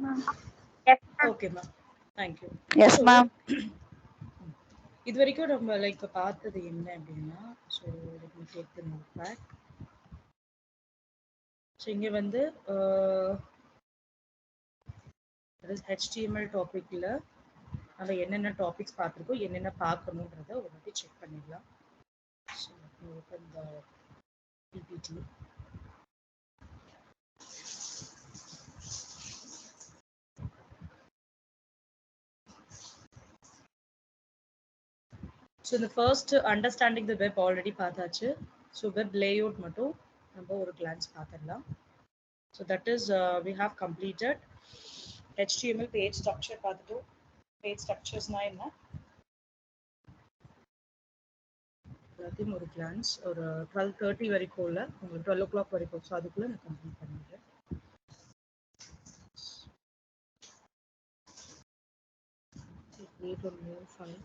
ma'am. Okay ma'am, thank you. Yes So ma'am. இது வரைக்கும் நம்ம லைக் பார்த்தது என்ன அப்படின்னா, so let me take the note back. So இங்கே வந்து HTML டாபிக்ல நம்ம என்னென்ன டாபிக்ஸ் பார்த்துருக்கோம், என்னென்ன பார்க்கணுன்றத ஒரு வாட்டி செக் பண்ணிடலாம். So open the PPT. So the first understanding the web already பார்த்தாச்சு. So web layout மட்டும் நம்ம ஒரு glance பார்த்துடலாம். So that is we have completed HTML page structure பார்த்துட்டோம். Page structures na என்ன? எல்லாத்தையும் ஒரு glance ஒரு 12:30 வரைக்கும் இல்ல, உங்களுக்கு 12 o'clock வரைக்கும். ஸோ அதுக்குள்ள நான் கம்ப்ளீட் பண்ணிடுறேன். Create a new file.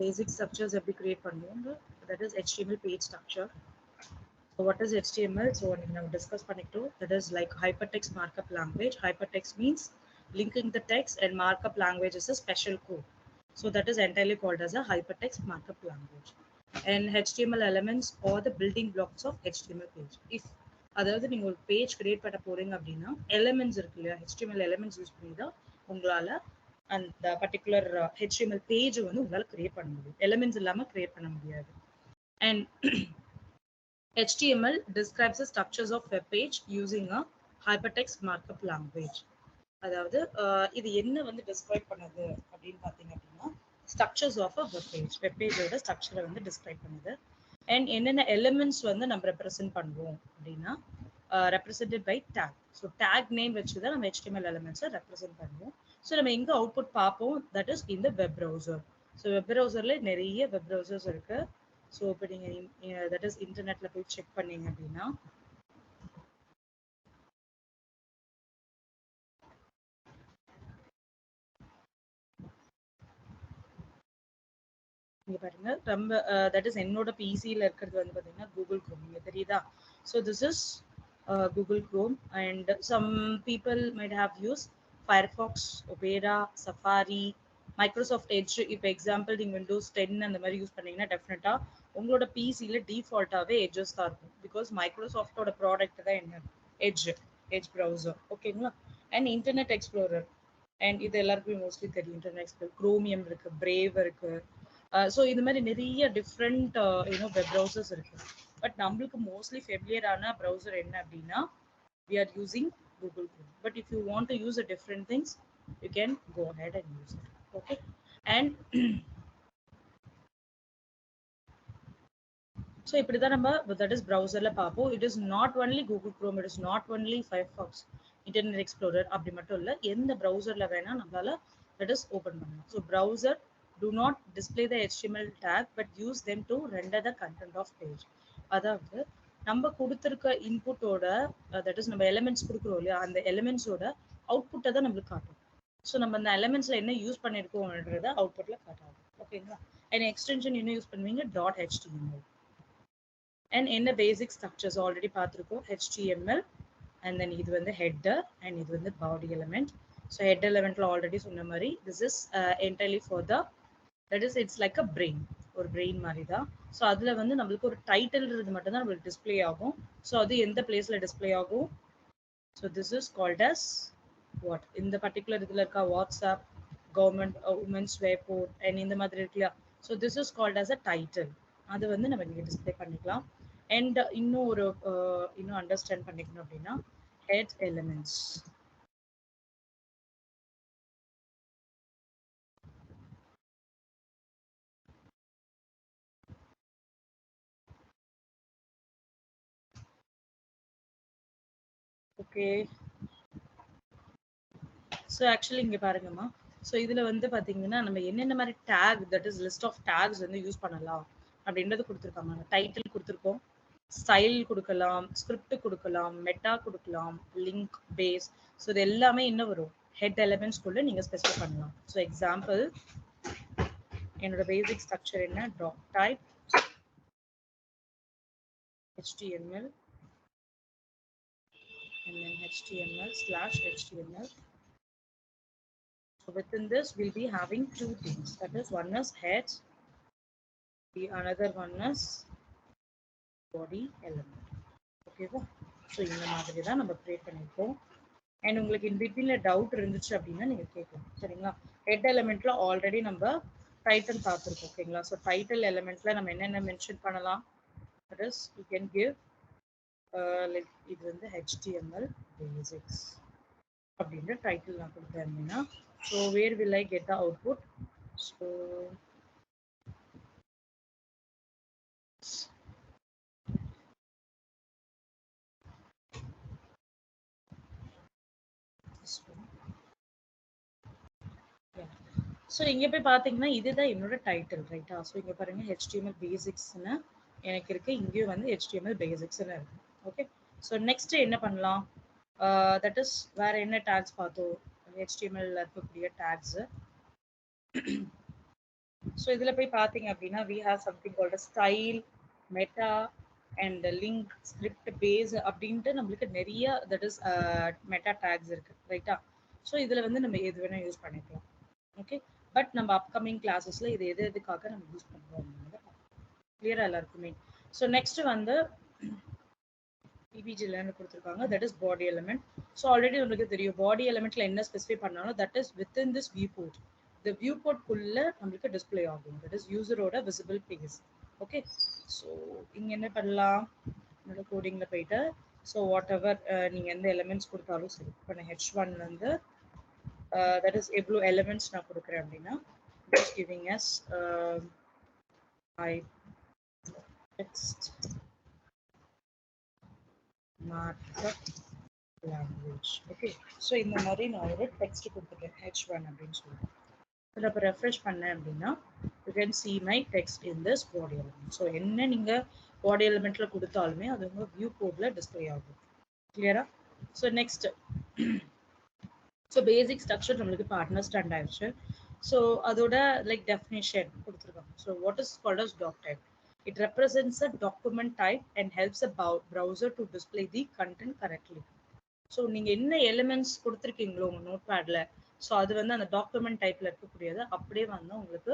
Basic structures எப்படி create பண்ணுவோம், that is HTML page structure. So what is HTML? So now discuss பண்ணிட்டோம். That is like hypertext markup language. Hypertext means linking the text, and markup language is a special code. So that is entirely called as a hypertext markup language. And HTML elements are the building blocks of HTML page. If அதாவது நீங்க ஒரு page create பண்ண போறீங்க அப்படின்னா elements இருக்கு இல்லையா, HTML elements use பண்ணி தான் உங்களால அந்த பர்டிகுலர் HTML பேஜ் வந்து உங்களால கிரியேட் பண்ண முடியும். எலிமெண்ட்ஸ் இல்லாம கிரியேட் பண்ண முடியாது. And HTML describes the structures of web page using a hypertext markup language. அதாவது இது என்ன வந்து டிஸ்கிரைப் பண்ணுது அப்படின்னு பார்த்தீங்க அப்படின்னா, structures of a web page, web பேஜோட ஸ்ட்ரக்சரை வந்து டிஸ்கிரைப் பண்ணுது. அண்ட் என்னென்ன எலிமெண்ட்ஸ் வந்து நம்ம ரெப்ரசென்ட் பண்ணுவோம் அப்படின்னா, represented bye take. So take name வச்சு தான் நம்ம HTML எலிமெண்ட்ஸை ரெப்ரசென்ட் பண்ணுவோம். ஸோ நம்ம எங்கே அவுட்புட் பார்ப்போம், தட் இஸ் இந்த வெப் ப்ரௌசர். ஸோ வெப் ப்ரௌசர்ல நிறைய வெப் ப்ரௌசர்ஸ் இருக்கு. ஸோ இப்போ நீங்கள் தட் இஸ் இன்டர்நெட்ல போய் செக் பண்ணீங்க அப்படின்னா, இங்க பாருங்க ரொம்ப தட் இஸ் என்னோட பிசியில் இருக்கிறது வந்து பார்த்தீங்கன்னா கூகுள் க்ரோம். இங்கே தெரியுதா? So this is Google Chrome. And some people might have use Firefox, Opera, Safari, Microsoft Edge. இப்போ எக்ஸாம்பிள் நீங்கள் விண்டோஸ் 10 அந்த மாதிரி யூஸ் பண்ணீங்கன்னா டெஃபினட்டாக உங்களோட பிசியில் டிஃபால்ட்டாகவே எட்ஜஸ் தான் இருக்கும். பிகாஸ் மைக்ரோசாஃப்டோட ப்ராடக்ட் தான் என்ன, எட்ஜ் ப்ரௌசர். ஓகேங்களா? அண்ட் இன்டர்நெட் எக்ஸ்ப்ளோரர், அண்ட் இது எல்லாருக்குமே மோஸ்ட்லி தெரியும். இன்டர்நெட் எக்ஸ்ப்ளோரர், குரோமியம் இருக்கு, பிரேவ் இருக்கு. ஸோ இது மாதிரி நிறைய டிஃப்ரெண்ட் வெப் ப்ரௌசர்ஸ் இருக்கு. பட் நம்மளுக்கு மோஸ்ட்லி ஃபெமிலியரான ப்ரௌசர் என்ன அப்படின்னா, we are using Google Chrome. But if you want to use a different things, you can go ahead and use it. Okay. And so இப்படி தான் நம்ம that is browserல பார்ப்போம். It is not only Google Chrome, it is not only Firefox, Internet Explorer அப்படி மட்டும் இல்லை, எந்த ப்ரௌசர்ல வேணா நம்மளால that is ஓப்பன் பண்ணலாம். So browser do not display the HTML tag but use them to render the content of page. அதாவது நம்ம கொடுத்திருக்க இன்புட்டோட தட் இஸ் நம்ம எலிமெண்ட்ஸ் கொடுக்குறோம் இல்லையா, அந்த எலிமெண்ட்ஸோட அவுட்புட்டை தான் நம்மளுக்கு காட்டும். ஸோ நம்ம அந்த எலிமெண்ட்ஸ்ல என்ன யூஸ் பண்ணியிருக்கோம்ன்றத அவுட்புட்ல காட்டாது. ஓகேங்களா? அண்ட் எக்ஸ்டென்ஷன் என்ன யூஸ் பண்ணுவீங்க, .html. அண்ட் என்ன பேசிக் ஸ்ட்ரக்சர்ஸ் ஆல்ரெடி பார்த்துருக்கோம், HTML. அண்ட் தென் இது வந்து ஹெட்டர், அண்ட் இது வந்து பாடி எலிமெண்ட். ஸோ ஹெட் எலிமெண்ட்ல ஆல்ரெடி சொன்ன மாதிரி this is entirely for the that is it's like a brain, ஒரு brain மாதிரி தான். ஸோ அதுல வந்து நம்மளுக்கு ஒரு டைட்டில்ன்றது மட்டும் தான் நம்மளுக்கு டிஸ்பிளே ஆகும். ஸோ அது எந்த பிளேஸ்ல டிஸ்பிளே ஆகும், so this is called as what, இந்த பர்டிகுலர் இதுல இருக்கா வாட்ஸ்அப், கவர்மெண்ட், உமன்ஸ் வெப்பூர், அண்ட் இந்த மாதிரி இருக்குல்லையா. So this is called as a title. அது வந்து நம்ம இங்கே டிஸ்பிளே பண்ணிக்கலாம். அண்ட் இன்னும் ஒரு இன்னும் அண்டர்ஸ்டாண்ட் பண்ணிக்கணும் அப்படின்னா, head elements. Okay. So actually இங்கே பாருங்கம்மா, ஸோ இதில் வந்து பார்த்தீங்கன்னா நம்ம என்னென்ன மாதிரி tag, that is list of tags வந்து யூஸ் பண்ணலாம் அப்படின்றது கொடுத்துருக்காங்க. டைட்டில் கொடுத்துருக்கோம், ஸ்டைல் கொடுக்கலாம், ஸ்கிரிப்ட் கொடுக்கலாம், மெட்டா கொடுக்கலாம், லிங்க், பேஸ். ஸோ இது எல்லாமே என்ன வரும், ஹெட் எலிமெண்ட்ஸ்குள்ள நீங்கள் ஸ்பெசிஃபை பண்ணலாம். ஸோ எக்ஸாம்பிள் என்னோட basic structure என்ன doc type html and then html/html. So within this we'll be having two things, that is one is head, the another one is body element. Okay va? So இந்த மாதிரி தான் நம்ம create பண்ணிருக்கோம். And உங்களுக்கு in between doubt இருந்துச்சு அப்படின்னா நீங்க கேட்கலாம் சரிங்களா. head elementல ஆல்ரெடி நம்ம டைட்டில் பார்த்துருக்கோம் ஓகேங்களா. ஸோ டைட்டில் எலிமெண்ட்ல நம்ம என்னென்ன மென்ஷன் பண்ணலாம், that is you can give like இது வந்து HTML basics அப்படின்ற டைட்டில் நான் கொடுத்தேன் அப்படின்னா, so where will I get the output? So this one. Yeah. So இங்கே போய் பார்த்தீங்கன்னா இதுதான் என்னோட டைட்டில் ரைட்டா. ஸோ இங்கே பாருங்க HTML பேசிக்ஸ்னு எனக்கு இருக்கு, இங்கேயும் வந்து HTML பேசிக்ஸ்னு இருக்கு. ஓகே, ஸோ நெக்ஸ்ட் என்ன பண்ணலாம், தட் இஸ் வேற என்ன டேக்ஸ் பார்த்தோம், HTML இருக்கக்கூடிய டேக்ஸ். ஸோ இதில் போய் பார்த்தீங்க அப்படின்னா we have something called a style, meta and link, script, base அப்படின்ட்டு நம்மளுக்கு நிறைய தட் இஸ் மெட்டா டேக்ஸ் இருக்கு ரைட்டா. ஸோ இதில் வந்து நம்ம எது வேணால் யூஸ் பண்ணிக்கலாம். ஓகே, பட் நம்ம அப்கமிங் கிளாஸஸ்ல இது எதுக்காக நம்ம யூஸ் பண்ணுறோம் கிளியரா எல்லாருக்குமே. ஸோ நெக்ஸ்ட் வந்து பிபிஜிலன்னு கொடுத்துருக்காங்க, that is body element. So already உங்களுக்கு தெரியும் பாடி எலிமெண்ட்ல என்ன ஸ்பெசிஃபை பண்ணாலும் that is within this viewport. இந்த வியூ போர்ட்குள்ள நம்மளுக்கு டிஸ்பிளே ஆகும், தட் இஸ் யூசரோட விசிபிள் பேஸ். ஓகே, ஸோ இங்க என்ன பண்ணலாம், என்னோட கோடிங்ல போயிட்டு ஸோ வாட் எவர் நீங்க எந்த எலிமெண்ட்ஸ் கொடுத்தாலும் சரி, இப்போ நான் H1 வந்து that is எவ்வளோ எலிமெண்ட்ஸ் நான் கொடுக்குறேன் அப்படின்னா just giving us type text markup language. Okay, so இந்த மாதிரி நான் ஒரு டெக்ஸ்ட் கொடுத்துருக்கேன் H1 அப்படின்னு சொல்லிட்டு. இதில் இப்போ ரெஃப்ரெஷ் பண்ணேன் அப்படின்னா you can see my text in this body element. So என்ன நீங்கள் பாடி எலிமெண்ட்ல கொடுத்தாலுமே அது உங்கள் வியூ போர்டில் டிஸ்பிளே ஆகும். கிளியரா? So next so basic structure நம்மளுக்கு இப்போ அண்டர்ஸ்டாண்ட் ஆயிடுச்சு. ஸோ அதோட லைக் டெஃபினேஷன் கொடுத்துருக்காங்க. So what is called as doctype? It represents a document type and helps a browser to display the content correctly. So நீங்கள் என்ன elements கொடுத்துருக்கீங்களோ உங்கள் note பேடில், so அது வந்து அந்த டாக்குமெண்ட் டைப்பில் இருக்கக்கூடியது அப்படியே வந்து உங்களுக்கு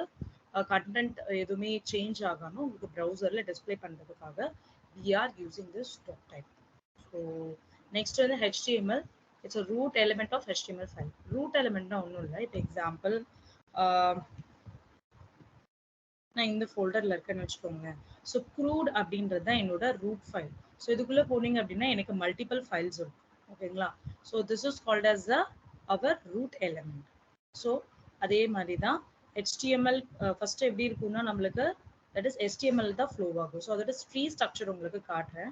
கண்டென்ட் எதுவுமே சேஞ்ச் ஆகாமல் உங்களுக்கு ப்ரௌசரில் டிஸ்பிளே பண்ணுறதுக்காக we are using this doc type. So next வந்து HTML, it's a root element of HTML file. root element na ஒண்ணும் இல்லை. இப்போ எக்ஸாம்பிள் நான் இந்த ஃபோல்டர்ல இருக்கேன்னு வச்சுக்கோங்க. ஸோ க்ரூட் அப்படின்றது தான் என்னோட ரூட் ஃபைல். ஸோ இதுக்குள்ள போனீங்க அப்படின்னா எனக்கு மல்டிபிள் ஃபைல்ஸ் இருக்கும் ஓகேங்களா. So this is called as the our root element. So அதே மாதிரி தான் HTML ஃபர்ஸ்ட் எப்படி இருக்கும்னா நம்மளுக்கு தட் இஸ் HTML தான் ஃப்ளோ ஆகும். ஸோ அதோட ட்ரீ ஸ்ட்ரக்சர் உங்களுக்கு காட்டுறேன்.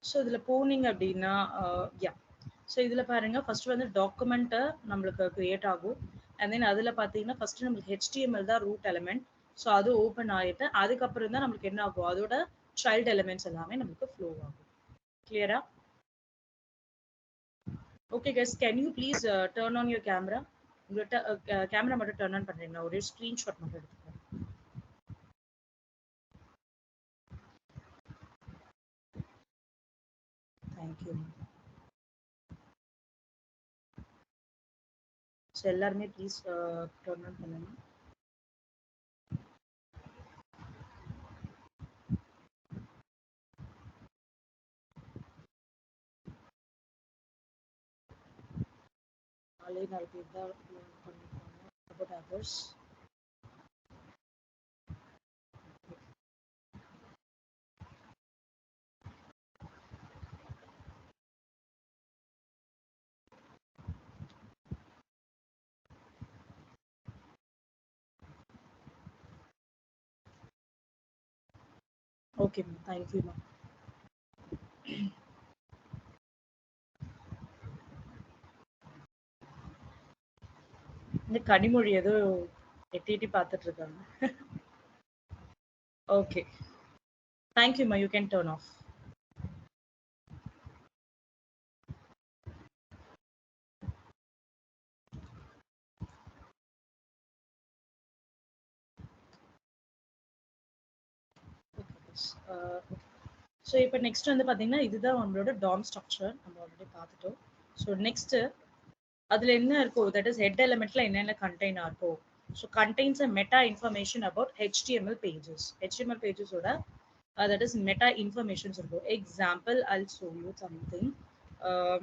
ஸோ இதில் போனீங்க அப்படின்னா யா, ஸோ இதில் பாருங்க ஃபர்ஸ்ட் வந்து டாக்குமெண்ட்டை நம்மளுக்கு கிரியேட் ஆகும். அண்ட் தென் அதில் பார்த்தீங்கன்னா ஃபர்ஸ்ட் நம்மளுக்கு HTML தான் ரூட் எலிமெண்ட். ஸோ அது ஓப்பன் ஆகிட்டு அதுக்கப்புறம் தான் நம்மளுக்கு என்ன ஆகும், அதோட சைல்டு எலிமெண்ட்ஸ் எல்லாமே நம்மளுக்கு ஃப்ளோ ஆகும். கிளியரா? Okay guys, can you please turn on your camera? உங்கள்கிட்ட கேமரா மட்டும் டர்ன் ஆன் பண்ணுறீங்களா? ஒரே ஸ்க்ரீன்ஷாட் மட்டும் எடுத்துக்கோங்க. தேங்க்யூ. ஸோ எல்லாருமே ப்ளீஸ் டர்ன் ஆன் பண்ணுங்க. நாலே 4 பேர் தான் பண்ணிருக்காங்க. about others. Okay, thank you, ma'am. இந்த கனிமொழி ஏதோ எட்டி பார்த்துட்டு இருக்காங்க. Okay, thank you, ma. You can turn off. So இப்போ நெக்ஸ்ட் வந்து பார்த்தீங்கன்னா இதுதான் நம்மளோட டாம் ஸ்ட்ரக்சர் நம்ம ஆல்ரெடி பார்த்துட்டோம். ஸோ நெக்ஸ்ட் அதுல என்ன இருக்கோ தட் இஸ் ஹெட் எலிமெண்ட்ல என்னென்ன கண்டெய்ன் ஆகும். So contains a meta information about HTML pages. HTML pagesோட that is meta informations இருக்கும். Example, I'll show you something. Um,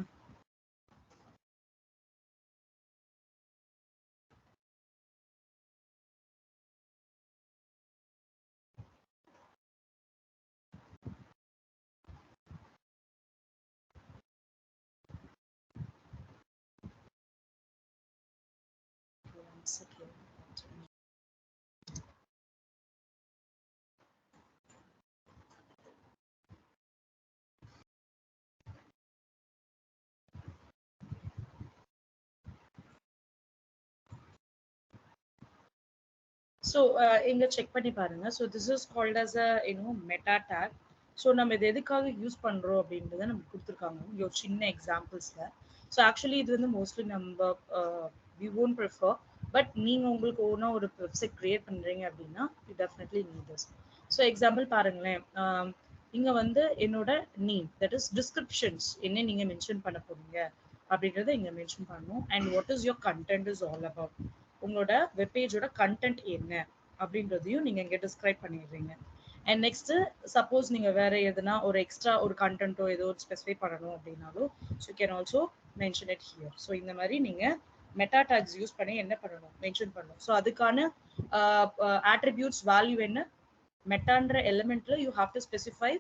one second. So இங்க check பண்ணி பாருங்க. So this is called as a meta tag. So நம்ம இது எதுக்காக use பண்றோம் அப்படின்றத நமக்கு கொடுத்துருக்காங்க இங்க ஒரு சின்ன எக்ஸாம்பிள்ஸ்ல. ஸோ ஆக்சுவலி இது வந்து மோஸ்ட்லி நம்ம வி ஓன்ட் ப்ரிஃபர். பட் நீங்க உங்களுக்கு ஓனா ஒரு வெப்சைட் கிரியேட் பண்றீங்க அப்படின்னா you definitely need this. So example பாருங்களேன். இங்க வந்து என்னோட நேம் தட் இஸ் டிஸ்கிரிப்ஷன்ஸ் என்ன நீங்க மென்ஷன் பண்ண போறீங்க அப்படின்றத இங்க மென்ஷன் பண்ணணும். And what is your content is all about. உங்களோட வெப்பேஜோட கண்டென்ட் என்ன அப்படின்றதையும் நீங்க இங்க டிஸ்கிரைப் பண்ணிடுறீங்க. அண்ட் நெக்ஸ்ட் சப்போஸ் நீங்க வேற எதுனா ஒரு எக்ஸ்ட்ரா ஒரு கண்டென்ட்டோ ஏதோ ஒரு ஸ்பெசிஃபை பண்ணணும் அப்படின்னாலும் you can also mention it here. So இந்த மாதிரி நீங்க மெட்டா டேக்ஸ் யூஸ் பண்ணி என்ன பண்ணணும் மென்ஷன் பண்ணணும். ஸோ அதுக்கான ஆட்ரிபியூட்ஸ் வேல்யூ என்ன மெட்டான்ற எலிமெண்ட்ல you have to specify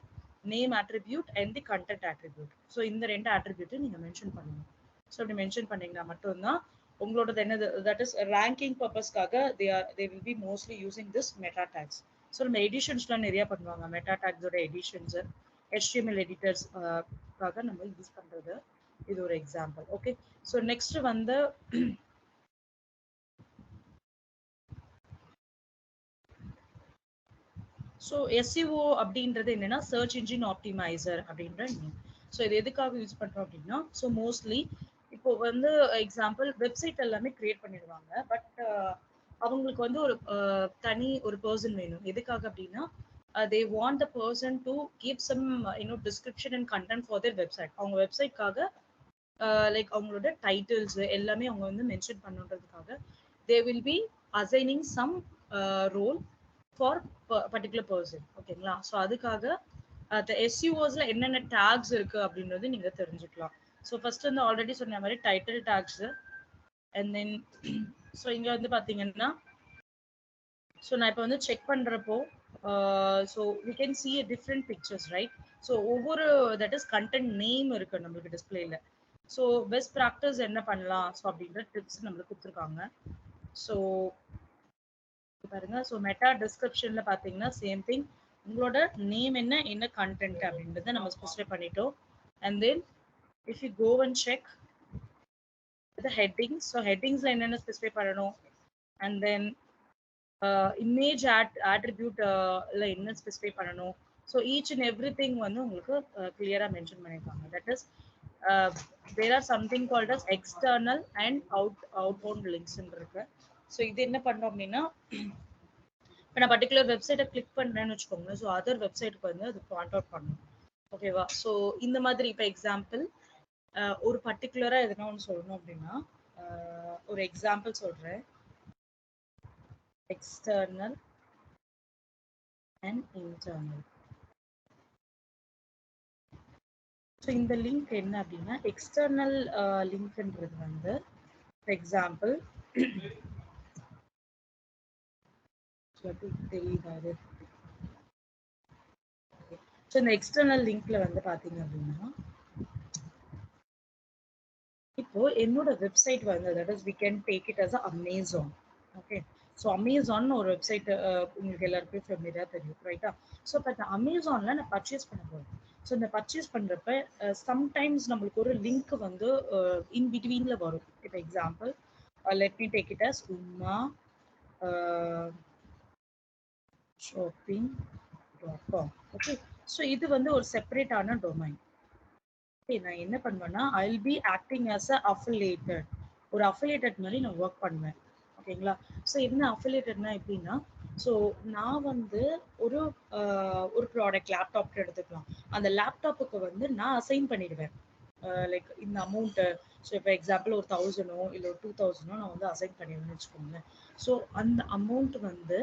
name attribute and the content attribute. So இந்த ரெண்டு ஆட்ரிபியூட்டும் நீங்க மென்ஷன் பண்ணணும். ஸோ அப்படி மென்ஷன் பண்ணீங்கன்னா மட்டும்தான் உங்களோட என்னது தட் இஸ் ரேங்கிங் பர்பஸ்க்காக they will be mostly using this meta tags. So நம்ம எடிஷன்ஸ்லாம் நிறைய பண்ணுவாங்க. மெட்டா டேக்ஸோட எடிஷன்ஸ் HTML எடிட்டர்ஸ்க்காக நம்ம யூஸ் பண்றது இது ஒரு எக்ஸாம்பிள். ஓகே. ஸோ நெக்ஸ்ட் வந்து ஸோ SEO அப்படின்றது என்னன்னா சர்ச் இன்ஜின் ஆப்டிமைசர் அப்படின்ற நேம். ஸோ இது எதுக்காக யூஸ் பண்றோம் அப்படின்னா ஸோ மோஸ்ட்லி இப்போ வந்து எக்ஸாம்பிள் வெப்சைட் எல்லாமே கிரியேட் பண்ணிடுவாங்க. பட் அவங்களுக்கு வந்து ஒரு தனி ஒரு பர்சன் வேணும். எதுக்காக அப்படின்னா they want the person to give some description and content for their website. அவங்க வெப்சைட்காக லைக் அவங்களோட டைட்டில்ஸ் எல்லாமே அவங்க வந்து மென்ஷன் பண்ணுன்றதுக்காக they will be assigning some role for particular person. ஓகேங்களா. ஸோ அதுக்காக SEOஸ்ல என்னென்ன டேக்ஸ் இருக்கு அப்படின்றது நீங்க தெரிஞ்சுக்கலாம். ஸோ ஃபர்ஸ்ட் வந்து ஆல்ரெடி சொன்ன மாதிரி title tags and then so இங்க வந்து பாத்தீங்கன்னா ஸோ நான் இப்போ வந்து செக் பண்றப்போ so we can see different pictures right. So ஒவ்வொரு தட் இஸ் கண்டென்ட் நேம் இருக்கு நம்மளுக்கு டிஸ்பிளேல. ஸோ பெஸ்ட் ப்ராக்டிஸ் என்ன பண்ணலாம் ஸோ அப்படின்ற டிப்ஸ் நம்மளுக்கு கொடுத்துருக்காங்க. ஸோ பாருங்க. ஸோ மெட்டா டிஸ்கிரிப்ஷன்ல பாத்தீங்கன்னா சேம் திங் உங்களோட நேம் என்ன என்ன கண்டென்ட் அப்படின்றத நம்ம ஸ்பெசிஃபை பண்ணிட்டோம். And then if you go and check the headings. So ஹெட்டிங்ஸ்ல என்னென்ன ஸ்பெசிஃபை பண்ணணும் அண்ட் தென் இமேஜ் ஆட்ரிபியூட்ல என்ன ஸ்பெசிஃபை பண்ணணும். So each and every thing வந்து உங்களுக்கு கிளியரா மென்ஷன் பண்ணியிருக்காங்க. That is there are something called as external and outbound links இருக்கு. ஸோ இது என்ன பண்ணோம் அப்படின்னா இப்போ நான் பர்டிகுலர் வெப்சைட்டை கிளிக் பண்றேன்னு வச்சுக்கோங்க. ஸோ அதர் வெப்சைட்டுக்கு வந்து அது பாயிண்ட் அவுட் பண்ணணும். ஓகேவா. ஸோ இந்த மாதிரி இப்போ எக்ஸாம்பிள் ஒரு பர்டிகுலரா எதுனா ஒன்று சொல்லணும் அப்படின்னா ஒரு எக்ஸாம்பிள் சொல்றேன். External and internal. ஸோ இந்த லிங்க் என்ன அப்படின்னா எக்ஸ்டர்னல் லிங்க்ன்றது வந்து எக்ஸாம்பிள் தெரியுது. ஸோ இந்த எக்ஸ்டர்னல் லிங்க்ல வந்து பாத்தீங்க அப்படின்னா இப்போ என்னோட வெப்சைட் வந்து that is we can take it as Amazon. Okay. So Amazon ஒரு வெப்சைட் உங்களுக்கு எல்லாருக்கும் ஃபெமிலியரா தெரியும் ரைட்டா. ஸோ இப்போ இந்த அமேசான்ல நான் பர்ச்சேஸ் பண்ண போறேன். ஸோ இந்த பர்ச்சேஸ் பண்றப்ப சம்டைம்ஸ் நம்மளுக்கு ஒரு லிங்க் வந்து இன் பிட்வீன்ல வரும். இப்போ example let me take it as Uma shopping.com. Okay. So இது வந்து ஒரு செப்பரேட்டான டொமைன். நான் என்ன பண்ணுவேன்னா I will be acting as a affiliated. ஒரு அஃபிலியேட்டட் மாதிரி நான் ஒர்க் பண்ணுவேன். ஓகேங்களா. ஸோ என்ன அஃபிலியேட்டட்னா எப்படின்னா ஸோ நான் வந்து ஒரு ஒரு ப்ராடக்ட் லேப்டாப் எடுத்துக்கலாம். அந்த லேப்டாப்புக்கு வந்து நான் அசைன் பண்ணிடுவேன். லைக் இந்த அமௌண்ட்டு. ஸோ இப்போ எக்ஸாம்பிள் ஒரு 1000ஓ இல்ல ஒரு 2000ஓ நான் வந்து அசைன் பண்ணிடுவேன்னு வச்சுக்கோங்களேன். ஸோ அந்த அமௌண்ட் வந்து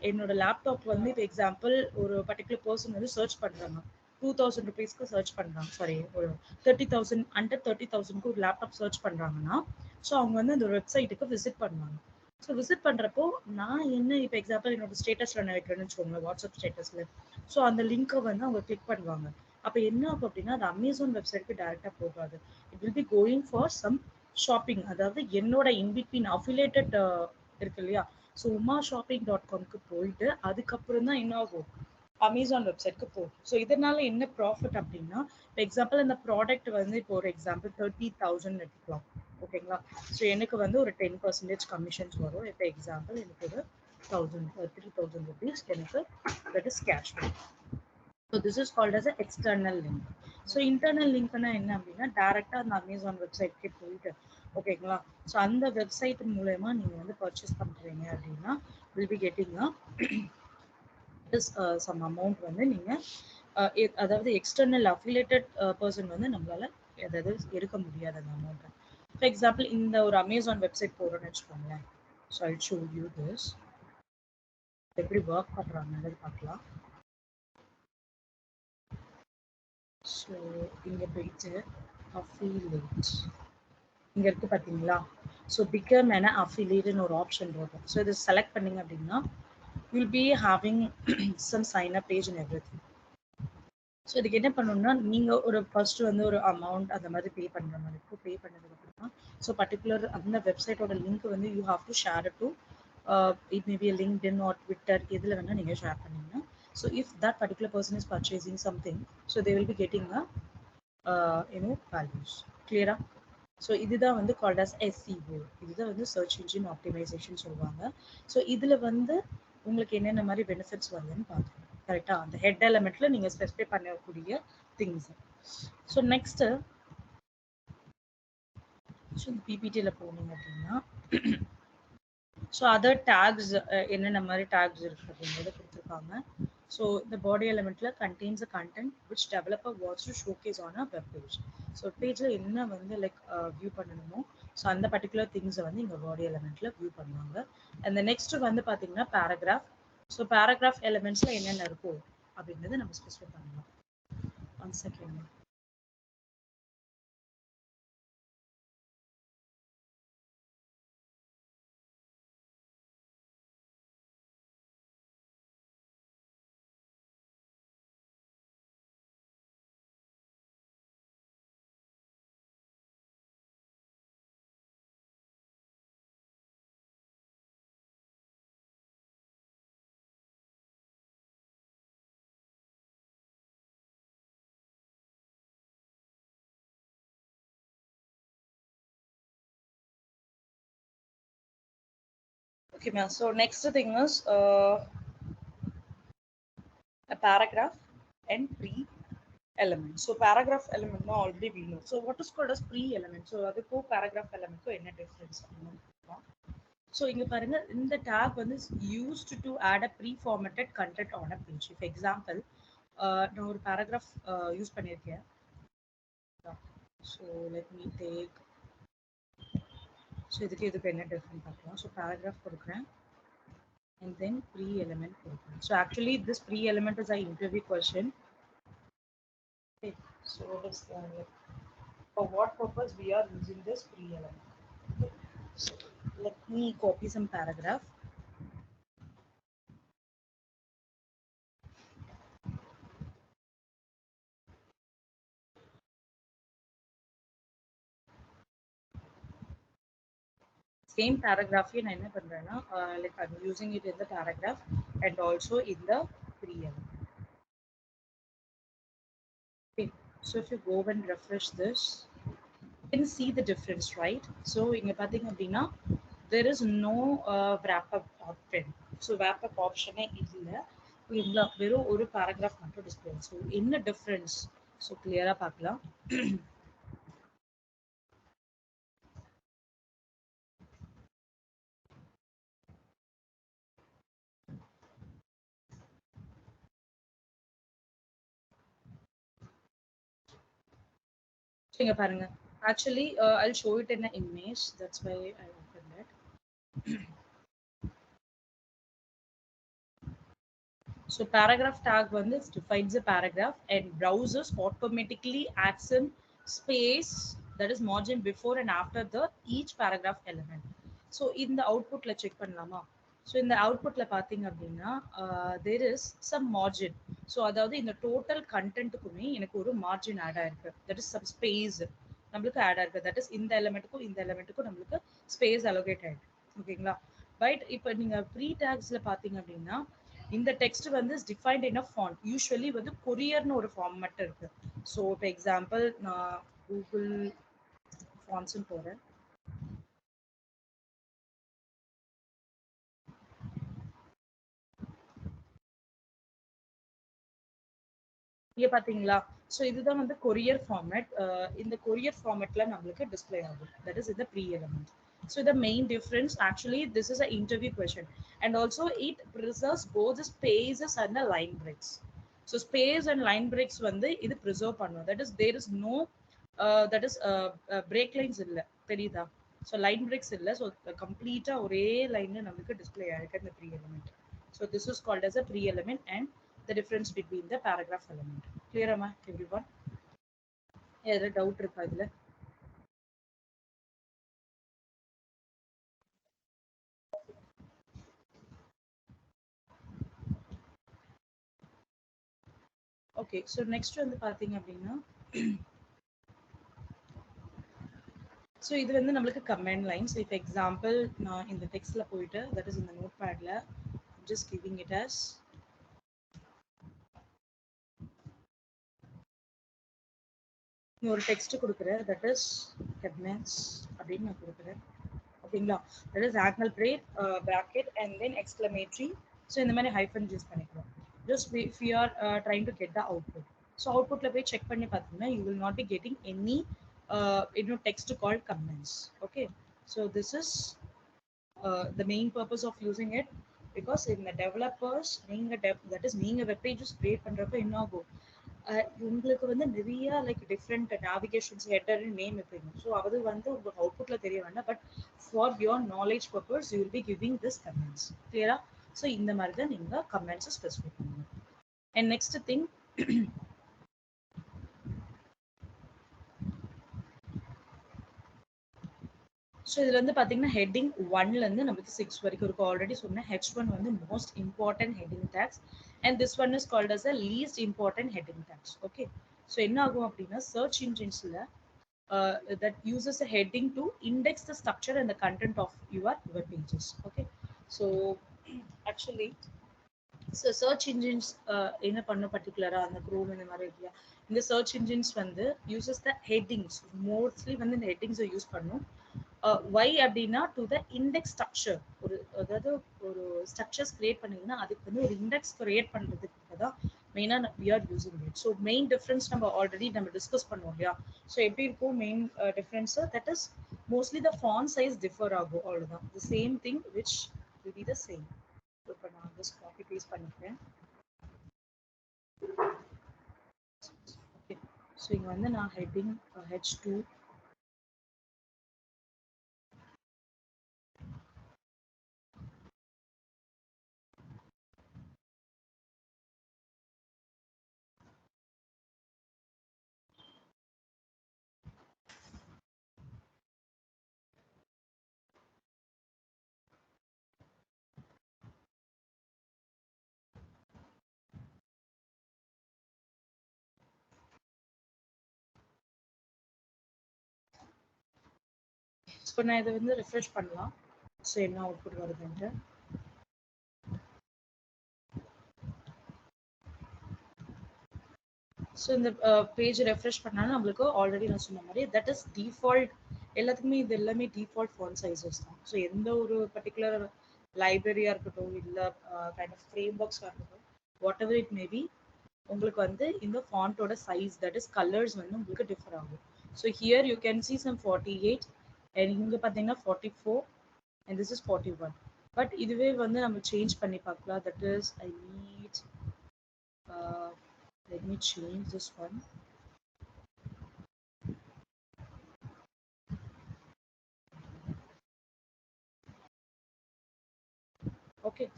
என்னோட லேப்டாப் வந்து இப்போ எக்ஸாம்பிள் ஒரு பர்ட்டிகுலர் பர்சன் வந்து சர்ச் பண்றாங்க. ₹2000க்கு சர்ச் பண்றாங்க. சாரி, ஒரு 30,000 அண்டர் 30,000க்கு ஒரு லேப்டாப் சர்ச் பண்றாங்கன்னா, ஸோ அவங்க வந்து அந்த வெப்சைட்டுக்கு விசிட் பண்ணுவாங்க. ஸோ விசிட் பண்றப்போ நான் என்ன இப்போ எக்ஸாம்பிள் என்னோட ஸ்டேட்டஸ்ல நான் வைக்கிறேன்னு வச்சுக்கோங்களேன், வாட்ஸ்அப் ஸ்டேட்டஸ்ல. ஸோ அந்த லிங்க்கை வந்து அவங்க கிளிக் பண்ணுவாங்க. அப்ப என்ன ஆகும் அப்படின்னா, அது அமேசான் வெப்சைட்க்கு டைரக்ட்டா போகாது. It will be going for some shopping. அதாவது என்னோட இன்பிட்வீன் அஃபிலியேட்டட் இருக்கு இல்லையா? ஸோ umaShopping.comக்கு போயிட்டு அதுக்கப்புறம் தான் என்ன ஆகும்? அமேசான் வெப்சைட்க்கு போகும். ஸோ இதனால என்ன ப்ராஃபிட் அப்படின்னா, இப்போ எக்ஸாம்பிள் இந்த ப்ராடக்ட் வந்து இப்போ ஒரு எக்ஸாம்பிள் 30,000 எடுத்துக்கலாம். ஓகேங்களா? ஸோ எனக்கு வந்து ஒரு 10% கமிஷன்ஸ் வரும். இப்போ எக்ஸாம்பிள் எனக்கு ஒரு 3,000 rupees எனக்கு that is cash. So this is called as a external link. So internal லிங்க்னா என்ன அப்படின்னா, டைரக்டா அந்த அமேசான் வெப்சைட்கே போயிட்டு, ஓகேங்களா? ஸோ அந்த வெப்சைட் மூலயமா நீங்க வந்து பர்ச்சேஸ் பண்றீங்க அப்படின்னா, will be getting some amount வந்து நீங்க அதாவது எக்ஸ்டர்னல் அஃபிலியேட்டட் பர்சன் வந்து நம்மளால அதாவது எடுக்க முடியாது அந்த அமௌண்ட்டை. ஃபார் எக்ஸாம்பிள் இந்த ஒரு அமேசான் வெப்சைட் போறோம்னு வச்சுக்கோங்களேன். So I show you this. எப்படி ஒர்க் பண்றாங்கன்னு பார்க்கலாம். ஸோ இங்கே போயிட்டு அஃபிலியேட் இங்கே இருக்கு பார்த்தீங்களா? ஸோ பிகம் என அஃபிலியேட்னு ஒரு ஆப்ஷன் வரும். ஸோ இதை செலக்ட் பண்ணீங்க அப்படின்னா will be having some sign up page and every thing. So இதுக்கு என்ன பண்ணணும்னா, நீங்கள் ஒரு ஃபர்ஸ்ட் வந்து ஒரு அமௌண்ட் அந்த மாதிரி பே பண்ணுற மாதிரி இருக்கும். பே பண்ணதுக்கு அப்புறமா ஸோ பர்டிகுலர் அந்த வெப்சைட்டோட லிங்க் வந்து you have to share to it maybe LinkedIn R Twitter எதில் வேணால் நீங்கள் ஷேர் பண்ணீங்கன்னா, so if that particular person is purchasing something, so they will be getting values. கிளியரா? ஸோ இதுதான் வந்து கால்ட் அஸ் எஸ்சிஓ. இதுதான் வந்து சர்ச் இன்ஜின் ஆப்டிமைசேஷன் சொல்லுவாங்க. ஸோ இதில் வந்து உங்களுக்கு என்னென்ன மாதிரி பெனிஃபிட்ஸ் வருதுன்னு பார்க்கணும். கரெக்டா? அந்த ஹெட் எலமெண்ட்ல நீங்க ஸ்பெசிஃபை பண்ணக்கூடிய திங்ஸ். ஸோ நெக்ஸ்ட் ஸோ பிபிடியில் போனீங்க அப்படின்னா, ஸோ அதர் டேக்ஸ் என்னென்ன மாதிரி டேக்ஸ் இருக்கு அப்படிங்கிறத கொடுத்துருக்காங்க. ஸோ இந்த பாடி எலிமெண்ட்ல contains a content which developer wants to showcase on a web page. So பேஜில் என்ன வந்து லைக் வியூ பண்ணணுமோ ஸோ அந்த பர்டிகுலர் திங்ஸை வந்து இங்கே பாடி எலிமெண்ட்ல வியூ பண்ணுவாங்க. அந்த நெக்ஸ்ட் வந்து பார்த்தீங்கன்னா பேராகிராஃப். ஸோ பேராகிராஃப் எலிமெண்ட்ஸ்ல என்னென்ன இருக்கும் அப்படின்றத நம்ம ஸ்பெசிஃபை பண்ணலாம். One second. Okay, ma'am. So next thing is a paragraph and pre-element. So paragraph element no already we know. So what is called as pre-element? So அதுக்கு paragraph element என்ன difference? So இங்க பாருங்க, இந்த tag வந்து used to add a pre-formatted content on a page. For example, நான் ஒரு paragraph use பண்ணியிருக்கேன். So let me take. So இதுக்கு என்ன difference பார்க்கலாம். So paragraph கொடுக்குறேன். And then pre-element program. So actually this pre-element is an interview question. Okay. So what is for what purpose we are using this pre-element? Okay. So let me copy some paragraph. Same paragraph here நான் என்ன பண்றேன்னா like I'm using it in the paragraph and also in the pre-element. Okay. So if you go and refresh this, you can see the difference, right? So இங்க பாத்தீங்க அப்படின்னா there is no wrap up option. So wrap up option இல்ல, வெறும் ஒரு paragraph மட்டும் display. So என்ன difference? So கிளியரா பார்க்கலாம். இங்க பாருங்க. Actually, I'll show it in an image. That's why I opened it. So paragraph tag வந்து defines a paragraph and browsers automatically adds in space, that is margin before and after the each paragraph element. So இந்த outputல check பண்ணலாமா? So இந்த outputல பாத்தீங்க அப்படின்னா there is some margin. So அதாவது இந்த total contentக்குமே எனக்கு ஒரு margin add ஆயிருக்கு. That is some space நம்மளுக்கு add ஆயிருக்கு. That is இந்த elementக்கும் இந்த elementக்கும் நம்மளுக்கு space allocate ஆயிருக்கு. ஓகேங்களா? பட் இப்போ நீங்க ப்ரீ டேக்ஸ்ல பாத்தீங்க அப்படின்னா இந்த டெக்ஸ்ட் வந்து defined in a font. Usually வந்து கொரியர்னு ஒரு ஃபார்மேட் இருக்கு. ஸோ இப்போ எக்ஸாம்பிள் நான் கூகுள் ஃபாண்ட்ஸ்னு போறேன். இங்க பாத்தீங்களா? ஸோ இதுதான் வந்து கொரியர் ஃபார்மேட். இந்த கொரியர் ஃபார்மேட்ல நம்மளுக்கு டிஸ்ப்ளே ஆகும். தட் இஸ் இந்த pre element. So the main difference, actually this is an interview question, and also it preserves both the spaces and the line breaks. So space and line breaks வந்து இது preserve பண்ணும். That is there is no that is break lines இல்ல, தெரியுதா? So line breaks இல்ல. So கம்ப்ளீட்டா ஒரே லைன்ல நமக்கு டிஸ்ப்ளே ஆயிருக்கு இந்த pre element. So this is called as a pre element and the difference between the paragraph element. Clear ma everyone? ஏதாவது டவுட் இருக்கா இதுல? ஓகே, ஸோ நெக்ஸ்ட் வந்து பாத்தீங்க அப்படின்னா ஸோ இது வந்து நம்மளுக்கு கமெண்ட் லைன்ஸ். இப்போ எக்ஸாம்பிள் நான் இந்த டெக்ஸ்ட்ல போயிட்டு தட் இஸ் இந்த நோட் பேட்ல ஜஸ்ட் கிவிங் இட் அஸ் ஒரு டெக்ஸ்ட் கொடுக்குறேன். தட் இஸ் ஹெட்லைன்ஸ் அப்படின்னு நான் கொடுக்குறேன். ஓகேங்களா? தட் இஸ் ஆக்னல் break bracket and then exclamatory. So இந்த மாதிரி ஹைஃபன் யூஸ் பண்ணிக்கலாம். Just if you are trying to get the output. So அவுட்புட்ல போய் செக் பண்ணி பார்த்தீங்கன்னா you will not be getting any text called comments. Okay, so this is the main purpose of using it, because in the developers that is நீங்க web pages create பண்றப்ப என்ன ஆகும், உங்களுக்கு வந்து நிறைய like different navigations header name வைப்பீங்க. So அது வந்து உங்களுக்கு அவுட்புட்ல தெரிய வேண்டாம், but for your knowledge purpose you will be giving this comments. கிளியரா? ஸோ இந்த மாதிரி தான் நீங்க கமெண்ட்ஸை ஸ்பெசிஃபை பண்ணுங்க. அண்ட் நெக்ஸ்ட் திங், ஸோ இதுல வந்து பாத்தீங்கன்னா ஹெட்டிங் 1ல இருந்து நமக்கு 6 வரைக்கும் இருக்கும். ஆல்ரெடி சொன்னேன் H1 வந்து most important heading tags and this one is called as a least important heading tags. Okay, so என்ன ஆகும் அப்படின்னா சர்ச் இன்ஜின்ஸ்ல that uses a heading to index the structure and the content of your web pages. Okay, so actually so search engines என்ன பண்ண பர்டிகுலரா அந்த chrome இந்த மாதிரி இல்லையா, இந்த சர்ச் இன்ஜின்ஸ் வந்து யூசஸ் த ஹெட்டிங்ஸ். மோஸ்ட்லி வந்து இந்த ஹெட்டிங்ஸை யூஸ் பண்ணும். வை அப்படின்னா டு த இண்டெக்ஸ் ஸ்ட்ரக்சர். ஒரு அதாவது ஒரு ஸ்ட்ரக்சர்ஸ் கிரியேட் பண்ணீங்கன்னா அதுக்கு வந்து ஒரு இண்டெக்ஸ் கிரியேட் பண்றதுக்கு தான் மெயினா we are using it. So main difference நம்ம டிஸ்கஸ் பண்ணுவோம் இல்லையா. ஸோ எப்படி இருக்கும் main difference, that is mostly the font size differ ஆகும், அவ்வளவுதான். The same thing which will be the same. இப்போ நான் ஜஸ்ட் காப்பி பேஸ்ட் பண்ணிக்கிறேன். ஓகே, ஸோ இங்க வந்து நான் ஹெட்டிங் H2 இப்போ நான் இதை வந்து ரெஃப்ரெஷ் பண்ணலாம். ஸோ என்ன அவுட்புட் வருதுன்ட்டு. ஸோ இந்த பேஜ் ரெஃப்ரெஷ் பண்ணாலும் நம்மளுக்கு ஆல்ரெடி நான் சொன்ன மாதிரி தட் இஸ் டிஃபால்ட். எல்லாத்துக்குமே இது எல்லாமே டிஃபால்ட் ஃபாண்ட் சைஸஸ் தான். ஸோ எந்த ஒரு பர்டிகுலர் லைப்ரரியா இருக்கட்டும், இல்லை கைண்ட் ஆஃப் ஃப்ரேம் ஒர்க்ஸாக இருக்கட்டும், வாட் எவர் இட் மேபி, உங்களுக்கு வந்து இந்த ஃபாண்டோட சைஸ் தட் இஸ் கலர்ஸ் வந்து உங்களுக்கு டிஃபர் ஆகும். So here you can see some 48 and இங்கே பார்த்தீங்கன்னா 44 and this is 41. பட் இதுவே வந்து நம்ம சேஞ்ச் பண்ணி பார்க்கலாம். That is I need let me change this one.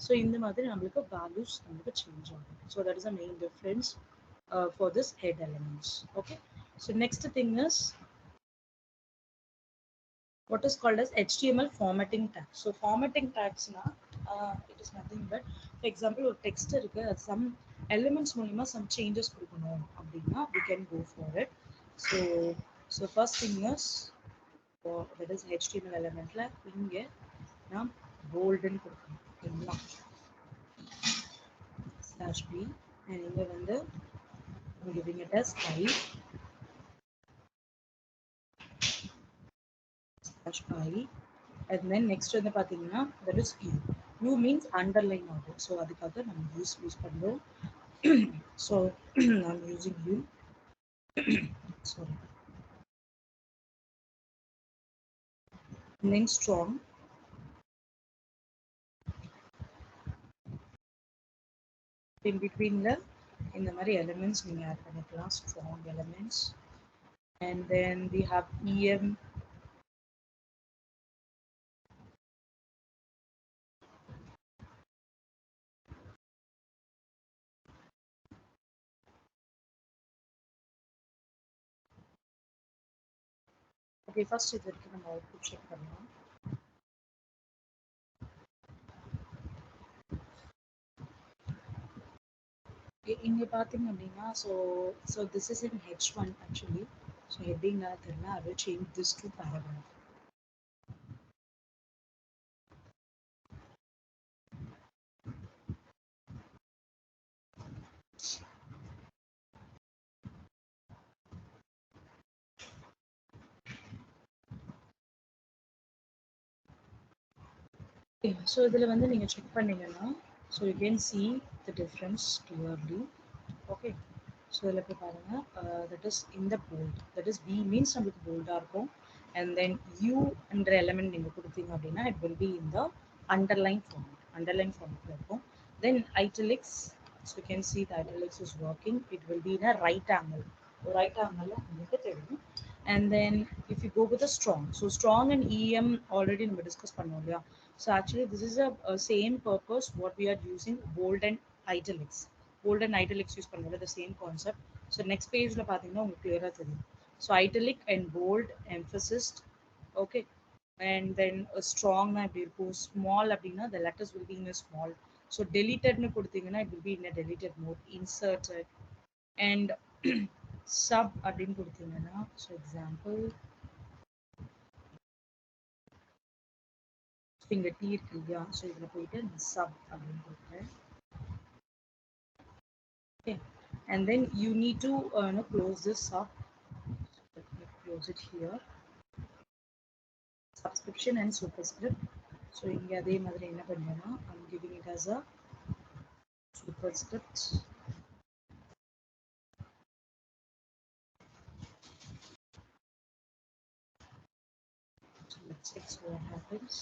So இந்த மாதிரி நம்மளுக்கு வேல்யூஸ் நம்மளுக்கு சேஞ்ச் ஆகும். So that is a main difference for this head elements. Okay, so next thing is what is called as HTML formatting tags. So formatting tags na it is nothing but, for example, ஒரு text இருக்கு, some elements மூலமா some changes கொடுக்கணும் அப்படின்னா we can go for it. So first thing is that is HTML elementல இங்க நாம் bold ன்னு கொடுக்கணும் இல்லைங்களா, /b, and இங்க வந்து I'm giving it as I /i, and then next வந்து பாத்தீங்கன்னா that is u. U means underline ஆகும். ஸோ அதுக்காக நம்ம யூஸ் பண்ணுறோம். So I'm using u. Sorry. Then strong. In between இந்த மாதிரி elements நீங்க ஆட் பண்ணிக்கலாம், strong elements. And then we have em. Okay, first இது வரைக்கும் நம்ம அவுட்புட் செக் பண்ணலாம். இங்க பாத்தீங்க அப்படின்னா so this is in h1 actually. So heading தெரியல, I will change this to paragraph. So இதில் வந்து நீங்கள் செக் பண்ணீங்கன்னா, so you can see the difference clearly. Okay, so இதில் போய் பாருங்க, that is in the bold, that is B means நம்மளுக்கு போல்டாக இருக்கும், and then U என்ற element நீங்கள் கொடுத்தீங்க அப்படின்னா it will be in the underline format இருக்கும். Then italics, so you can see the italics is working, it will be in a right angle உங்களுக்கு தெரியும். And then if you go with a strong, so strong and EM already we discussed பண்ணோம் இல்லையா. So actually this is a same purpose what we are using bold and italics. Bold and italics use பண்ணுறது the same concept. So next page ல பாத்தீங்கன்னா உங்களுக்கு clear தெரியும். So italic and bold, emphasis, okay, and then a strong na எப்படி இருக்கும், small அப்படின்னா the letters will be in a small. So deleted னு கொடுத்தீங்கன்னா it will be in a deleted mode, inserted, and sub அப்படின்னு கொடுத்தீங்கன்னா, so example இங்க T இருக்கு இல்லையா, ஸோ இதில் போயிட்டு sub அப்படின்னு கொடுக்குறேன். Okay, and then you need to close this up. Let me close it here. Subscription and superscript. So இங்க அதே மாதிரி என்ன பண்ணுவேன்னா, I'm giving it as a superscript. So let's check what happens.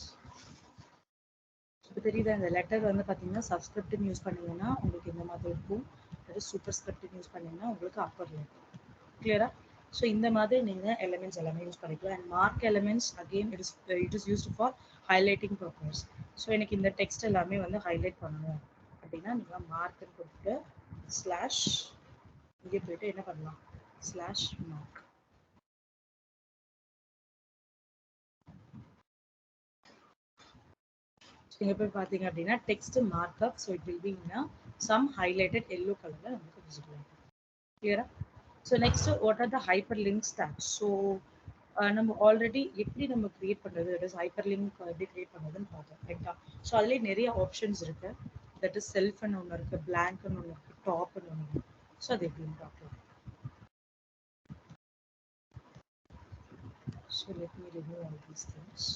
இப்போ தெரியுதா, இந்த லெட்டர் வந்து பார்த்தீங்கன்னா சப்ஸ்கிரிப்ட்னு யூஸ் பண்ணீங்கன்னா உங்களுக்கு இந்த மாதிரி இருக்கும், அது சூப்பர் ஸ்கிரிப்ட்னு யூஸ் பண்ணீங்கன்னா உங்களுக்கு அப்பர்ல இருக்கும். கிளியரா? ஸோ இந்த மாதிரி நீங்கள் எலிமெண்ட்ஸ் எல்லாமே யூஸ் பண்ணிக்கலாம். And mark elements again it is used for highlighting purpose. So எனக்கு இந்த டெக்ஸ்ட் எல்லாமே வந்து ஹைலைட் பண்ணணும் அப்படின்னா நீங்கள் மார்க்னு கொடுத்துட்டு ஸ்லாஷ் இங்கே போயிட்டு என்ன பண்ணலாம், ஸ்லாஷ் மார்க். இங்கே போய் பார்த்தீங்க அப்படின்னா text markup, so it will be in some highlighted yellow கலரில் நமக்கு விசிபிள் ஆகும். கிளியரா? So next what are the hyper links tags. So நம்ம ஆல்ரெடி எப்படி நம்ம கிரியேட் பண்ணுறது, தட் இஸ் ஹைப்பர் லிங்க் எப்படி கிரியேட் பண்ணுறதுன்னு பார்த்தோம் ரைட்டா. ஸோ அதுலேயே நிறைய ஆப்ஷன்ஸ் இருக்கு, தட் இஸ் செல்ஃப்னு ஒன்று இருக்கு, பிளாங்க்னு ஒன்று இருக்கு, டாப்னு ஒன்று இருக்கு. ஸோ அது எப்படின்னு பார்க்கலாம். So let me remove all these things.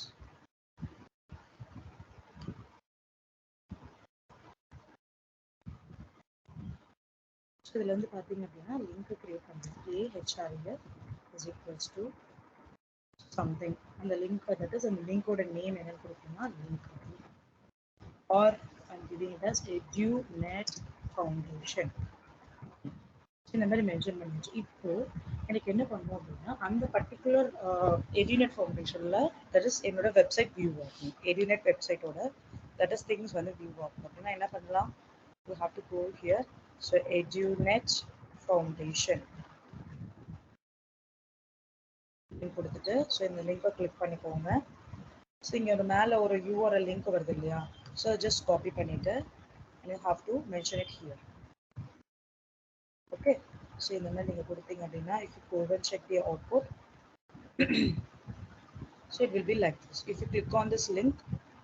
So இதில் வந்து பார்த்தீங்க அப்படின்னா லிங்க் கிரியேட் பண்ணுறோம். AHREF is equals to something, அந்த லிங்க் தட் இஸ் அந்த லிங்கோட நேம் என்னன்னு கொடுக்கணும்னா link, or I'm giving it as EduNet Foundation. இந்த மாதிரி மென்ஷன் பண்ணிச்சு. இப்போ எனக்கு என்ன பண்ணுவோம் அப்படின்னா அந்த பர்டிகுலர் EduNet ஃபவுண்டேஷனில் தட் இஸ் என்னோட வெப்சைட் வியூ ஆகும். EduNet வெப்சைட்டோட that is things வந்து view ஆகும் அப்படின்னா என்ன பண்ணலாம், you have to go here. So edunet foundation கொடுத்துட்டு ஸோ இந்த லிங்கை கிளிக் பண்ணிக்கோங்க. ஸோ இங்கே ஒரு மேலே ஒரு URL லிங்க் வருது இல்லையா, ஸோ ஜஸ்ட் காப்பி பண்ணிவிட்டு you have to mention it here. Okay, so இந்த மாதிரி நீங்கள் கொடுத்தீங்க அப்படின்னா if you go and check the output, so it will be like this. If you click on this link,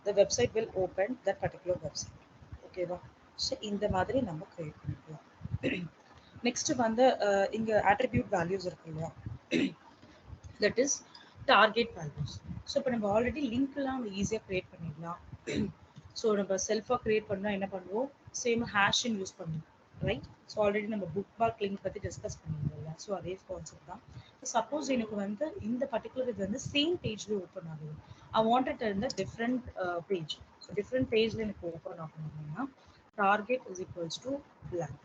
the website will open that particular website. Okay வா, so இந்த மாதிரி நம்ம create பண்ணிக்கலாம். நெக்ஸ்ட் வந்து இங்கே attribute values இருக்கு இல்லையா, that is target values. So இப்போ நம்ம ஆல்ரெடி லிங்க்லாம் நம்ம ஈஸியாக க்ரியேட் பண்ணிடலாம். ஸோ நம்ம செல்ஃபாக க்ரியேட் பண்ணால் என்ன பண்ணுவோம், சேம் ஹேஷின் யூஸ் பண்ணுவோம், ரைட். ஸோ ஆல்ரெடி நம்ம புக் மார்க் லிங்க் பற்றி டிஸ்கஸ் பண்ணியிருந்தோம்ல, ஸோ அதே கான்செப்ட் தான். சப்போஸ் எனக்கு வந்து இந்த பர்டிகுலர் இது வந்து சேம் பேஜ்லேயே ஓப்பன் ஆகுது, ஐ வாண்டட் இருந்த டிஃப்ரெண்ட் பேஜ், ஸோ டிஃப்ரெண்ட் பேஜில் எனக்கு ஓப்பன் ஆகணும் அப்படின்னா target is equals to blank.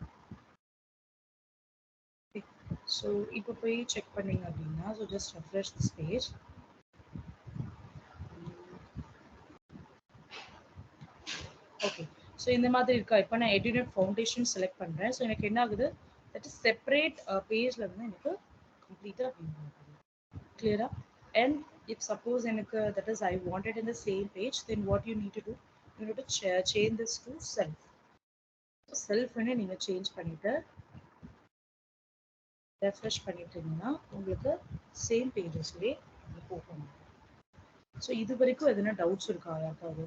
So இப்போ போய் செக் பண்ணீங்க அப்படின்னா, so just refresh this page. Okay, so இந்த மாதிரி இருக்கா. இப்போ நான் எடிட் ஃபவுண்டேஷன் செலக்ட் பண்ணுறேன். ஸோ எனக்கு என்ன ஆகுது, தட் இஸ் செப்பரேட் பேஜில் வந்து எனக்கு கம்ப்ளீட்டாக கிளியரா. அண்ட் இஃப் சப்போஸ் எனக்கு that is I wanted in the same page, then what you need to do, you need to change this to self. செல்ஃப்னு நீங்கள் சேஞ்ச் பண்ணிவிட்டு ரெஃப்ரெஷ் பண்ணிட்டீங்கன்னா உங்களுக்கு சேம் பேஜஸ்லேயே ஓப்பன் ஆகும். ஸோ இது வரைக்கும் எதுனா டவுட்ஸ் இருக்கா யாருக்காவது?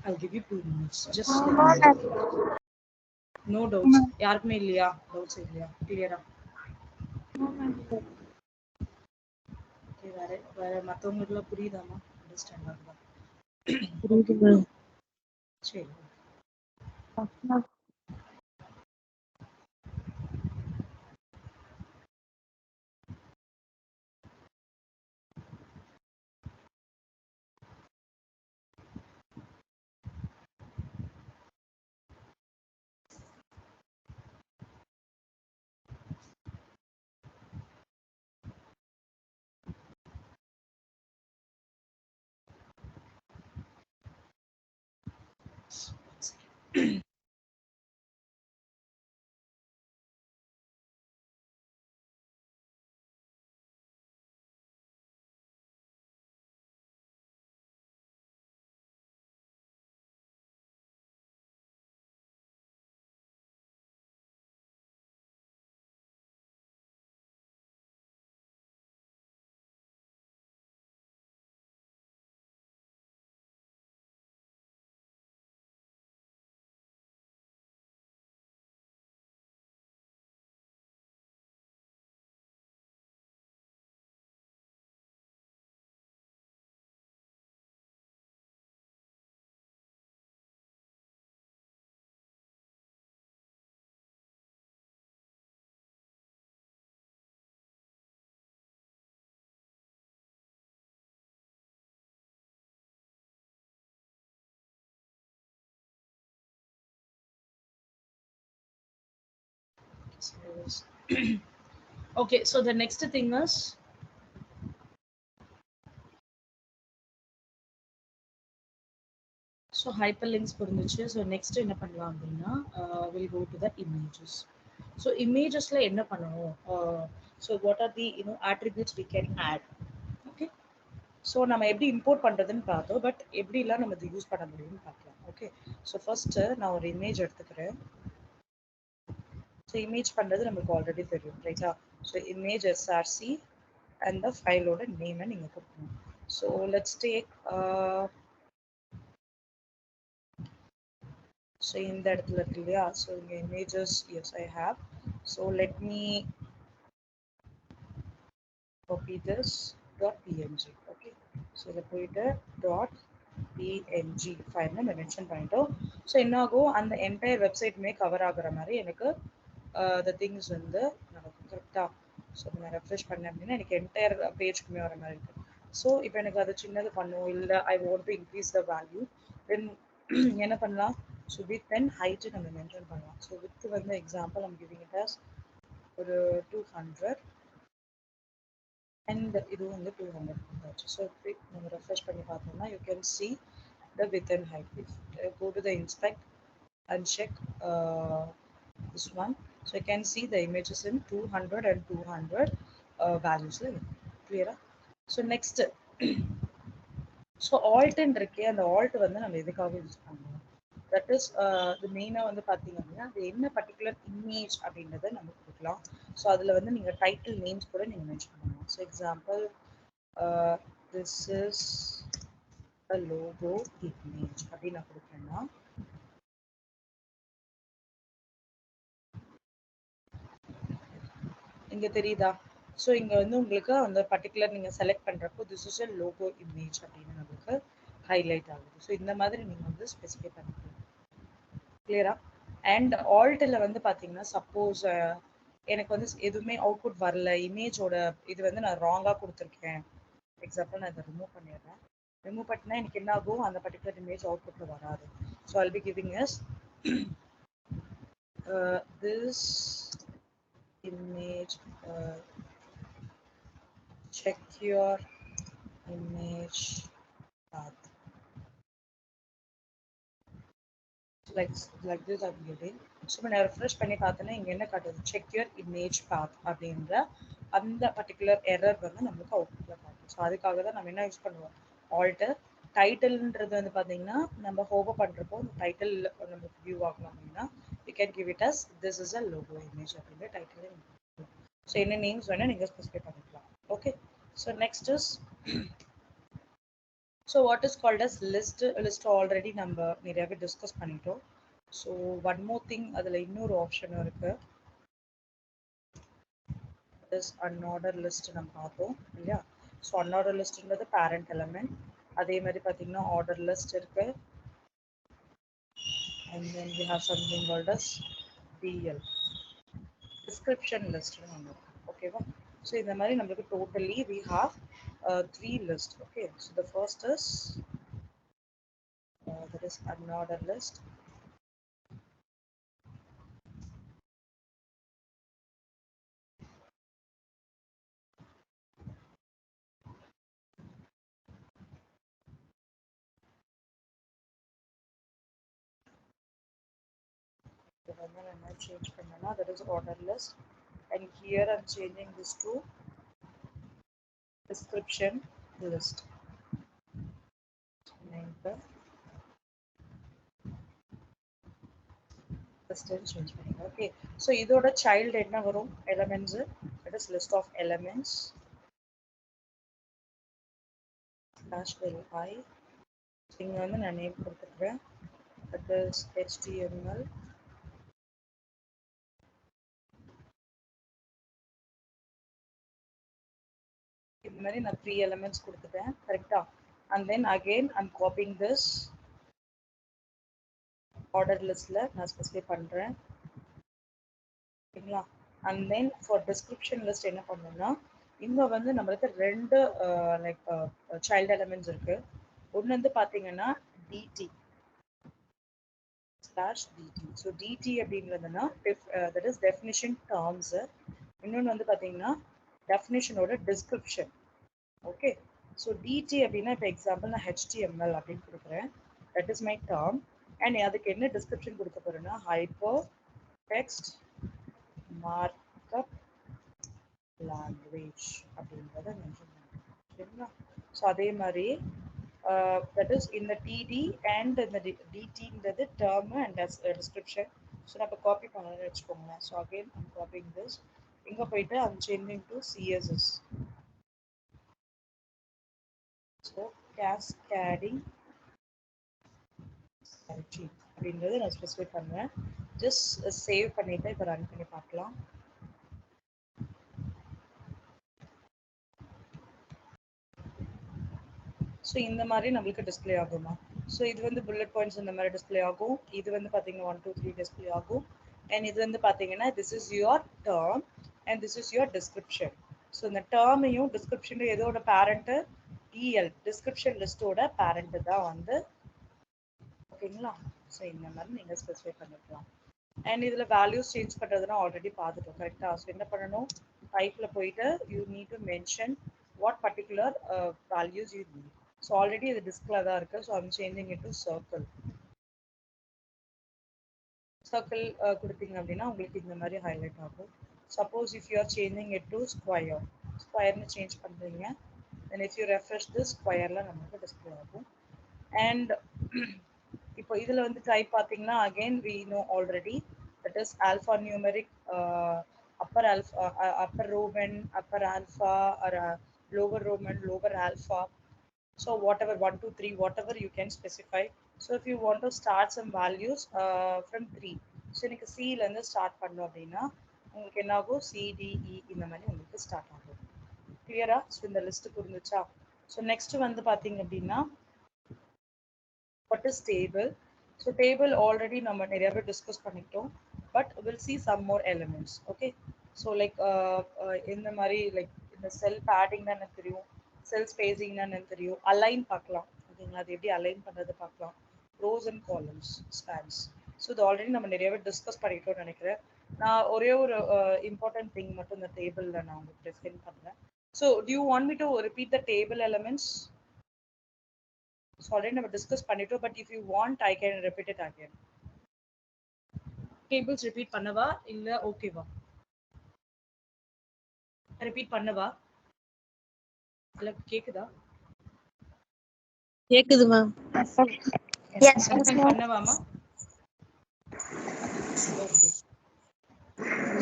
I'll give you 2 minutes. Just no doubts. யாருக்குமே இல்லையா டவுட்ஸ் இல்லையா, கிளியரா? ஓகே, வேற வேற மற்றவங்களுக்குலாம் புரியுதாமா, அண்டர்ஸ்டாண்ட் ஆகுதா? புரியுது. சரி. Okay, so the next thing is so hyperlinks புரிஞ்சிச்சு. ஸோ நெக்ஸ்ட் என்ன பண்ணலாம் அப்படின்னா will go to the images. So இமேஜஸ்ல என்ன பண்ணணும், so what are the attributes we can add. Okay, so நம்ம எப்படி இம்போர்ட் பண்ணுறதுன்னு பார்த்தோம், பட் எப்படிலாம் நம்ம இது யூஸ் பண்ண முடியும்னு பார்க்கலாம். ஓகே, ஸோ ஃபர்ஸ்ட்டு நான் ஒரு இமேஜ் எடுத்துக்கிறேன். ஸோ இமேஜ் பண்ணுறது நமக்கு ஆல்ரெடி தெரியும், ரைட்டா. So image SRC and the ஃபைலோட நேமை நீங்கள் கொடுக்கணும். ஸோ லெட்ஸ் டேக் ஸோ இந்த இடத்துல இருக்கு இல்லையா, ஸோ இங்கே images as I have. So let me copy this .png. Okay, so இதில் போயிட்டு .png ஃபைல் நம்ம மென்ஷன் பண்ணிட்டோம். ஸோ என்ன ஆகும், அந்த என்டையர் வெப்சைட்டுமே கவர் ஆகுற மாதிரி எனக்கு த திங்ஸ் வந்து நடக்கும், கரெக்டாக. ஸோ நான் ரெஃப்ரெஷ் பண்ணேன் அப்படின்னா எனக்கு என்டையர் பேஜ்க்குமே வர மாதிரி இருக்குது. ஸோ இப்போ எனக்கு அது சின்னது பண்ணும், இல்லை I want to increase the value, then என்ன பண்ணலாம், ஸோ வித் அண்ட் ஹைட்டு நம்ம மென்ஷன் பண்ணலாம். ஸோ வித் வந்து எக்ஸாம்பிள் நம்ம கிவிங் இட் அஸ் ஒரு 200, and இதுவும் வந்து 200 கொடுத்தாச்சு. ஸோ நம்ம ரெஃப்ரெஷ் பண்ணி பார்த்தோம்னா you can see the width and height. If go to the inspect and check this one, so you can see the images in 200 and 200 values. Clear? So next, so alt and இருக்கே அந்த alt வந்து நம்ம எதுக்காக use பண்ணுவோம்? That is the main வந்து பாத்தீங்க அப்படின்னா அது என்ன பர்டிகுலர் இமேஜ் அப்படின்றத நம்ம கொடுக்கலாம். ஸோ அதுல வந்து நீங்க டைட்டில் நேம்ஸ் கூட நீங்க மென்ஷன் பண்ணலாம். So example this is a logo image அப்படின்னு நான் கொடுக்குறேன்னா இங்க தெரியுதா? ஸோ இங்க வந்து உங்களுக்கு அந்த பர்டிகுலர் நீங்க செலக்ட் பண்றப்போ this is a logo image அப்படின்னு நமக்கு ஹைலைட் ஆகுது. ஸோ இந்த மாதிரி நீங்க வந்து ஸ்பெசிஃபை பண்ணிக்கலாம். கிளியரா? அண்ட் ஆல்ட்ல வந்து பாத்தீங்கன்னா சப்போஸ் எனக்கு வந்து எதுவுமே அவுட்புட் வரல, இமேஜோட இது வந்து நான் ராங்கா கொடுத்துருக்கேன். எக்ஸாம்பிள் நான் இதை ரிமூவ் பண்ணிடுறேன். ரிமூவ் பண்ணினா எனக்கு என்ன ஆகும், அந்த பர்டிகுலர் இமேஜ் அவுட்புட்ல வராது. So I'll be giving us this image, check your image path. Like this I'm giving. So நான் ரெஃப்ரெஷ் பண்ணி பார்த்தேன்னா இங்கே என்ன காட்டுது, செக் யுவர் இமேஜ் பாத் அப்படின்ற அந்த பர்டிகுலர் எரர் வந்து நம்மளுக்கு அவுட்புட்டில் காட்டும். ஸோ அதுக்காக தான் நம்ம என்ன யூஸ் பண்ணுவோம், ஆல்டர். டைட்டில்ன்றது வந்து பார்த்தீங்கன்னா நம்ம ஹோவர் பண்ணுறப்போ இந்த டைட்டில் நமக்கு வியூ ஆகணும் அப்படின்னா you can give it as this is a logo image அப்படின்ற டைட்டில். ஸோ என்ன நேம்ஸ் வேணால் நீங்கள் ஸ்பெசிஃபை பண்ணிக்கலாம். Okay, so next is so what is called as list already நம்ம நிறையவே டிஸ்கஸ் பண்ணிட்டோம். ஸோ ஒன் மோர் திங் அதில் இன்னொரு ஆப்ஷனும் இருக்கு, இஸ் அன்ஆர்டர் லிஸ்ட் நம்ம பார்த்தோம் இல்லையா. ஸோ அன்ஆர்டர் லிஸ்ட்ன்றது பேரண்ட் எலமெண்ட். அதே மாதிரி பார்த்தீங்கன்னா ஆர்டர் லிஸ்ட் இருக்கு, and then we have something called as DL description list ஒன்று இருக்கு. ஓகேவா? ஸோ இந்த மாதிரி நம்மளுக்கு totally we have 3 list. Okay, so the first is that is unordered list. Change பண்ணனா that is order list, and here I'm changing this to description list. Change பண்ணுங்க. Okay, so இதோட child என்ன வரும், elements, that is list of elements /i. இங்க வந்து நான் name கொடுத்துக்கிறேன், that is HTML. இந்த மாதிரி நான் 3 elements கொடுத்துட்டேன், கரெக்டா? And then again I'm copying this order listல நான் ஸ்பெசிஃபை பண்றேன், ஓகேங்களா? And then for description list என்ன பண்ணணும்னா இங்க வந்து நம்மளுக்கு ரெண்டு லைக் சைல்ட் எலிமெண்ட்ஸ் இருக்கு. ஒன்று வந்து பாத்தீங்கன்னா dt /dt. So dt அப்படின்றதுன்னா that is definition terms. இன்னொன்று வந்து பாத்தீங்கன்னா டெஃபினிஷனோட டிஸ்கிரிப்ஷன். ஓகே, ஸோ dt அப்படின்னா இப்போ எக்ஸாம்பிள் நான் HTML அப்படின்னு கொடுக்குறேன், that is my term. And அதுக்கு என்ன டிஸ்கிரிப்ஷன் கொடுக்க போறேன்னா ஹைப்பர் டெக்ஸ்ட் மார்க்அப் லாங்குவேஜ் அப்படின்றத மென்ஷன் பண்ணுறேன், சரிங்களா? ஸோ அதே மாதிரி that is in the TD and in the DT term and description. So நான் இப்போ காப்பி பண்ணணும்னு வச்சுக்கோங்களேன். So again I'm copying this. இங்கே போயிட்டு I'm changing to CSS. So cascading அப்படின்றத நான் ஸ்பெசிஃபை பண்ணுவேன். ஜஸ்ட் சேவ் பண்ணிட்டு இப்போ ரன் பண்ணி பார்க்கலாம். ஸோ இந்த மாதிரி நம்மளுக்கு டிஸ்பிளே ஆகுமா? ஸோ இது வந்து புல்லட் பாயிண்ட்ஸ் இந்த மாதிரி டிஸ்பிளே ஆகும். இது வந்து பார்த்தீங்கன்னா 1 2 3 டிஸ்பிளே ஆகும். அண்ட் இது வந்து பார்த்தீங்கன்னா this is your term and this is your description. So இந்த டேர்மையும் டிஸ்கிரிப்ஷனும் எதோட பேரண்ட்டு, டிஎல் டிஸ்கிரிப்ஷன் லிஸ்டோட பேரண்ட்டு தான் வந்து, ஓகேங்களா? ஸோ இந்த மாதிரி நீங்கள் ஸ்பெசிஃபை பண்ணிக்கலாம். அண்ட் இதில் வேல்யூஸ் சேஞ்ச் பண்ணுறதுனா ஆல்ரெடி பார்த்துட்டோம், கரெக்டாக? ஸோ என்ன பண்ணணும், டைப்பில் போயிட்டு you need to mention what particular values you need. So already the diskல தான் இருக்கு. So I'm changing it to circle. Circle கொடுத்தீங்க அப்படின்னா உங்களுக்கு இந்த மாதிரி ஹைலைட் ஆகும். Suppose if you are changing it to square, square change பண்றீங்க, then if you refresh this squareல நமக்கு display ஆகும். And இப்போ இதுல வந்து டைப் பாத்தீங்கன்னா again we know already that is alphanumeric, upper alpha, upper roman, upper alpha, or lower roman, lower alpha. So whatever 1 2 3 whatever you can specify. So if you want to start some values from 3, so எனக்கு C ல இருந்து start பண்ணோம் அப்படின்னா உங்களுக்கு என்ன ஆகும், CDE இந்த மாதிரி உங்களுக்கு ஸ்டார்ட் ஆகும். கிளியரா? ஸோ இந்த லிஸ்ட் புரிஞ்சுச்சா? ஸோ நெக்ஸ்ட் வந்து பாத்தீங்க அப்படின்னா what is table. So table already நம்ம நிறையவே டிஸ்கஸ் பண்ணிட்டோம், but we'll see some more elements. Okay, so like இந்த மாதிரி like இந்த செல் பேடிங் தான் எனக்கு தெரியும், செல் ஸ்பேசிங் தான் எனக்கு தெரியும், அலைன் பார்க்கலாம். ஓகேங்களா, அது எப்படி அலைன் பண்றது பார்க்கலாம், rose and columns, spans. So இது ஆல்ரெடி நம்ம நிறையவே டிஸ்கஸ் பண்ணிட்டோம்னு நினைக்கிறேன். நான் ஒரே ஒரு இம்பார்ட்டன்ட் திங் மட்டும் இந்த டேபிள்ல நான் உங்களுக்கு டிஸ்கஸ் பண்றேன். So do you want me to repeat the table elements? So already நம்ம டிஸ்கஸ் பண்ணிட்டோம், but if you want I can repeat it again. Tables repeat பண்ணவா இல்ல ஓகேவா? ரிப்பீட் பண்ணவா இல்ல கேக்குதா? கேக்குது மேம். Yes, பண்ணவாமா? ஓகே.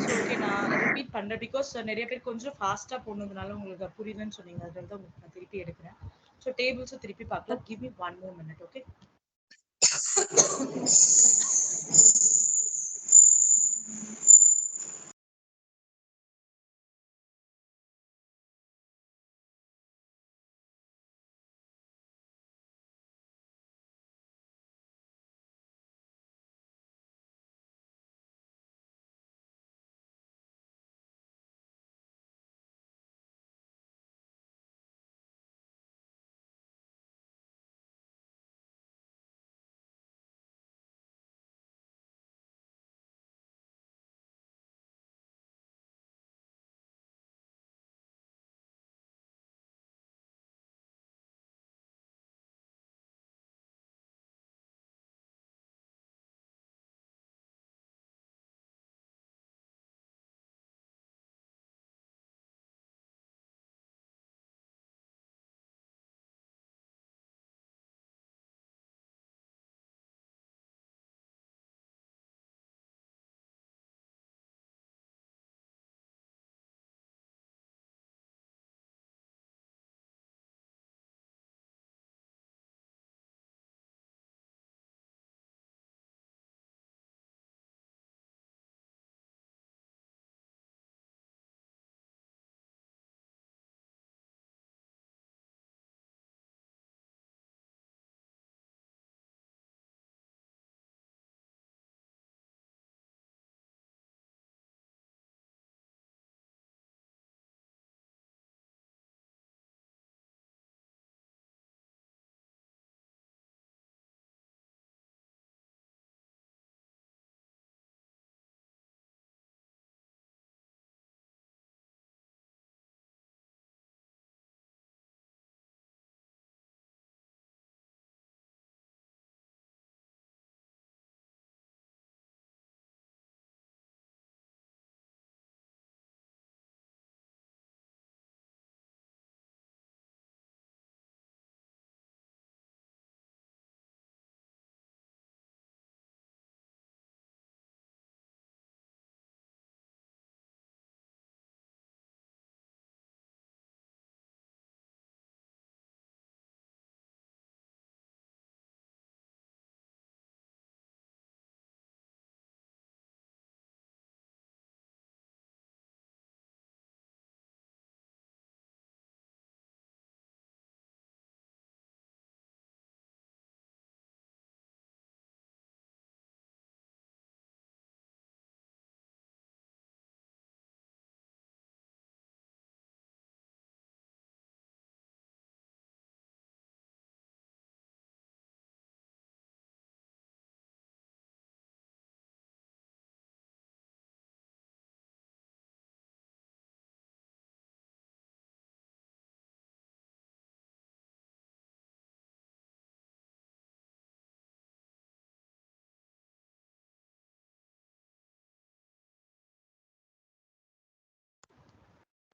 ஸோ ஓகே, நான் ரிப்பீட் பண்றேன் பிகாஸ் நிறைய பேர் கொஞ்சம் ஃபாஸ்டா போனதுனால உங்களுக்கு புரியுதுன்னு சொன்னீங்க, அதனால தான் உங்களுக்கு நான் திருப்பி எடுக்கிறேன். ஸோ டேபிள்ஸும் திருப்பி பார்க்கலாம். Give me 1 more minute. Okay.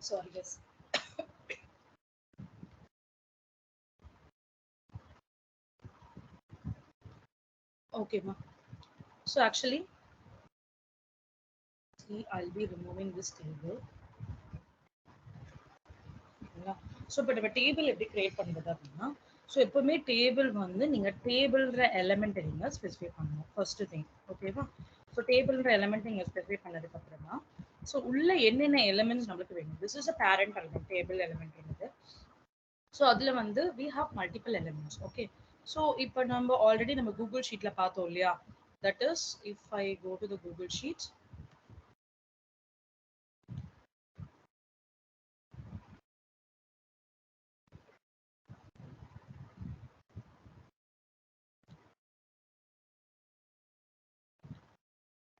Sorry, guys. Okay, ma. So actually, see, I'll be removing this table. So இப்போ நம்ம டேபிள் எப்படி கிரியேட் பண்ணுறது அப்படின்னா, ஸோ எப்பவுமே டேபிள் வந்து நீங்கள் டேபிள்ன்ற எலமெண்ட் நீங்கள் ஸ்பெசிஃபை பண்ணணும் ஃபர்ஸ்ட் திங். ஓகேவா? ஸோ டேபிள்ன்ற எலமெண்ட் நீங்கள் ஸ்பெசிஃபை பண்ணதுக்கு அப்புறமா ஸோ உள்ள என்னென்ன எலமெண்ட்ஸ் நம்மளுக்கு வேணும். This is a parent element, table element. So அதில் வந்து we have multiple elements. Okay, so இப்போ நம்ம ஆல்ரெடி நம்ம கூகுள் ஷீட்டில் பார்த்தோம் இல்லையா? That is if I go to the Google sheet,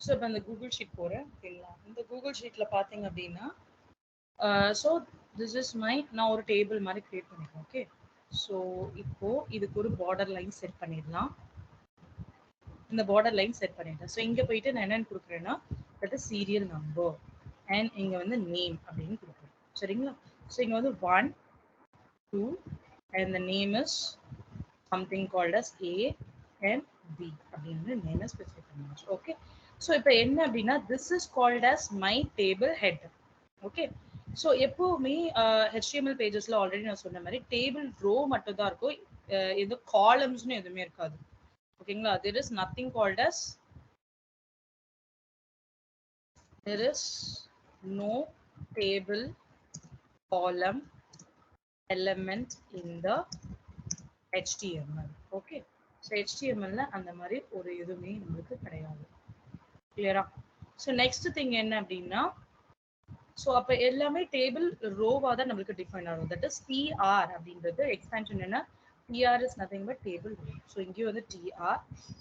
so இப்போ அந்த கூகுள் ஷீட் போகிறேன். ஓகேங்களா? இந்த கூகுள் ஷீட்டில் பார்த்தீங்க அப்படின்னா, ஸோ திஸ் இஸ் மை, நான் ஒரு டேபிள் மாதிரி கிரியேட் பண்ணிக்கிறேன். ஓகே, ஸோ இப்போ இதுக்கு ஒரு பார்டர் லைன் செட் பண்ணிடலாம். இந்த பார்டர் லைன் செட் பண்ணிட்டேன். ஸோ இங்கே போயிட்டு நான் என்னென்னு கொடுக்குறேன்னா, that is serial number and இங்கே வந்து நேம் அப்படின்னு கொடுக்குறேன். சரிங்களா? ஸோ இங்கே வந்து 1 2 and the name is something called as A and B அப்படின்னு நேம் ஸ்பெசிஃபை பண்ணியாச்சு. ஓகே, ஸோ இப்போ என்ன அப்படின்னா, this is called as my table head. Okay, so எப்பவுமே HTML பேஜஸ்ல ஆல்ரெடி நான் சொன்ன மாதிரி டேபிள் ரோ மட்டும் தான் இருக்கும், எது காலம்ஸ்னு எதுவுமே இருக்காது. ஓகேங்களா? there is nothing called as, there is no table column element in the HTML. Okay, so HTML அந்த மாதிரி ஒரு எதுவுமே நம்மளுக்கு கிடையாது. கிளியரா? ஸோ நெக்ஸ்ட் திங் என்ன அப்படின்னா, ஸோ அப்போ எல்லாமே டேபிள் ரோவாக தான் நம்மளுக்கு டிஃபைன் ஆகும். தட் இஸ் TR அப்படின்றது எக்ஸ்பேன்ஷன் என்ன, TR is nothing but table row. So இங்கேயும் வந்து TR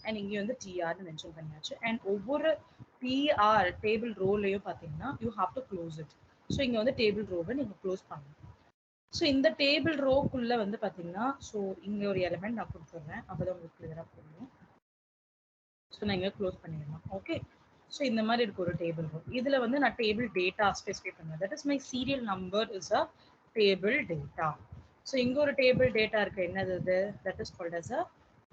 அண்ட் இங்கேயும் வந்து TRன்னு மென்ஷன் பண்ணியாச்சு. அண்ட் ஒவ்வொரு TR டேபிள் ரோலையும் பார்த்தீங்கன்னா you have to close it. So இங்கே வந்து டேபிள் ரோவை நீங்கள் க்ளோஸ் பண்ணணும். ஸோ இந்த டேபிள் ரோக்குள்ள வந்து பார்த்தீங்கன்னா, ஸோ இங்கே ஒரு எலிமெண்ட் நான் கொடுத்துட்றேன், அப்போ தான் உங்களுக்கு கிளியராக புரியும். ஸோ நான் இங்கே க்ளோஸ் பண்ணிடலாம். ஓகே, ஸோ இந்த மாதிரி இருக்கு ஒரு டேபிள் ரோ. இதில் வந்து நான் டேபிள் டேட்டா ஸ்பெசிஃபை பண்ணுவேன். That is my serial number is a table data. So இங்கே ஒரு டேபிள் டேட்டா இருக்கு, என்னது இது, that is called as a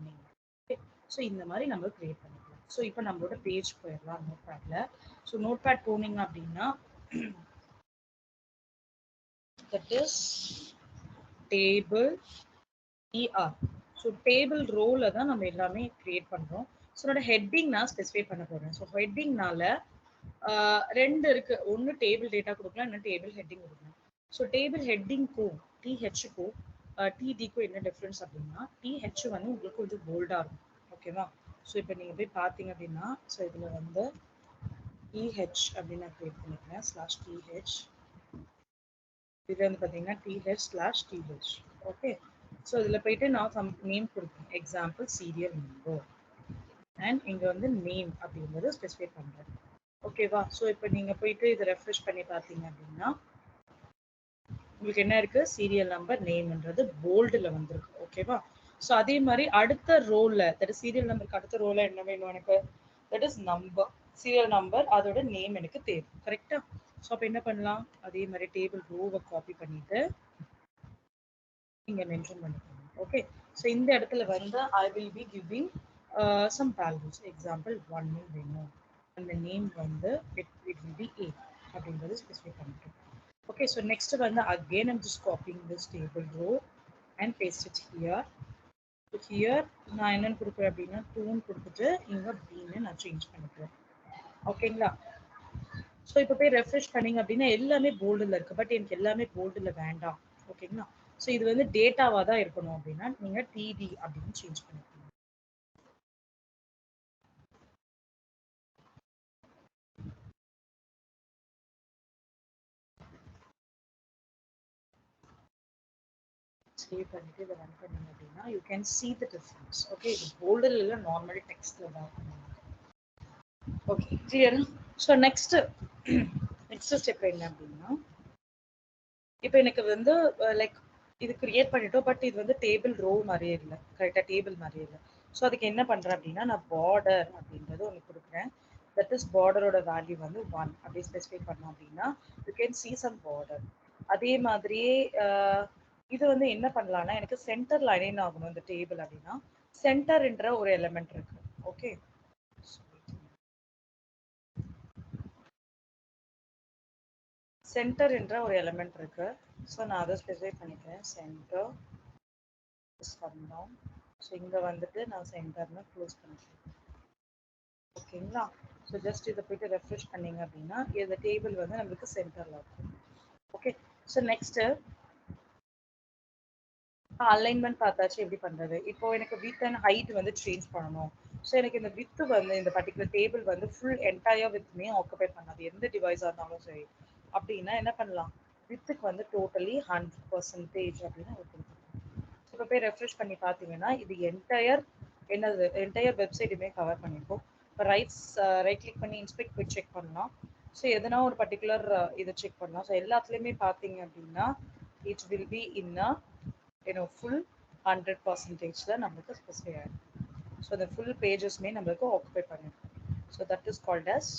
name. Okay, so இந்த மாதிரி நம்ம கிரியேட் பண்ணிக்கலாம். ஸோ இப்போ நம்மளோட பேஜ் போயிடலாம் நோட் பேட்ல. ஸோ நோட் பேட் போனீங்க அப்படின்னா, that is table TR. So table ரோல தான் நம்ம எல்லாமே கிரியேட் பண்றோம். ஸோ என்னோட ஹெட்டிங் நான் ஸ்பெசிஃபை பண்ண போறேன். ஸோ ஹெட்டிங்னால ரெண்டு இருக்கு, ஒன்று டேபிள் டேட்டா கொடுக்கலாம், இன்னும் டேபிள் ஹெட்டிங் கொடுக்கலாம். ஸோ டேபிள் ஹெட்டிங்க்கும் THக்கும் TDக்கும் என்ன டிஃப்ரென்ஸ் அப்படின்னா, TH வந்து உங்களுக்கு கொஞ்சம் போல்டா இருக்கும். ஓகேவா? ஸோ இப்போ நீங்க போய் பார்த்தீங்க அப்படின்னா, ஸோ இதுல வந்து TH அப்படின்னு நான் கிரியேட் பண்ணிக்கிறேன், /TH. இது வந்து பார்த்தீங்கன்னா TH/TH. ஓகே, ஸோ இதில் போயிட்டு நான் சம் நேம் கொடுப்பேன், எக்ஸாம்பிள் சீரியல் நம்பர் அண்ட் இங்கே வந்து நேம் அப்படிங்கிறது ஸ்பெசிஃபை பண்ணுறேன். ஓகேவா? ஸோ இப்போ நீங்கள் போயிட்டு இதை ரெஃப்ரெஷ் பண்ணி பார்த்தீங்க அப்படின்னா உங்களுக்கு என்ன இருக்கு, சீரியல் நம்பர் நேம்ன்றது போல்டில் வந்திருக்கு. ஓகேவா? ஸோ அதே மாதிரி அடுத்த ரோல, தட் இஸ் சீரியல் நம்பருக்கு அடுத்த ரோல என்ன வேணும் எனக்கு, that is number, serial number, அதோட நேம் எனக்கு தேவை. கரெக்டா? ஸோ அப்போ என்ன பண்ணலாம், அதே மாதிரி டேபிள் ரோவை காப்பி பண்ணிட்டு இங்கே மென்ஷன் பண்ணிக்கலாம். ஓகே, ஸோ இந்த இடத்துல வந்து I will be giving some values, example 1 வேணும், அந்த நேம் வந்து இட் வில் பி A அப்படின்றது ஸ்பெசிஃபை பண்ணிட்டோம். ஓகே, ஸோ நெக்ஸ்ட் வந்து again I'm just copying this table row and paste it here. Here நான் என்னன்னு கொடுக்குறேன் அப்படின்னா 2ன்னு கொடுத்துட்டு இங்கே Bன்னு நான் சேஞ்ச் பண்ணிக்கிறேன். ஓகேங்களா? ஸோ இப்போ போய் ரெஃப்ரெஷ் பண்ணிங்க அப்படின்னா எல்லாமே போல்டில் இருக்குது, பட் எனக்கு எல்லாமே போல்டில் வேண்டாம். ஓகேங்களா? ஸோ இது வந்து டேட்டாவாக தான் இருக்கணும் அப்படின்னா நீங்கள் TD அப்படின்னு சேஞ்ச் பண்ணிக்கலாம். சேவ் பண்ணிட்டு இதை ரன் பண்ணீங்க அப்படின்னா you can see the difference. Okay, இது போல்டில் இல்லை, நார்மல் டெக்ஸ்ட்ல தான். Okay, clear? So next step என்ன அப்படின்னா, இப்போ எனக்கு வந்து லைக் இது கிரியேட் பண்ணிட்டோம், பட் இது வந்து டேபிள் ரோ மாதிரியே இல்லை, கரெக்டாக டேபிள் மாதிரியே இல்லை. ஸோ அதுக்கு என்ன பண்ணுறேன் அப்படின்னா, நான் பார்டர் அப்படின்றது ஒன்று கொடுக்குறேன். தட் இஸ் பார்டரோட வேல்யூ வந்து 1 அப்படி ஸ்பெசிஃபை பண்ணோம் அப்படின்னா you can see some border. அதே மாதிரியே இது வந்து என்ன பண்ணலாம்னா எனக்கு சென்டர் லைன் ஆகணும் இந்த டேபிள் அப்படின்னா சென்டர்ன்ற ஒரு எலிமெண்ட் இருக்கு. ஓகே, சென்டர்ன்ற ஒரு எலிமெண்ட் இருக்கு. ஸோ நான் அதை ஸ்பெசிஃபை பண்ணிக்கிறேன். Centre come down. ஸோ இங்கே வந்துட்டு நான் சென்டர்னு க்ளோஸ் பண்ணிக்கிறேன். ஓகேங்களா? ஸோ ஜஸ்ட் இதை போய்ட்டு ரெஃப்ரெஷ் பண்ணிங்க அப்படின்னா இந்த டேபிள் வந்து நம்மளுக்கு சென்டரில் இருக்கும். ஓகே, ஸோ நெக்ஸ்ட்டு அலைன்மெண்ட் பார்த்தாச்சு எப்படி பண்ணுறது. இப்போ எனக்கு வித் அண்ட் ஹைட் வந்து சேஞ்ச் பண்ணணும். ஸோ எனக்கு இந்த வித்து வந்து இந்த பர்டிகுலர் டேபிள் வந்து ஃபுல் என்டையர் வித்மே ஆக்குபை பண்ணாது, எந்த டிவைஸாக இருந்தாலும் சரி. அப்படின்னா என்ன பண்ணலாம், வித்துக்கு வந்து டோட்டலி 100% அப்படின்னு ஒரு கொடுத்துருக்கோம். இப்போ போய் ரெஃப்ரெஷ் பண்ணி பார்த்தீங்கன்னா இது என்டையர் என்னது என்டையர் வெப்சைட்டுமே கவர் பண்ணியிருக்கோம். இப்போ ரைட் கிளிக் பண்ணி இன்ஸ்பெக்ட் போய் செக் பண்ணலாம். ஸோ எதனா ஒரு பர்டிகுலர் இதை செக் பண்ணலாம். ஸோ எல்லாத்துலேயுமே பார்த்தீங்க அப்படின்னா it will be in full 100%ல நம்மளுக்கு ஸ்பெசிஃபை ஆகிடும். ஸோ the full pagesமே நம்மளுக்கு ஆக்குபை பண்ணிருக்கும். So that is called as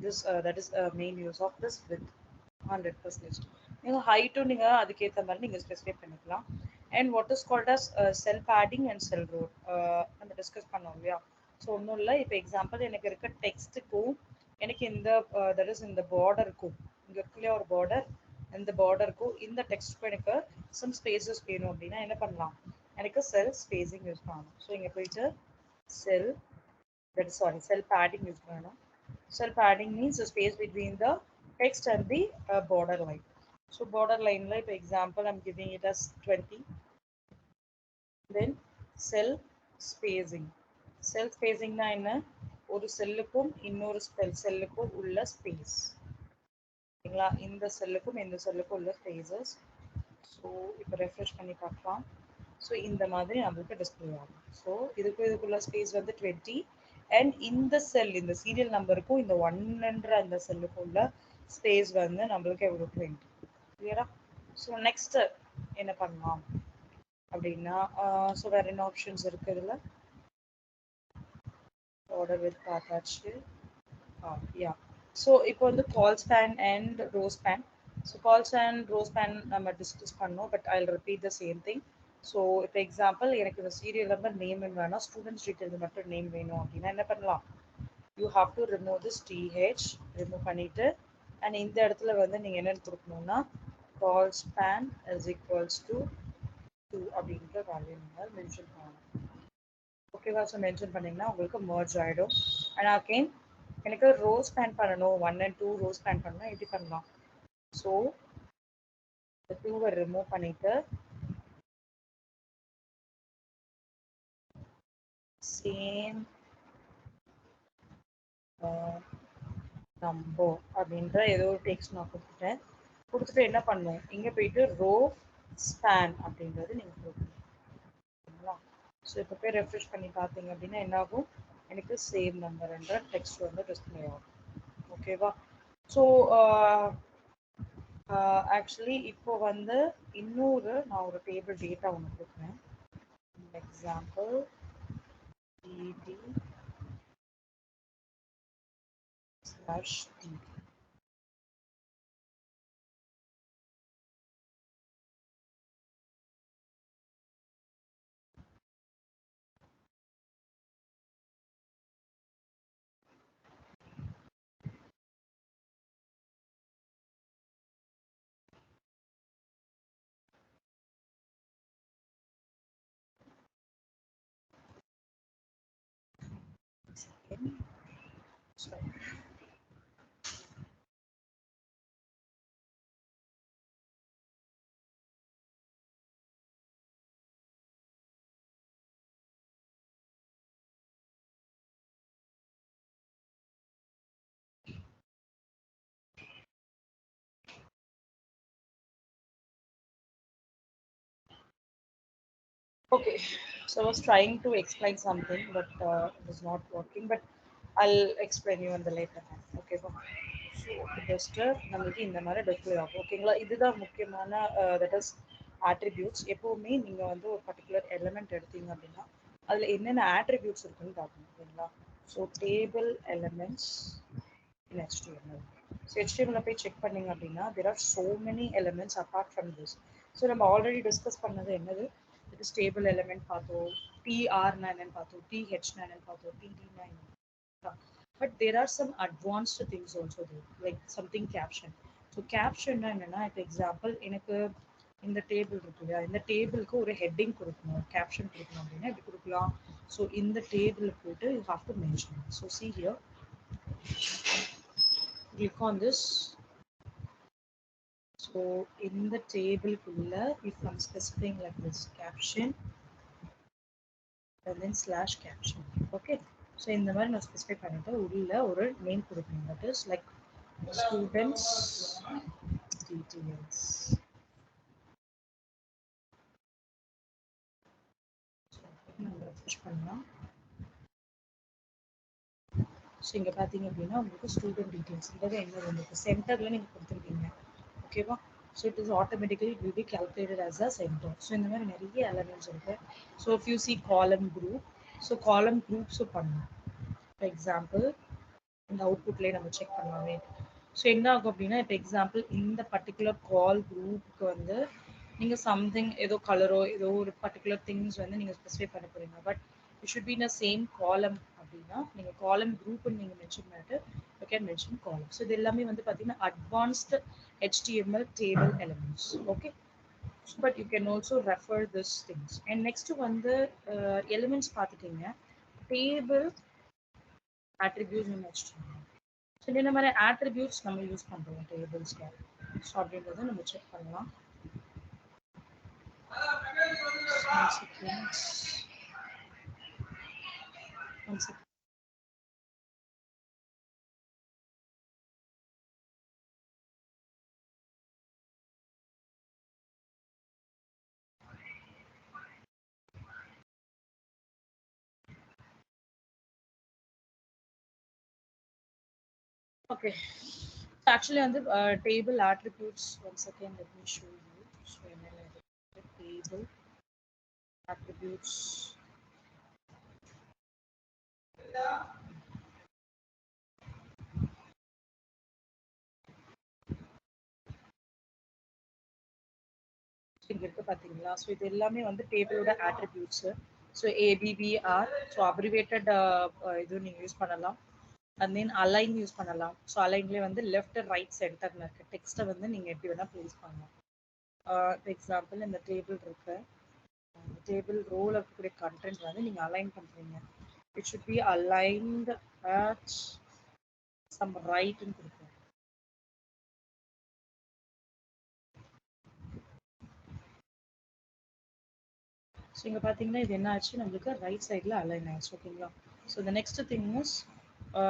this that is main use of this with 100%. நீங்கள் ஹைட்டும் நீங்கள் அதுக்கேற்ற மாதிரி நீங்கள் ஸ்பெசிஃபை பண்ணிக்கலாம். And what is called as cell padding and cell ரோட் நம்ம டிஸ்கஸ் பண்ணோம் இல்லையா. ஸோ ஒன்றும் இல்லை, இப்போ எக்ஸாம்பிள் எனக்கு இருக்க டெக்ஸ்ட்டுக்கும் எனக்கு இந்த தட் இஸ் இந்த பார்டருக்கும் இங்கே இருக்குல்லையா ஒரு பார்டர், இந்த பார்டருக்கும் இந்த டெக்ஸ்ட்டுக்கும் எனக்கு சம் ஸ்பேசஸ் வேணும் அப்படின்னா என்ன பண்ணலாம், எனக்கு செல் ஸ்பேசிங் யூஸ் பண்ணணும். ஸோ இங்கே போயிட்டு செல் padding யூஸ் பண்ணணும். Cell padding means the space between the text and the border line. So border line like for example I'm giving it as 20. Then cell spacing. Cell spacing na enna ஒரு செல்லுக்கும் இன்னொரு செல்லுக்கும் உள்ள space. சரிங்களா, இந்த செல்லுக்கும் இந்த செல்லுக்கும் உள்ள spaces. So இப்போ refresh பண்ணி பார்க்கலாம். ஸோ இந்த மாதிரி நம்மளுக்கு டிஸ்பிளே ஆகும். ஸோ இதுக்குள்ள ஸ்பேஸ் வந்து 20 அண்ட் இந்த செல் இந்த சீரியல் நம்பருக்கும் இந்த 1ன்ற அந்த செல்லுக்கும் உள்ள ஸ்பேஸ் வந்து நம்மளுக்கு எவ்வளோ 20. கிளியரா? ஸோ நெக்ஸ்ட் என்ன பண்ணலாம் அப்படின்னா ஸோ வேற என்ன ஆப்ஷன்ஸ் இருக்கு இதில். ஆர்டர் வித் பார்த்தாச்சு. யா, ஸோ இப்போ வந்து col span and row span. So cols and row span நம்ம டிஸ்கஸ் பண்ணோம், but I will repeat the same thing. So இப்போ எக்ஸாம்பிள் எனக்கு இந்த சீரியல் நம்பர் நேம் வேணாம், ஸ்டூடெண்ட்ஸ் டீட்டெயில் மட்டும் நேம் வேணும் அப்படின்னா என்ன பண்ணலாம், you have to remove this TH remove பண்ணிவிட்டு அண்ட் இந்த இடத்துல வந்து நீங்கள் என்ன கொடுக்கணும்னா col span is equals to 2 அப்படின்ற வேல்யூ நீங்கள் மென்ஷன் பண்ணணும். ஓகேவா? ஸோ மென்ஷன் பண்ணிங்கன்னா உங்களுக்கு மர்ஜ் ஆகிடும். அண்ட் அகெயின் எனக்கு ரோ ஸ்பேன் பண்ணணும், 1 and 2 ரோ ஸ்பேன் பண்ணணும், எப்படி பண்ணலாம். ஸோ இந்த 2வை ரிமூவ் பண்ணிவிட்டு சேம் நம்பர் அப்படின்ற ஏதோ ஒரு டெக்ஸ்ட் நான் கொடுத்துட்டு என்ன பண்ணும், இங்கே போயிட்டு ரோ ஸ்பேன் அப்படின்றது நீங்கள் கொடுக்கணும். ஓகேங்களா? ஸோ இப்போ போய் ரெஃப்ரெஷ் பண்ணி பார்த்தீங்க அப்படின்னா என்ன ஆகும், எனக்கு சேம் நம்பர்ன்ற டெக்ஸ்ட் வந்து டிஸ்பிளே ஆகும். ஓகேவா? ஸோ ஆக்சுவலி இப்போ வந்து இன்னொரு நான் ஒரு டேபிள் டேட்டா ஒன்று கொடுக்குறேன். Example dd/d. Sorry. Okay, so I was trying to explain something, but it was not working. But I'll explain you in the later time. Okay, so just நம்மளுக்கு இந்த மாதிரி டிஸ்பிளே ஆகும். ஓகேங்களா? இதுதான் முக்கியமான தட் இஸ் ஆட்ரிபியூட்ஸ். எப்போவுமே நீங்கள் வந்து ஒரு பர்டிகுலர் எலிமெண்ட் எடுத்தீங்க அப்படின்னா அதில் என்னென்ன ஆட்ரிபியூட்ஸ் இருக்குன்னு பார்க்கணும். ஓகேங்களா? ஸோ டேபிள் எலிமெண்ட்ஸ் இன் HTML. So HTML போய் check பண்ணீங்க அப்படின்னா there are so many elements apart from this. So நம்ம already discuss பண்ணது என்னது, it is table element பார்த்தோம், tr னா என்னன்னு பார்த்தோம், th னா என்னன்னு பார்த்தோம், td னா என்னன்னு. But there are some advanced things also there, like something caption. So caption னா என்னன்னா, for example எனக்கு இந்த டேபிள் இருக்கு இல்லையா, இந்த டேபிளுக்கு ஒரு ஹெட்டிங் கொடுக்கணும், கேப்ஷன் கொடுக்கணும் அப்படின்னா எப்படி கொடுக்கலாம். ஸோ இந்த டேபிள் போயிட்டு you have to mention. So see here, click on this. So in the table kulla, if I'm specifying like this caption and then slash caption, okay. So in the மாதிரி நான் specify பண்ணிட்டு உள்ள ஒரு name கொடுக்கணும், that is like students details. நம்ம refresh பண்ணலாம். So இங்கே பார்த்தீங்க அப்படின்னா உங்களுக்கு ஸ்டூடெண்ட் டீட்டெயில்ஸ் இந்த என்ன உங்களுக்கு சென்டரில் நீங்கள் கொடுத்துருக்கீங்க, ஓகேவா. So it is automatically it will B calculated as a centre. So இந்த மாதிரி நிறைய எலமெண்ட்ஸ் இருக்குது. ஸோ இஃப் யூ சி காலம் குரூப், ஸோ காலம் குரூப்ஸும் பண்ணலாம். ஃபார் எக்ஸாம்பிள் இந்த அவுட்புட்லேயே நம்ம செக் பண்ணலாமே. ஸோ என்ன ஆகும் அப்படின்னா, இப்போ எக்ஸாம்பிள் இந்த பர்டிகுலர் கால் குரூப்புக்கு வந்து நீங்கள் சம்திங் ஏதோ கலரோ ஏதோ ஒரு பர்டிகுலர் திங்ஸ் வந்து நீங்கள் ஸ்பெசிஃபை பண்ண போகிறீங்க. But it should be in a same காலம் அப்படின்னா நீங்கள் காலம் குரூப்னு நீங்கள் மென்ஷன் பண்ணிட்டு யூ கேன் மென்ஷன் காலம். ஸோ இது எல்லாமே வந்து பார்த்தீங்கன்னா advanced HTML table elements, okay. But you can also refer this things. And next வந்து எலிமெண்ட்ஸ் பார்த்துட்டீங்க, டேபிள் attributes நம்ம வச்சுட்டோம். ஸோ இந்த மாதிரி attributes நம்ம யூஸ் பண்ணுறோம் டேபிள்ஸ்ல. ஸோ அப்படின்றத நம்ம செக் பண்ணலாம். One second. Okay. So actually on the table attributes, once again let me show you. So table attributes. இங்க இருக்கு பாத்தீங்களா. ஸோ இது எல்லாமே வந்து டேபிளோட attributes. So ABBR, so abbreviated இது நீங்க யூஸ் பண்ணலாம். அண்ட் தென் அலைன் யூஸ் பண்ணலாம். ஸோ அலைன்லேயே வந்து லெஃப்ட் ரைட் சென்டர்ல இருக்க டெக்ஸ்ட்டை வந்து நீங்கள் எப்படி வேணால் ப்ளேஸ் பண்ணலாம். ஃபார் எக்ஸாம்பிள் இந்த டேபிள் இருக்கு, டேபிள் ரோவில் இருக்கக்கூடிய கண்டென்ட் வந்து நீங்கள் அலைன் பண்ணுறீங்க. It should be aligned at some ரைட்னு கொடுப்போம். ஸோ இங்கே பார்த்தீங்கன்னா இது என்ன ஆச்சு, நம்மளுக்கு ரைட் சைடில் அலைன் ஆயிடுச்சு, ஓகேங்களா. So the next thing is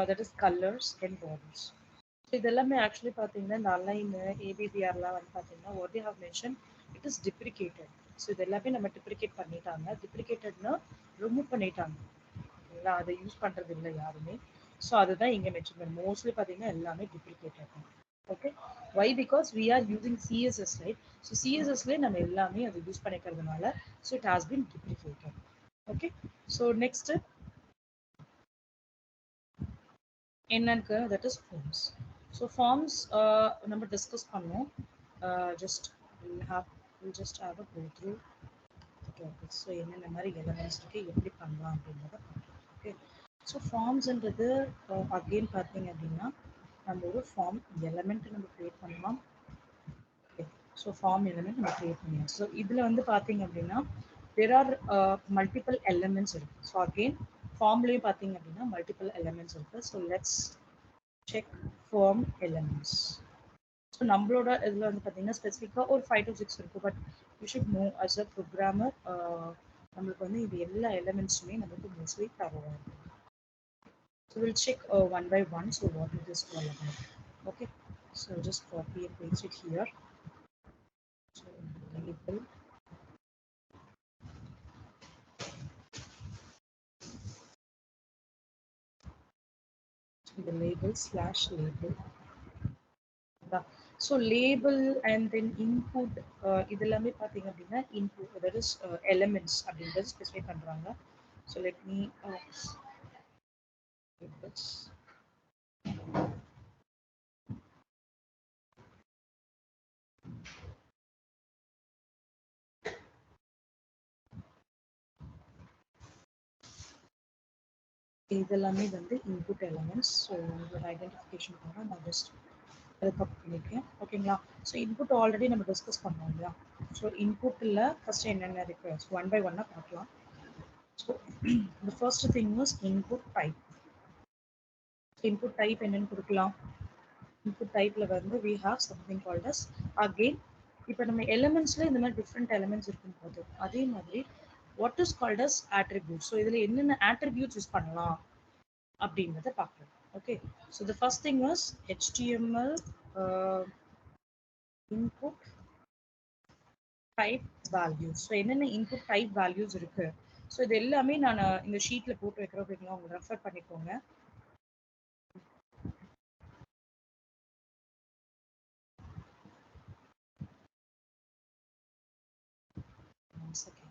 that is colours and borders. So இது எல்லாமே ஆக்சுவலி பார்த்தீங்கன்னா இந்த அலைனு ABBRலாம் வந்து பார்த்தீங்கன்னா what they have mentioned, it is deprecated. So இது எல்லாமே நம்ம டிப்ரிகேட் பண்ணிட்டாங்க. டிப்ரிகேட்டட்னா ரிமூவ் பண்ணிட்டாங்க, ஓகேங்களா. அதை யூஸ் பண்ணுறது இல்லை யாருமே. ஸோ அதுதான் இங்கே மென்ஷன் பண்ண மோஸ்ட்லி பார்த்தீங்கன்னா எல்லாமே deprecated. Okay, why because we are using CSS, right. So CSSலேயே நம்ம எல்லாமே அதை யூஸ் பண்ணிக்கிறதுனால so it has been deprecated. Okay, so next என்னன்னு that is forms. So forms நம்ம டிஸ்கஸ் பண்ணோம். Just will just have a go through topics. So என்னென்ன மாதிரி எலமெண்ட்ஸ் இருக்கு, எப்படி பண்ணலாம் அப்படின்றத. ஓகே, ஸோ ஃபார்ம்ஸ்ன்றது அகெயின் பார்த்தீங்க அப்படின்னா நம்ம ஒரு ஃபார்ம் எலமெண்ட் நம்ம கிரியேட் பண்ணலாம். ஓகே, ஸோ ஃபார்ம் எலமெண்ட் நம்ம கிரியேட் பண்ணலாம். ஸோ இதில் வந்து பார்த்தீங்க அப்படின்னா there are multiple elements இருக்கு. ஸோ அகெயின் ஃபார்ம்லேயும் பார்த்தீங்க அப்படின்னா மல்டிபிள் எலமெண்ட்ஸ் இருக்கு. So let's check form elements. So நம்மளோட இதில் வந்து பார்த்தீங்கன்னா ஸ்பெசிஃபிக்காக ஒரு 5 to 6 இருக்கும். But you should know as a programmer நம்மளுக்கு வந்து இது எல்லா எலமெண்ட்ஸுமே நமக்கு மோஸ்ட்லி தருவாங்க. So we'll check one by one. So what it is all about. Okay, so just copy and paste it here. So label, the label slash label. So label and then input இதெல்லாமே பார்த்தீங்க அப்படின்னா input, that is elements அப்படின்றது specify பண்ணுறாங்க. So let me this. இதெல்லாமே வந்து input elements. So உங்களோட ஐடென்டிஃபிகேஷனுக்காக நான் just அதை கப் பண்ணியிருக்கேன். ஓகேங்களா? ஸோ இன்புட் ஆல்ரெடி நம்ம டிஸ்கஸ் பண்ணோம் இல்லையா? ஸோ இன்புட்டில் ஃபஸ்ட்டு என்னென்ன இருக்குது? ஸோ ஒன் பை ஒன்னாக பார்க்கலாம். So the first thing is input type. Input type என்னன்னு கொடுக்கலாம்? Input typeல வந்து we have something called as again. இப்போ நம்ம எலிமெண்ட்ஸ்ல இந்த மாதிரி டிஃப்ரெண்ட் எலிமெண்ட்ஸ் இருக்கும் போது அதே மாதிரி what is called as attributes. So இதில் என்னென்ன attributes யூஸ் பண்ணலாம் அப்படின்றத பார்க்கலாம். Okay, so the first thing was HTML input type values. So என்னென்ன input type values இருக்கு? ஸோ இது எல்லாமே நான் இந்த ஷீட்ல போட்டு வைக்கிறோம். அப்படிங்களா, அவங்க ரெஃபர் பண்ணிக்கோங்க. One second.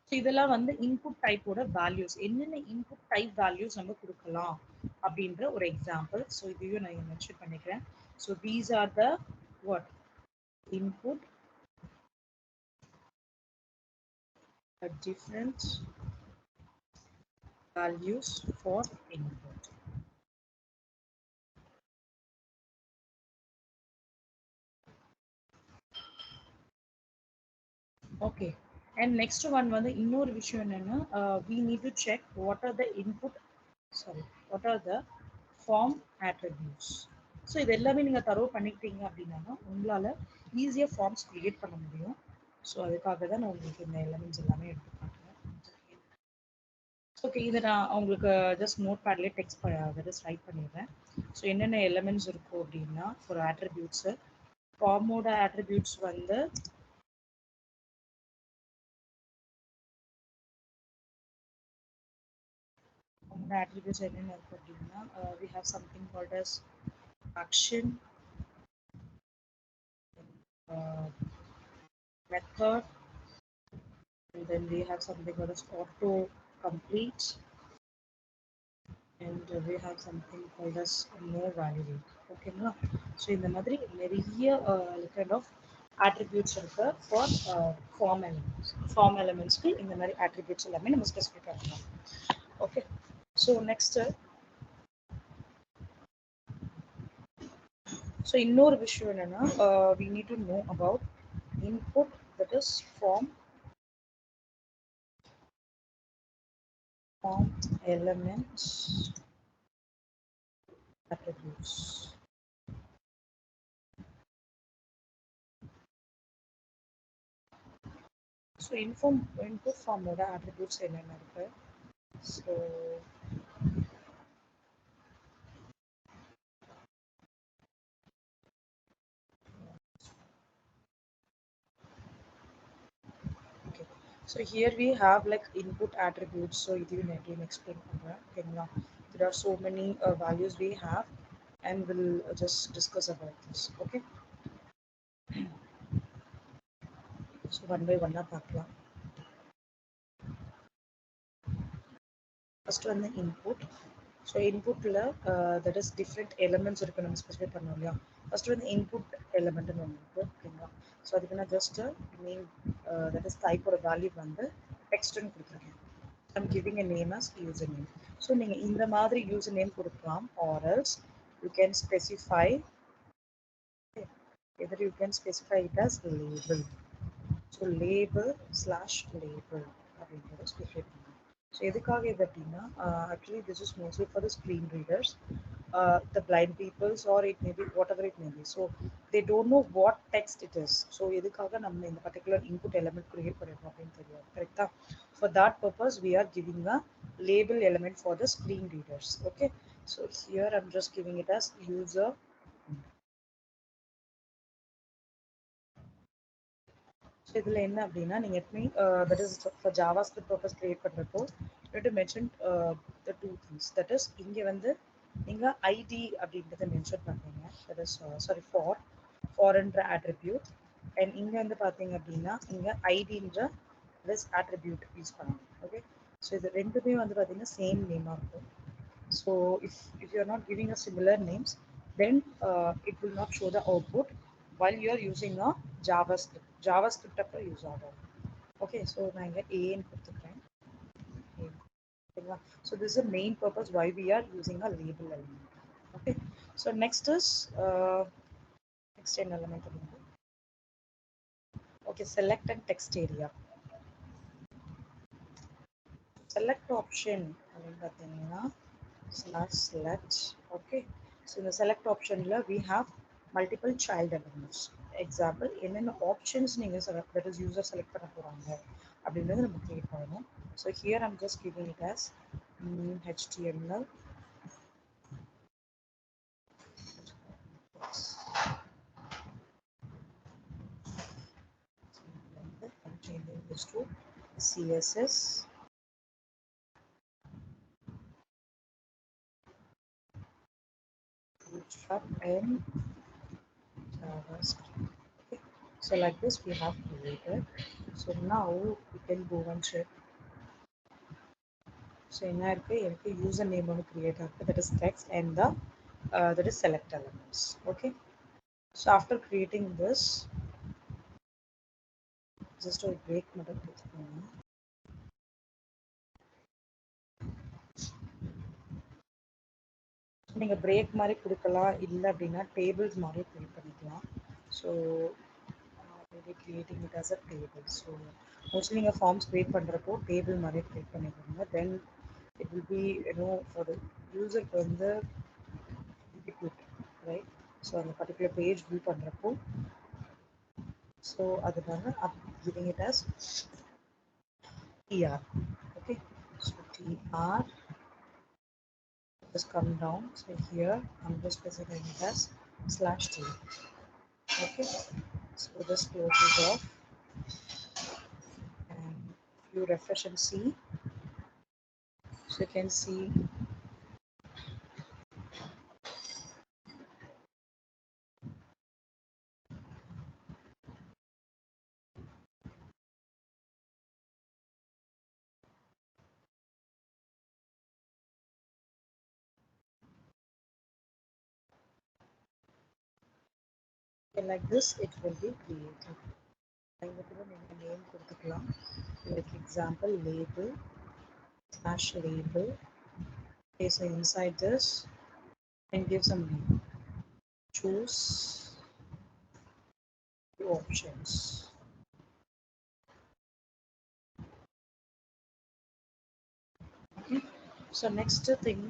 ஸோ இதெல்லாம் வந்து இன்புட் டைப்போட வேல்யூஸ். என்னென்ன இன்புட் டைப் வேல்யூஸ் நம்ம கொடுக்கலாம் அப்படின்ற ஒரு எக்ஸாம்பிள். ஸோ இதையும் நான் மென்ஷன் பண்ணிக்கிறேன். So these are the what input different values for input. Okay, and next one வந்து இன்னொரு விஷயம் என்னன்னா we need to check what are the input, sorry, what are the form attributes. So இது எல்லாமே நீங்கள் தரவு பண்ணிக்கிட்டீங்க அப்படின்னா உங்களால் ஈஸியாக ஃபார்ம்ஸ் க்ரியேட் பண்ண முடியும். ஸோ அதுக்காக தான் நான் உங்களுக்கு இந்த எலமெண்ட்ஸ் எல்லாமே எடுத்து காட்டுறேன். ஓகே, இதை நான் உங்களுக்கு ஜஸ்ட் நோட் பேட்லேயே டெக்ஸ்ட் ஜஸ்ட் ரைட் பண்ணிடுறேன். ஸோ என்னென்ன எலமெண்ட்ஸ் இருக்கும் அப்படின்னா ஒரு ஆட்ரிபியூட்ஸு, ஃபார்மோட ஆட்ரிபியூட்ஸ் வந்து attributes என்னென்ன இருக்கு அப்படின்னா we have something called as action, method, and then we have something called as auto complete, and we have something called as no validate. ஓகேங்களா? ஸோ இந்த மாதிரி நிறைய கைண்ட் ஆஃப் attributes இருக்கு ஃபார் ஃபார்ம் எலிமெண்ட்ஸ். ஃபார்ம் எலிமெண்ட்ஸ்க்கு இந்த மாதிரி attributes எல்லாமே நம்ம specify பண்ணலாம். ஓகே, ஸோ நெக்ஸ்ட் ஸோ இன்னொரு விஷயம் என்னன்னா we need to know about input, that is form elements attributes. So input form ஓட attributes என்னென்ன இருக்கு? So okay, so here we have like input attributes. So இது நான் again explain பண்றேன். ஓகேங்களா? There are so many values we have and we'll just discuss about this. Okay, so one by one பார்க்கலாம். First one the input. So inputல that is different elements இருக்கு நம்ம specify பண்ணோம் இல்லையா? First வந்து input எலிமெண்ட்னு ஒன்று இருக்கு. ஓகேங்களா? ஸோ அதுக்கு நான் ஜஸ்ட் நேம் தட் இஸ் டைப்போட வேல்யூ வந்து டெக்ஸ்ட்னு கொடுத்துருக்கேன். I'm giving a name as user name. So நீங்கள் இந்த மாதிரி யூசர் நேம் கொடுக்கலாம், or else you can specify, either you can specify it as label. So label /label அப்படின்றத ஸ்பெசிஃபை பண்ணலாம். ஸோ எதுக்காக இது அப்படின்னா actually this is mostly for the screen readers, the blind peoples, or it may be whatever it may be. So they don't know what text it is. So எதுக்காக நம்ம இந்த particular input element create பண்ணிருக்கோம் அப்படின்னு தெரியாது. கரெக்டா? For that purpose we are giving a label element for the screen readers. Okay, so here I'm just giving it as user. So இதில் என்ன அப்படின்னா நீங்கள் எப்பவுமே that is for JavaScript purpose create பண்ணுறப்போ to mention the two things. That is இங்கே வந்து நீங்கள் ID அப்படின்றத மென்ஷன் பண்ணுறீங்க. தட் இஸ் சாரி ஃபார்ன்ற ஆட்ரிபியூட். அண்ட் இங்கே வந்து பார்த்தீங்க அப்படின்னா இங்கே ஐடின்ற ப்ளஸ் ஆட்ரிபியூட் யூஸ் பண்ணணும். ஓகே, ஸோ இது ரெண்டுமே வந்து பார்த்தீங்கன்னா சேம் நேமாக இருக்கும். So if you are not giving a similar names, then it will not show the output while you are using a JavaScript அப்புறம் யூஸ் ஆகும். ஓகே, ஸோ நான் இங்கே ஏன்னு கொடுத்துக்கிறேன். So this is the main purpose why we are using a label element. Okay, so next is next element. Okay, select and text area. Select option /select. Okay, so in the select option we have multiple child elements. Example, என்னென்ன options நீங்க select, that is user select பண்ண போறாங்க அப்படின்றது நம்ம create பண்ணணும். So here I'm just giving it as HTML. I'm changing this to CSS. Bootstrap and JavaScript. Okay. So like this we have created. So now we can go and check. So in our username on create that is text and the that is select elements. Okay. So after creating this, just a break mode. நீங்கள் break மாதிரி கொடுக்கலாம், இல்லை அப்படின்னா tables மாதிரி create பண்ணிக்கலாம். So creating it as a table. So mostly நீங்கள் forms create பண்ணுறப்போ table மாதிரி க்ரியேட் பண்ணிக்கோங்க. Then it will be for யூசருக்கு வந்து குட், ரைட்? ஸோ அந்த பர்டிகுலர் பேஜ் வியூ பண்ணுறப்போ ஸோ அதனால giving it as TR. Okay, so TR. Just come down. So here I'm just specifying it as /t. Okay, so this closes off, and if you refresh and see, so you can see like this it will be created. Name கொடுத்துக்கலாம். Like example label /label. Okay, so inside this and give some name. Choose two options. Okay, so next thing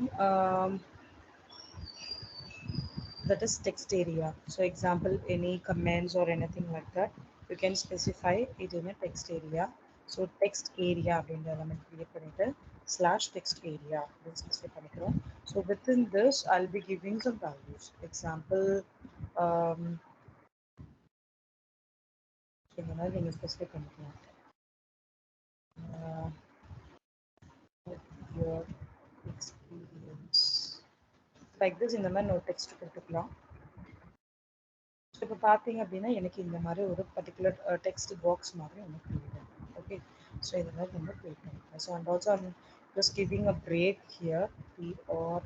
that is text area. So example, any comments or anything like that, you can specify it in a text area. So text area அப்படின்ற element create பண்ணிட்டு /text area அப்படின்னு specify பண்ணிக்கிறோம். So within this I'll be giving some values. Example, இந்த மாதிரி நீங்க specify பண்ணிக்கலாம். Your experience like this, இந்த மாதிரி no text கொடுத்துக்கலாம். இப்போ பார்த்தீங்க அப்படின்னா எனக்கு இந்த மாதிரி ஒரு பர்டிகுலர் டெக்ஸ்ட் பாக்ஸ் மாதிரி ஒன்று கிரியேட் ஆகும். ஓகே, ஸோ இந்த மாதிரி நம்ம கிரியேட் பண்ணிக்கலாம். So and also I'm just giving a break here or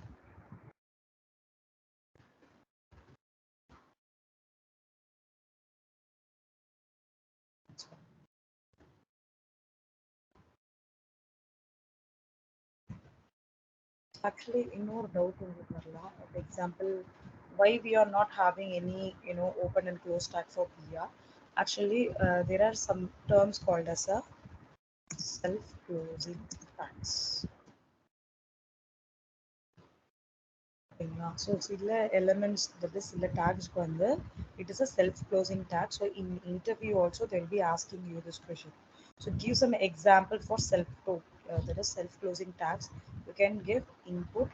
actually இன்னொரு டவுட் உங்களுக்கு வரலாம். For example, why we are not having any open and close tag for PR? Actually there are some terms called as a self-closing tags. So சில elements, that is சில tags வந்து it is a self-closing tag. So in interview also they will be asking you this question. So give some example for that is self-closing tags. You can give input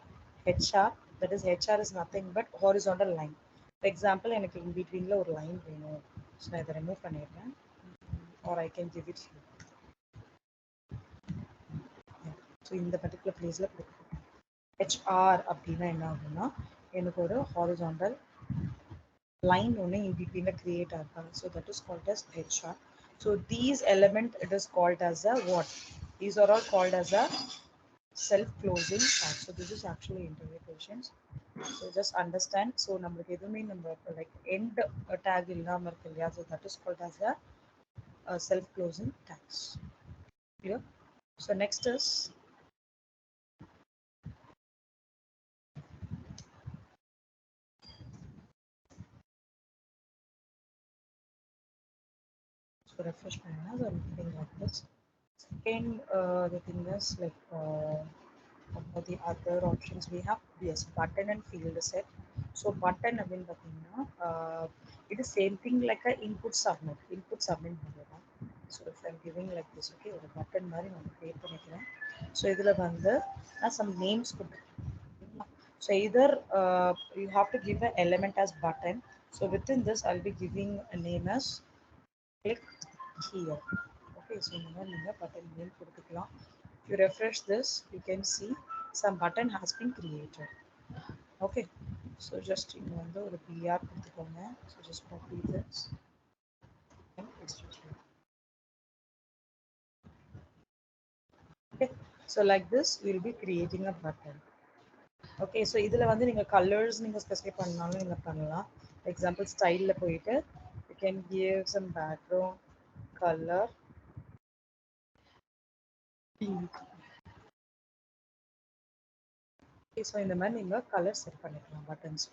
HR, that is HR is nothing but horizontal line. For example, எனக்கு in between ல ஒரு line வேணும், so நான் இதை remove பண்ணிடுறேன், or I can give it here. So இந்த particular place ல HR அப்படின்னா என்ன ஆகும்னா எனக்கு ஒரு horizontal line ஒன்று in between create ஆகும். So that is called as HR. So these element it is called as a what? These are all called as a self-closing tag. So this is actually interview questions. So just understand. So நம்மளுக்கு எதுவுமே நம்ம like end tag இல்லாம இருக்கு இல்லையா? So that is called as a self-closing tags. Clear? So next is so refresh panel or anything like this. Second, the thing is like for the other options we have, yes, button and field set. So button அப்படின்னு பார்த்தீங்கன்னா it is same thing like a input submit பண்ணலாம். So if I'm giving like this, okay, ஒரு button மாதிரி நம்ம create பண்ணிக்கிறேன். So இதுல வந்து நான் some names கொடுத்துருக்கேன். So either you have to give the element as button. So within this I'll be giving a name as click here. Okay, so இந்த மாதிரி நீங்க button name கொடுத்துக்கலாம். If you refresh this, you can see some button has been created. Okay, so just you know the PR கொடுத்துக்கோங்க. So just copy this and paste it here. Okay, so like this we'll be creating a button. Okay, so இதுல வந்து நீங்க colors நீங்க specify பண்ணாலும் நீங்க பண்ணலாம். Example style ல போயிட்டு you can give some background color pink. Okay, so இந்த மாதிரி நீங்க color set பண்ணிக்கலாம் buttons.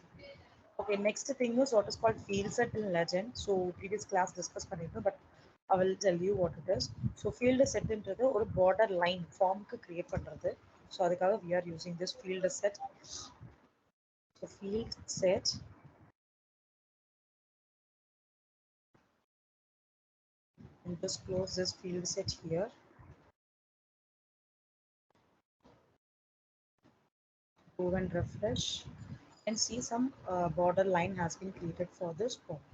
Okay, next thing is what is called field set in legend. So previous class discuss பண்ணிருக்கோம், but I will tell you what it is. So field set ன்றது ஒரு border line form க்கு create பண்றது. So அதுக்காக we are using this field set. So field set and just close this field set here. Go and refresh and see some border line has been created for this form.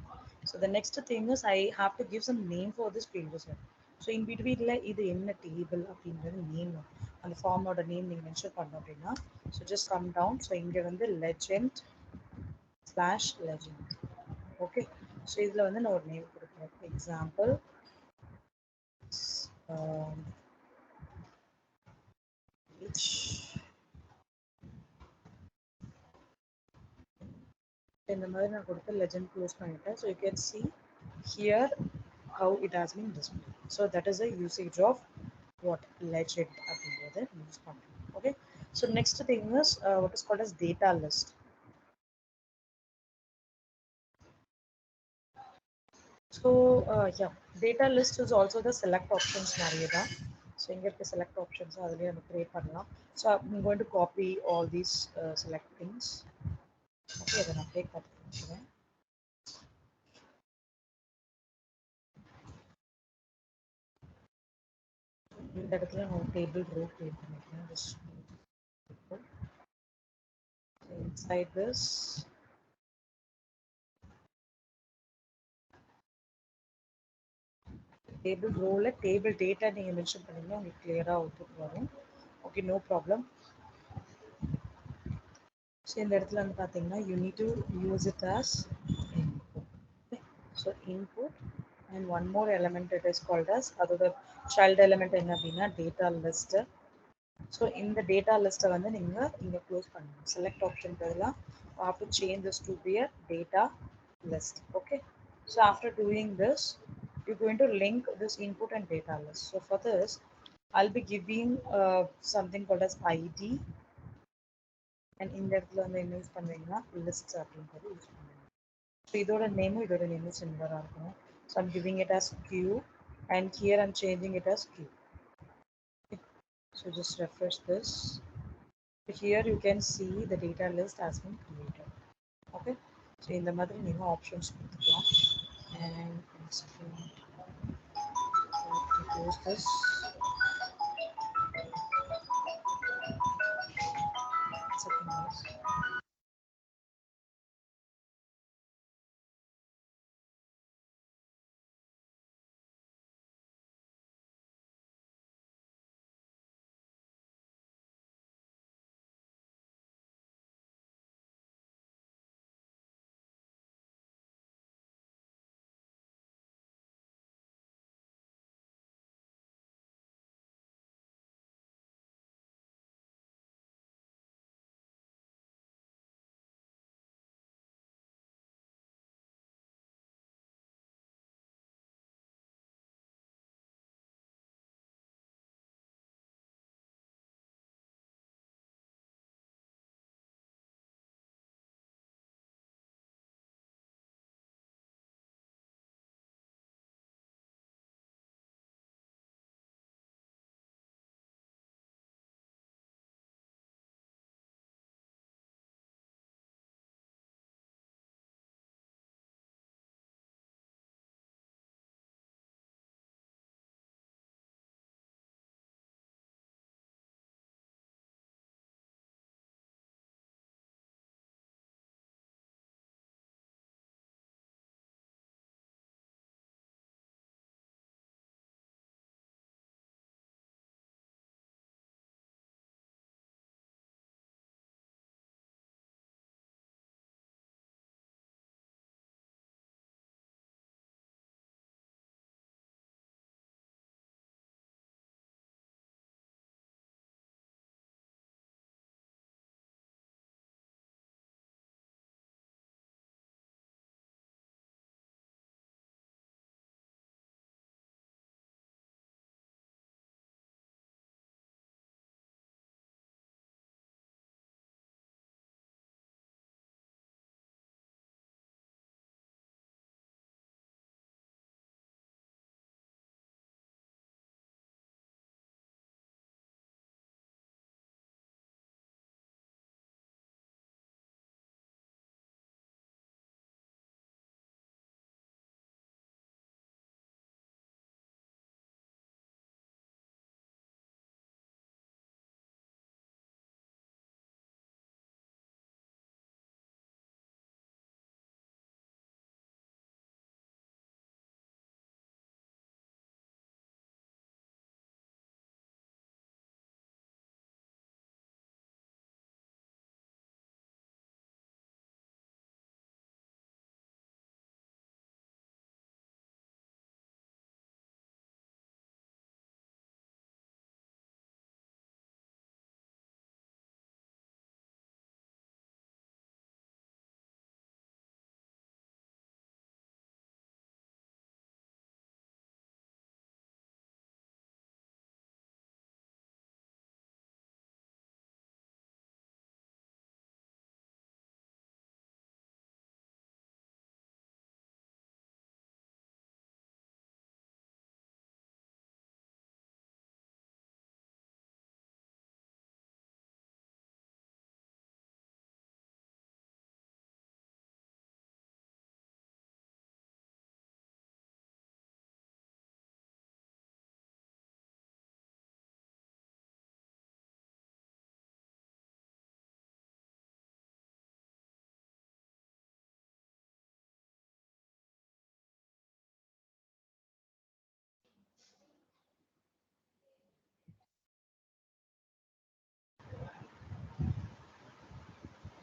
So the next thing is I have to give some name for this field set. So in between இது என்ன table அப்படின்றது name அந்த form ஓட name நீங்க mention பண்ணணும் அப்படின்னா so just come down. So இங்க வந்து legend/legend. Okay, so இதுல வந்து நான் ஒரு name கொடுக்கிறேன். Example which இந்த மாதிரி நான் கொடுத்து legend close பண்ணிட்டேன். So you can see here how it has been displayed. So that is a usage of what legend அப்படின்றத யூஸ் பண்ணுறோம். Okay, so next thing is what is called as data list. So yeah, data list is also the select options மாதிரியே தான். So இங்க இருக்க select options அதுலயே நம்ம create பண்ணலாம். So I'm going to copy all these select things. Okay, அதை நான் அப்படியே copy பண்ணிக்கிறேன். இந்த இடத்துல நான் ஒரு table row create பண்ணிக்கிறேன். So inside this table row ல table data நீங்க மென்ஷன் பண்ணீங்கன்னா உங்களுக்கு கிளியரா அவுட்புட் வரும். Okay, no problem. So இந்த இடத்துல வந்து பாத்தீங்கன்னா you need to use it as input. Okay, so input and one more element it is called as அதோட child element என்ன அப்படின்னா data list. So இந்த data list வந்து நீங்க இங்க க்ளோஸ் பண்ணணும். Select option பதிலா you have to change this to be a data list. Okay, so after doing this you're going to link this input and data list. So for this I'll be giving something called as id and இந்த இடத்துல வந்து என்ன use பண்ணுவீங்கன்னா list அப்படின்றது use பண்ணுவீங்க. So இதோட நேமும் சிமிலரா இருக்கும். So I'm giving it as q and here I'm changing it as q. Okay. So just refresh this. So here you can see the data list has been created. Okay, so இந்த மாதிரி நீங்க options கொடுத்துக்கலாம். And close this. Second,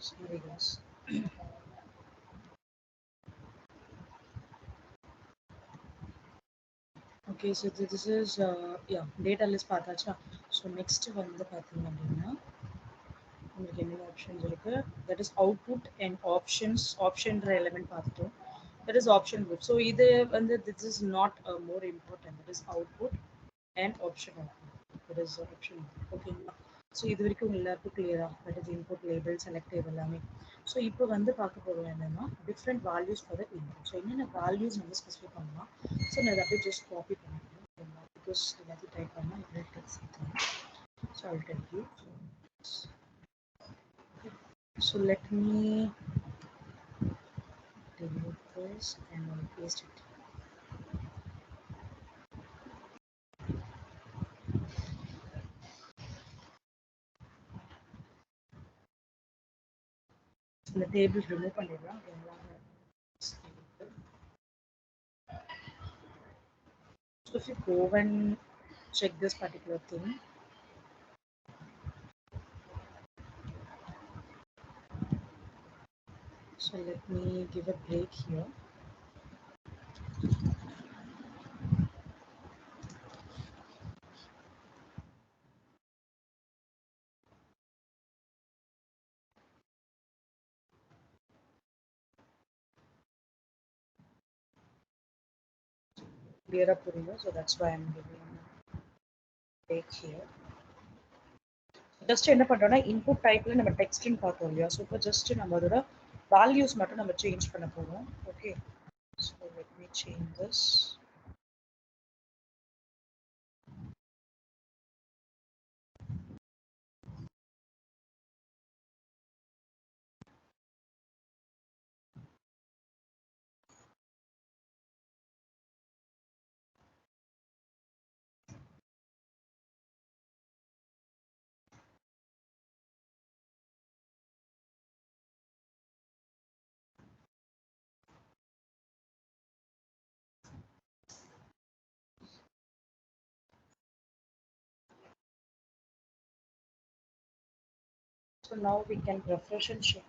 Sorry guys. Okay, so this is yeah, data list பார்த்தாச்சா. So next வந்து பாத்தீங்க அப்படின்னா உங்களுக்கு என்ன options இருக்கு, that is output and options. ஆப்ஷன்ற எலிமெண்ட் பார்த்துட்டோம், that is option group. So இது வந்து this is not more important, that is output and option output, that is option. ஓகேங்களா? ஸோ இது வரைக்கும் உங்க எல்லாருக்கும் கிளியரா, that is input label selective எல்லாமே. ஸோ இப்போ வந்து பார்க்க போகிறோம் என்னன்னா different values for the input. So என்னென்ன வேல்யூஸ் நம்ம ஸ்பெசிஃபை பண்ணலாம். ஸோ நான் அதை அப்படியே ஜஸ்ட் காப்பி பண்ணிக்கிறேன், பிகாஸ் எல்லாத்தையும் டைப் பண்ணால் it will take some time. So I will tell you. So let me delete this and I'll paste it. இந்த டேபிள் ரிமூவ் பண்ணிடலாம். So if you go and check this particular thing, so let me give a break here. Clear up, so that's why I'm giving a break here. Just என்ன பண்றோம்னா input டைப்ல நம்ம டெக்ஸ்ட்னு பார்த்தோம் இல்லையா. So இப்போ just நம்ம அதோட வேல்யூஸ் மட்டும் நம்ம சேஞ்ச் பண்ண போறோம். Okay, so let me change this. So now we can refresh and check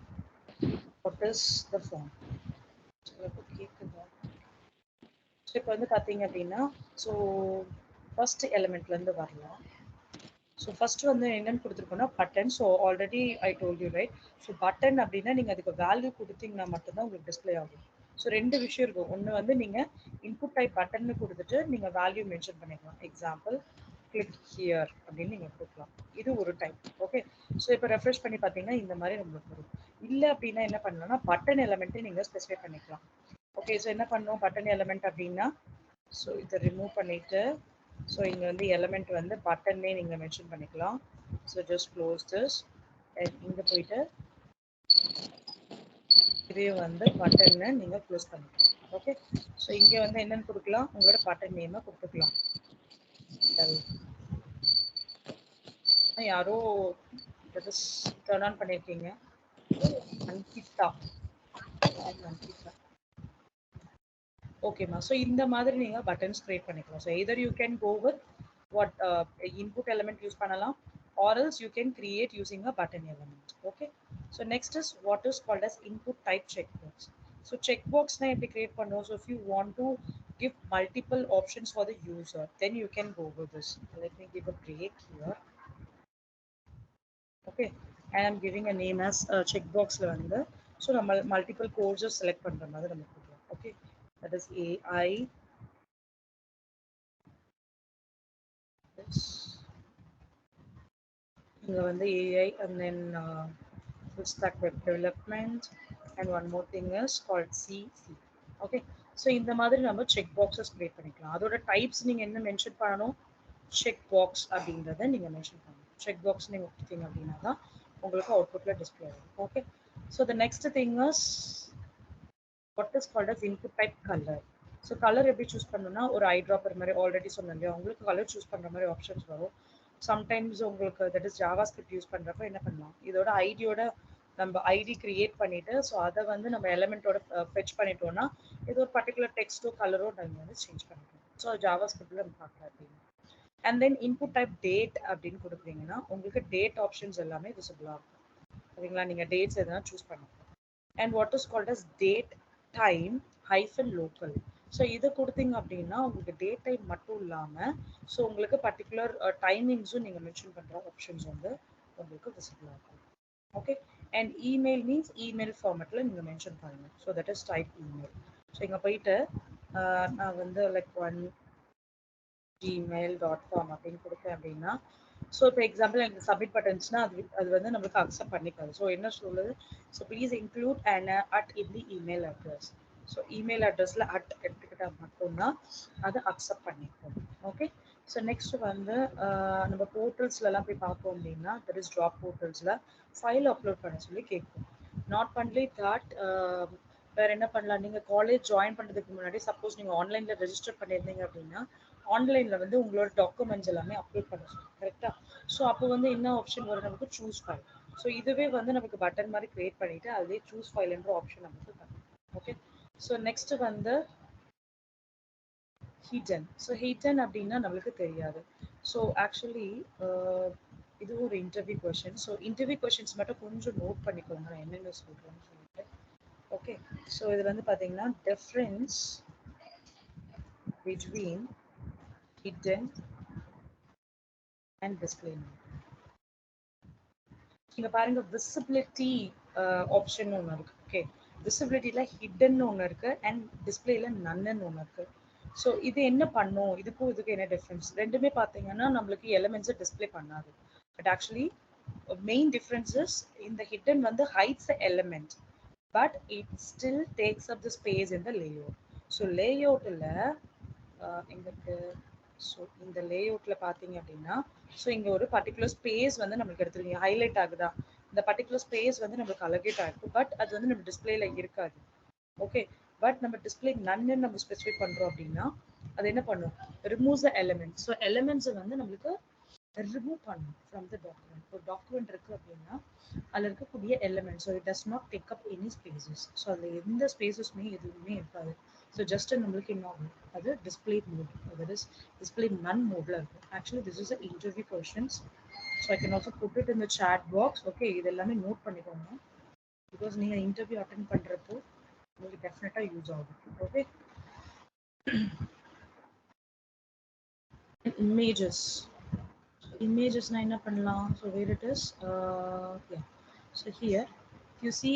what is the form. So இப்போ வந்து பார்த்தீங்க அப்படின்னா, ஸோ ஃபர்ஸ்ட் எலிமெண்ட்லேருந்து வரலாம். ஸோ ஃபர்ஸ்ட் வந்து என்னன்னு கொடுத்துருக்கோம்னா button. So already I told you right. So button அப்படின்னா நீங்கள் அதுக்கு வேல்யூ கொடுத்தீங்கன்னா மட்டும்தான் உங்களுக்கு டிஸ்பிளே ஆகும். ஸோ ரெண்டு விஷயம் இருக்கும். ஒன்று வந்து நீங்கள் இன்புட் டைப் பட்டன்னு கொடுத்துட்டு நீங்கள் வேல்யூ மென்ஷன் பண்ணிக்கலாம். எக்ஸாம்பிள் கிளிக் ஹியர் அப்படின்னு நீங்கள் கொடுக்கலாம். இது ஒரு டைப். ஓகே, ஸோ இப்போ ரெஃப்ரெஷ் பண்ணி பார்த்தீங்கன்னா இந்த மாதிரி நம்மளுக்கு வரும். இல்லை அப்படின்னா என்ன பண்ணலாம்னா பட்டன் எலிமெண்ட்டை நீங்கள் ஸ்பெசிஃபை பண்ணிக்கலாம். ஓகே, ஸோ என்ன பண்ணோம் பட்டன் எலிமெண்ட் அப்படின்னா, ஸோ இதை ரிமூவ் பண்ணிட்டு, ஸோ இங்கே வந்து எலிமெண்ட் வந்து பட்டன்னே நீங்கள் மென்ஷன் பண்ணிக்கலாம். So just close this. இங்கே போயிட்டு இதே வந்து பட்டன்னு நீங்கள் க்ளோஸ் பண்ணிக்கலாம். ஓகே, ஸோ இங்கே வந்து என்னென்னு கொடுக்கலாம், உங்களோட பட்டன் நேமை கொடுத்துக்கலாம். யாரோ டர்ன் ஆன் பண்ணியிருக்கீங்க, அன்கிதா. ஓகேம்மா, ஸோ இந்த மாதிரி நீங்கள் பட்டன்ஸ் கிரியேட் பண்ணிக்கலாம். So either you can go with what input element use பண்ணலாம், or else you can create using a button element. Okay, so next is what is called as input type checkbox. So checkbox na எப்படி create பண்ணுவோம். So if you want to give multiple options for the user, then you can go with this. Let me give a break here. Okay, I am giving a name as checkbox la வந்து, so நம்ம multiple courses select பண்ற மாதிரி நம்ம கொடுக்கலாம். Okay, that is AI this. இங்கே வந்து AI and then full stack web development and one more thing is called CC. Okay, so இந்த மாதிரி நம்ம செக் பாக்ஸஸ் கிரியேட் பண்ணிக்கலாம். அதோட டைப்ஸ் நீங்கள் என்ன மென்ஷன் பண்ணணும், செக் பாக்ஸ் அப்படின்றத நீங்கள் மென்ஷன் பண்ணணும். செக் பாக்ஸ் நீங்கள் கொடுத்தீங்க அப்படின்னா தான் உங்களுக்கு அவுட்புட்டில் டிஸ்பிளே ஆகும். Okay, so the next thing is what is called as input type color. So colour எப்படி சூஸ் பண்ணணும்னா, ஒரு ஐ ட்ராப்பர் மாதிரி ஆல்ரெடி சொன்னேன் இல்லையா, உங்களுக்கு கலர் சூஸ் பண்ணுற மாதிரி ஆப்ஷன்ஸ் வரும். சம்டைம்ஸ் உங்களுக்கு that is Java script use பண்ணுறப்ப என்ன பண்ணலாம், இதோட ஐடியோட நம்ம ஐடி கிரியேட் பண்ணிட்டு, ஸோ அதை வந்து நம்ம எலிமெண்ட்டோட ஃபெச் பண்ணிட்டோம்னா இது ஒரு பர்டிகுலர் டெக்ஸ்ட்டோ கலரோ நம்ம வந்து சேஞ்ச் பண்ணிக்கலாம். ஸோ ஜாவா ஸ்கிரிப்டில் நம்ம பார்க்கலாம் அப்படின்னு. And then input type date அப்படின்னு கொடுக்குறீங்கன்னா உங்களுக்கு டேட் ஆப்ஷன்ஸ் எல்லாமே விசிபிளாக இருக்கும். ஓகேங்களா? நீங்க டேட்ஸ் எதனா சூஸ் பண்ணலாம். And what is called as date time hyphen local. So இதை கொடுத்தீங்க அப்படின்னா உங்களுக்கு டேட் டைம் மட்டும் இல்லாமல் ஸோ உங்களுக்கு பர்டிகுலர் டைமிங்ஸும் நீங்கள் மென்ஷன் பண்ணுற ஆப்ஷன்ஸ் வந்து உங்களுக்கு விசிபிள் ஆகும். Okay. And email means email ஃபார்மேட்டில் நீங்கள் மென்ஷன் பண்ணுங்கள். So that is type email. So இங்கே போயிட்டு நான் வந்து லைக் gmail.com அப்படின்னு கொடுத்தேன் அப்படின்னா ஸோ இப்போ எக்ஸாம்பிள் எனக்கு சப்மிட் பட்டன்ஸ்னா அது வந்து நம்மளுக்கு அக்செப்ட் பண்ணிக்காது. ஸோ என்ன சொல்லுது, so please include and at in the email address. So email அட்ரஸில் அட் எடுத்துக்கிட்டால் மட்டும்தான் அதை அக்செப்ட் பண்ணிக்கும். ஓகே. ஸோ நெக்ஸ்ட் வந்து நம்ம போர்ட்டல்ஸ்லாம் போய் பார்த்தோம் அப்படின்னா தட் இஸ் ஜாப் போர்ட்டல்ஸில் ஃபைல் அப்லோட் பண்ண சொல்லி கேட்கும். நாட் ஒன்லி தட் வேறு என்ன பண்ணலாம், நீங்கள் காலேஜ் ஜாயின் பண்ணுறதுக்கு முன்னாடி சப்போஸ் நீங்கள் ஆன்லைனில் ரெஜிஸ்டர் பண்ணியிருந்தீங்க அப்படின்னா ஆன்லைனில் வந்து உங்களோட டாக்குமெண்ட்ஸ் எல்லாமே அப்லோட் பண்ண சொல்லுங்கள். கரெக்டாக? ஸோ அப்போ வந்து என்ன ஆப்ஷன் வரும் நமக்கு, சூஸ் ஃபைல். ஸோ இதுவே வந்து நமக்கு பட்டன் மாதிரி கிரியேட் பண்ணிவிட்டு அதுவே சூஸ் ஃபைல்ன்ற ஆப்ஷன் நமக்கு பண்ணும். ஓகே. ஸோ நெக்ஸ்ட் வந்து ஹிடன். ஸோ ஹிடன் அப்படின்னா நம்மளுக்கு தெரியாது. ஸோ ஆக்சுவலி இது ஒரு interview question. So interview questions மட்டும் கொஞ்சம் நோட் பண்ணிக்கோங்க நான் என்னென்ன சொல்கிறேன்னு சொல்லிட்டு. ஓகே. ஸோ இது வந்து பார்த்தீங்கன்னா difference between hidden and display mode. நீங்க பாருங்க விசிபிலிட்டி ஆப்ஷன் ஒன்று இருக்கு. ஓகே. விசிபிலிட்டியில ஹிடன் ஒன்று இருக்கு அண்ட் டிஸ்பிளேல நன்னு ஒன்று இருக்கு. ஸோ இது என்ன பண்ணும், இதுக்கும் இதுக்கு என்ன டிஃப்ரென்ஸ்? ரெண்டுமே பார்த்தீங்கன்னா நம்மளுக்கு எலிமெண்ட்ஸை டிஸ்பிளே பண்ணாது. பட் ஆக்சுவலி மெயின் டிஃப்ரென்சஸ் இந்த ஹிடன் வந்து hides element but it still takes up the space in the layout. So லேஅவுட்டில் எங்களுக்கு ஸோ இந்த லேஅவுட்டில் பார்த்தீங்க அப்படின்னா ஸோ இங்கே ஒரு பர்டிகுலர் ஸ்பேஸ் வந்து நம்மளுக்கு எடுத்துருக்கீங்க ஹைலைட் ஆகுதா, இந்த பர்டிகுலர் ஸ்பேஸ் வந்து நம்மளுக்கு அலோகேட் ஆகிருக்கும். பட் அது வந்து நம்ம டிஸ்பிளேல இருக்காது. ஓகே. பட் நம்ம டிஸ்பிளே நன்னு நம்ம ஸ்பெசிஃபை பண்ணுறோம் அப்படின்னா அது என்ன பண்ணும், ரிமூவ்ஸ் த எலிமெண்ட். ஸோ எலிமெண்ட்ஸை வந்து நம்மளுக்கு ரிமூவ் பண்ணும் ஃப்ரம் த டாக்குமெண்ட். ஒரு டாக்குமெண்ட் இருக்குது அப்படின்னா அதில் இருக்கக்கூடிய element so it does not take up any spaces. So அதில் எந்த ஸ்பேசஸுமே எதுவுமே இருக்காது. ஸோ ஜஸ்ட் நம்மளுக்கு என்ன ஆகும், அது display mode, that is display none மோடில் இருக்கும். Actually this is a interview questions. So I can also put it in the chat box. Okay. இது எல்லாமே நோட் பண்ணிக்கோங்க பிகாஸ் நீங்கள் இன்டர்வியூ அட்டென்ட் பண்ணுறப்போ உங்களுக்கு டெஃபினட்டாக யூஸ் ஆகும். ஓகே. இமேஜஸ். இமேஜஸ்னால் என்ன பண்ணலாம், so where it is so here you see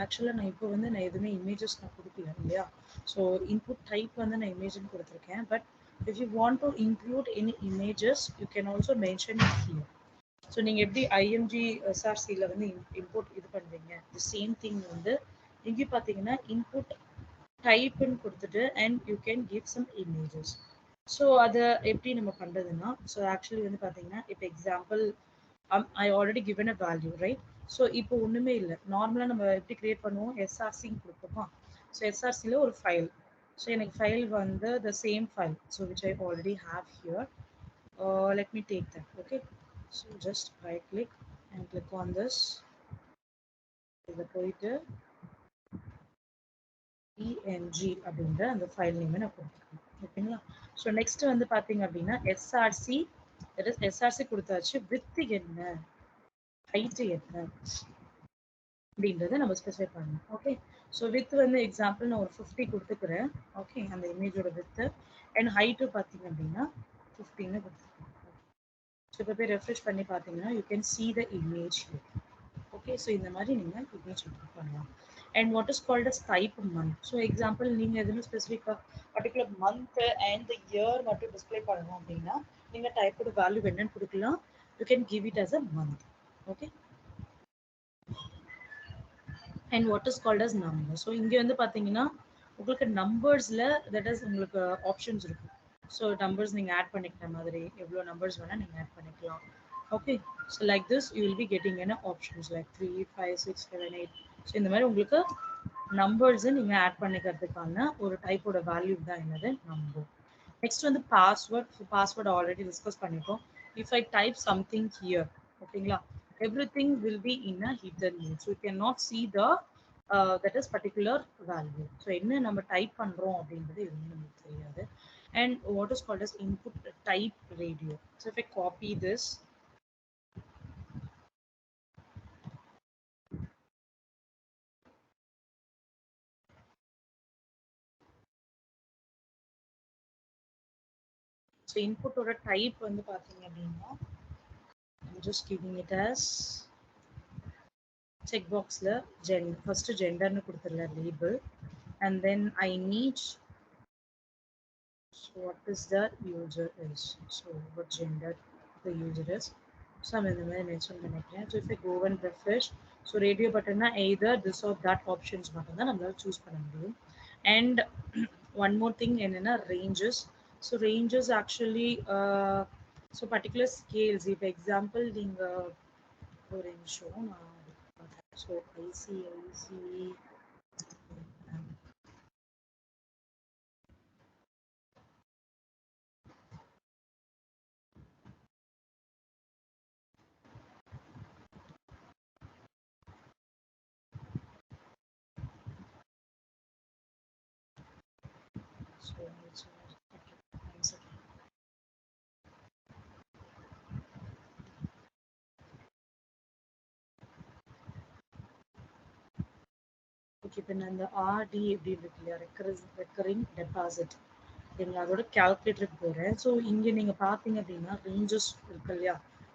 ஆக்சுவலாக நான் இப்போ வந்து நான் எதுவுமே இமேஜஸ் நான் கொடுக்கல இல்லையா. ஸோ இன்புட் டைப் வந்து நான் இமேஜ்னு கொடுத்துருக்கேன். But if you want to include any images you can also mention it here. So நீங்கள் எப்படி ஐஎம்ஜி எஸ்ஆர்சியில் வந்து இம்போர்ட் இது பண்ணுவீங்க, தி சேம் திங் வந்து இங்கே பார்த்தீங்கன்னா இன்புட் டைப்புன்னு கொடுத்துட்டு and you can give some images. So அதை எப்படி நம்ம பண்ணுறதுன்னா ஸோ ஆக்சுவலி வந்து பார்த்தீங்கன்னா இப்போ example I already given a value right. So இப்போ ஒன்றுமே இல்லை, நார்மலாக நம்ம எப்படி கிரியேட் பண்ணுவோம், எஸ்ஆர்சின்னு கொடுப்போமா. ஸோ எஸ்ஆர்சியில் ஒரு ஃபைல். ஸோ எனக்கு ஃபைல் வந்து the same file so which I already have here. Let me take that. Okay. So just right click and click on this. இதில் போயிட்டு PNG அப்படின்ற அந்த ஃபைல் நேமை நான் கொடுத்துருக்கேன். ஓகேங்களா. ஸோ நெக்ஸ்ட் வந்து பார்த்தீங்க அப்படின்னா எஸ்ஆர்சி, தட் இஸ் எஸ்ஆர்சி கொடுத்தாச்சு. வித் என்ன, ஹைட் என்ன அப்படின்றத நம்ம ஸ்பெசிஃபை பண்ணணும். ஓகே. ஸோ வித் வந்து எக்ஸாம்பிள் நான் ஒரு 50 கொடுத்துக்கிறேன். ஓகே. அந்த இமேஜோட வித்து அண்ட் ஹைட்டு பார்த்தீங்க அப்படின்னா 15 கொடுத்துருக்கேன். ஸோ இப்போ போய் ரெஃப்ரெஷ் பண்ணி பார்த்தீங்கன்னா you can see the image. Okay. So இந்த மாதிரி நீங்கள் இமேஜ் பண்ணலாம். And what is called as type month. So example நீங்கள் எதுவும் ஸ்பெசிஃபிக்காக particular month and the year மட்டும் டிஸ்பிளே பண்ணணும் அப்படின்னா நீங்கள் டைப்போட வேல்யூ என்னன்னு கொடுக்கலாம். You can give it as a month. Okay. And what is called as number. So இங்கே வந்து பார்த்தீங்கன்னா உங்களுக்கு நம்பர்ஸில் தட் இஸ் உங்களுக்கு ஆப்ஷன்ஸ் இருக்கும். ஸோ நம்பர்ஸ் நீங்கள் ஆட் பண்ணிக்கிற மாதிரி எவ்வளோ நம்பர்ஸ் வேணால் நீங்கள் ஆட் பண்ணிக்கலாம். Okay. So like this you will be getting என்ன ஆப்ஷன்ஸ் லைக் 3, 5, 6, 7, 8. ஸோ இந்த மாதிரி உங்களுக்கு நம்பர்ஸை நீங்கள் ஆட் பண்ணிக்கிறதுக்கான ஒரு டைப்போட வேல்யூ தான் என்னது, நம்பர். நெக்ஸ்ட் வந்து பாஸ்வேர்ட். பாஸ்வேர்ட் ஆல்ரெடி டிஸ்கஸ் பண்ணிட்டோம். If I type something here, ஓகேங்களா, everything will be in a hidden mode. So you cannot see the that is particular value. So என்ன நம்ம டைப் பண்றோம் அப்படின்றது எதுவுமே நமக்கு தெரியாது. And what is called as input type radio. So if I copy this So input or type வந்து பாத்தீங்க அப்படின்னா I'm just giving it as checkboxல first gender னு கொடுத்துடலாம் label, and then I need so what is the user is, so what gender the user is. So I'm in the way mention பண்ணிக்கிறேன். So if I go and refresh, so radio button either this or that options மட்டும் தான் நம்மளால choose பண்ண முடியும். And one more thing என்னன்னா ranges. So ranges actually so particular scales, if example நீங்க ஒரு நிமிஷம் நான் so ICIC so it's okay, one second. Okay, இப்போ நான் இந்த ஆர்டி எப்படி இருக்கு இல்லையா, ரெக்கரிங் டெபாசிட், சரிங்களா, அதோட கால்குலேட்டருக்கு போகிறேன். ஸோ இங்கே நீங்கள் பார்த்தீங்க அப்படின்னா ரேஞ்சஸ் இருக்கு இல்லையா.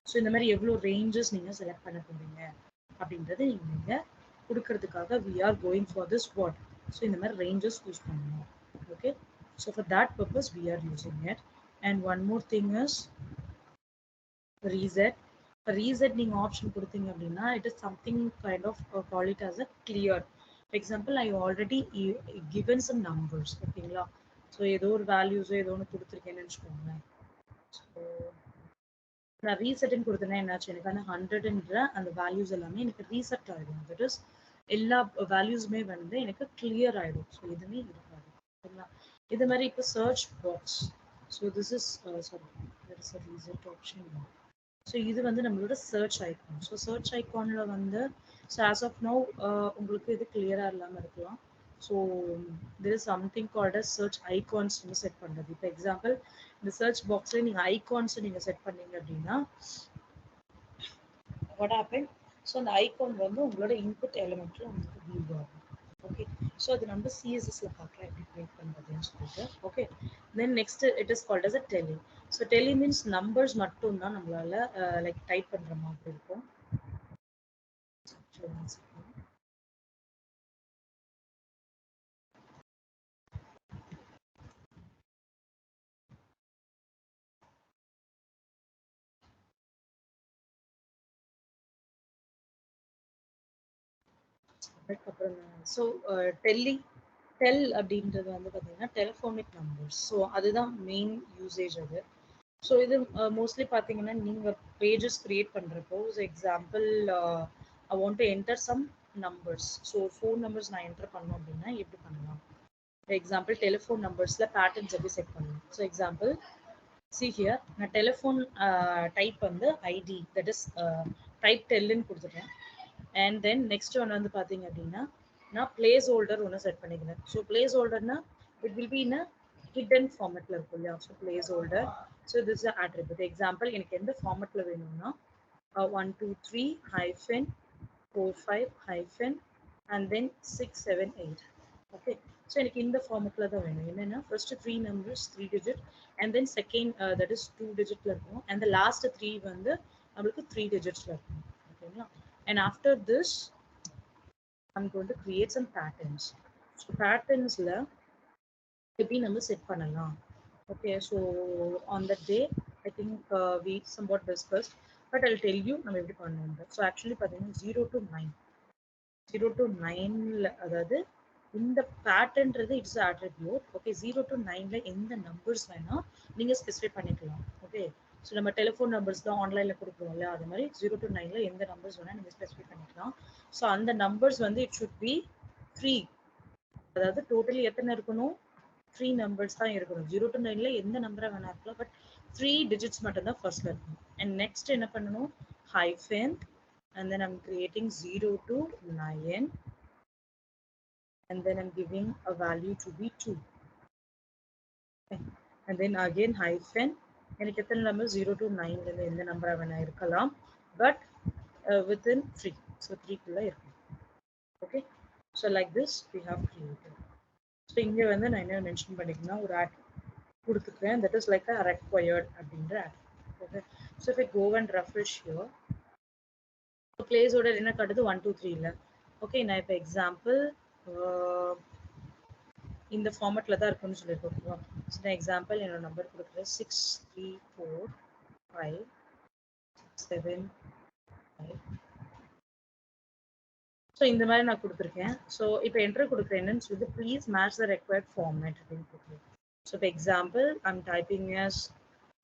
ஸோ இந்த மாதிரி எவ்வளோ ரேஞ்சஸ் நீங்கள் செலக்ட் பண்ண போகிறீங்க அப்படின்றது நீங்கள் கொடுக்கறதுக்காக we are going for this what. So இந்த மாதிரி ரேஞ்சஸ் யூஸ் பண்ணணும். Okay, so for that purpose we are using it. And one more thing is reset. Reset நீங்க ஆப்ஷன் கொடுத்தீங்க அப்படின்னா it is something kind of call it as a clear. For example, I already given some numbers, ஓகேங்களா. So ஏதோ ஒரு வேல்யூஸோ ஏதோ ஒன்று கொடுத்துருக்கேன்னு வச்சுக்கோங்க. So நான் ரீசெட்னு கொடுத்தேன்னா என்னாச்சு, எனக்கு அந்த 100ன்ற அந்த வேல்யூஸ் எல்லாமே எனக்கு ரீசெட் ஆகிடும். தட் இஸ் எல்லா வேல்யூஸுமே வந்து எனக்கு கிளியர் ஆகிடும். ஸோ எதுவுமே இருக்காது, ஓகேங்களா. இது மாதிரி இப்போ search box. So this is sorry, there is a reset option. So இது வந்து நம்மளோட சர்ச் ஐக்கான். ஸோ சர்ச் ஐக்கானில் வந்து ஸோ ஆஸ் ஆஃப் நோ உங்களுக்கு இது கிளியராக இல்லாமல் இருக்கலாம். So this is something called as search icons வந்து செட் பண்ணுறது. இப்போ எக்ஸாம்பிள் இந்த சர்ச் பாக்ஸில் நீங்கள் ஐகான்ஸ் நீங்கள் செட் பண்ணீங்க அப்படின்னா வாட் ஹேப்பன், ஸோ அந்த ஐகான் வந்து உங்களோட இன்புட் எலிமெண்ட்டில் உங்களுக்கு வியூ ஆகும். ஓகே, ஸோ அது நம்ம சிஎஸ்எஸ்ல பார்க்கலாம் எப்படி கிரியேட் பண்ணுறதுன்னு சொல்லிட்டு. Okay, then next it is called as a tele. So tele means numbers மட்டும் தான் நம்மளால லைக் டைப் பண்ணுற மாதிரி இருக்கும். அதுக்கப்புறம் ஸோ டெல் அப்படின்றது வந்து பார்த்தீங்கன்னா டெலிஃபோனிக் நம்பர்ஸ். ஸோ அதுதான் மெயின் யூசேஜ் அது. ஸோ இது மோஸ்ட்லி பார்த்தீங்கன்னா நீங்கள் பேஜஸ் கிரியேட் பண்ணுறப்போ, example I want to enter some numbers. So phone numbers நான் என்டர் பண்ணோம் அப்படின்னா எப்படி பண்ணலாம். ஃபார் எக்ஸாம்பிள் டெலிஃபோன் நம்பர்ஸில் பேட்டர்ன்ஸ் எப்படி செட் பண்ணலாம். ஸோ எக்ஸாம்பிள் see here, நான் டெலிஃபோன் டைப் வந்து ஐடி தட் இஸ் டைப் டெல்லுன்னு கொடுத்துட்டேன். அண்ட் தென் நெக்ஸ்ட் ஒன்று வந்து பார்த்தீங்க அப்படின்னா நான் பிளேஸ் ஹோல்டர் ஒன்று செட் பண்ணிக்கிறேன். ஸோ பிளேஸ் ஹோல்டர்னா it will be in hidden ஃபார்மெட்டில் இருக்கும் இல்லையா. So placeholder. So this attribute. Example எனக்கு எந்த ஃபார்மெட்டில் வேணும்னா 1 2 3 hyphen 4 5 hyphen and then 6 7 8. Okay, so எனக்கு இந்த ஃபார்மெட்டில் தான் வேணும். என்னென்னா first 3 numbers 3 digit and then second that is 2 டிஜிட்டில் இருக்கும் அண்ட் த லாஸ்ட் 3 வந்து நம்மளுக்கு 3 டிஜிட்ஸில் இருக்கும். ஓகேங்களா. And after this, I'm going to create some patterns. So patterns la எப்படி நம்ம செட் பண்ணலாம். Okay, so on that day, I think we somewhat discussed, but I'll tell you நம்ம எப்படி பண்ணணும். So actually பார்த்தீங்கன்னா 0 to 9, 0 to 9 அதாவது இந்த பேட்டர்ன்றது it's attribute. Okay, 0 to 9ல எந்த நம்பர்ஸ் வேணா நீங்க ஸ்பெசிஃபை பண்ணிக்கலாம். ஓகே, ஸோ நம்ம டெலிஃபோன் நம்பர்ஸ் தான் ஆன்லைனில் கொடுக்குறோம்ல, அது மாதிரி 0 to 9ல எந்த நம்பர்ஸ் வேணால் நீங்கள் ஸ்பெசிஃபை பண்ணிக்கலாம். ஸோ அந்த நம்பர்ஸ் வந்து இட் ஷுட் பி 3, அதாவது டோட்டலி எத்தனை இருக்கணும், 3 நம்பர்ஸ் தான் இருக்கணும். 0 to 9ல எந்த நம்பரை வேணா இருக்கலாம், பட் 3 டிஜிட்ஸ் மட்டும்தான் ஃபர்ஸ்ட்ல இருக்கணும். அண்ட் நெக்ஸ்ட் என்ன பண்ணணும், hyphen and then I'm creating 0 to 9 and then I'm giving a value to be 2. Okay. And then again hyphen, எனக்கு எத்தனை நம்பர் 0 to 9ல இருந்து எந்த நம்பரா வேணா இருக்கலாம், பட் within 3. So 3 குள்ள இருக்கும். Okay, so like this we have created. So இங்க வந்து நான் என்ன மென்ஷன் பண்ணிக்கணும், ஒரு கொடுத்துக்கிறேன். That is like a required அப்படின்ற okay. So if I go and refresh here, place order என்ன காட்டுது 1 2 3 இல்ல. ஓகே, நான் இப்போ எக்ஸாம்பிள் இந்த ஃபார்மேட்ல தான் இருக்குன்னு சொல்லியிருக்கோம். ஓகேவா? ஸோ நான் எக்ஸாம்பிள் என்னோட நம்பர் கொடுக்குறேன் 634567. ஸோ இந்த மாதிரி நான் கொடுத்துருக்கேன். ஸோ இப்போ என்ட்ரு கொடுக்குறேன் என்னன்னு சொல்லிட்டு please match the required format அப்படின்னு கொடுக்குறேன். ஸோ இப்போ example I'm typing as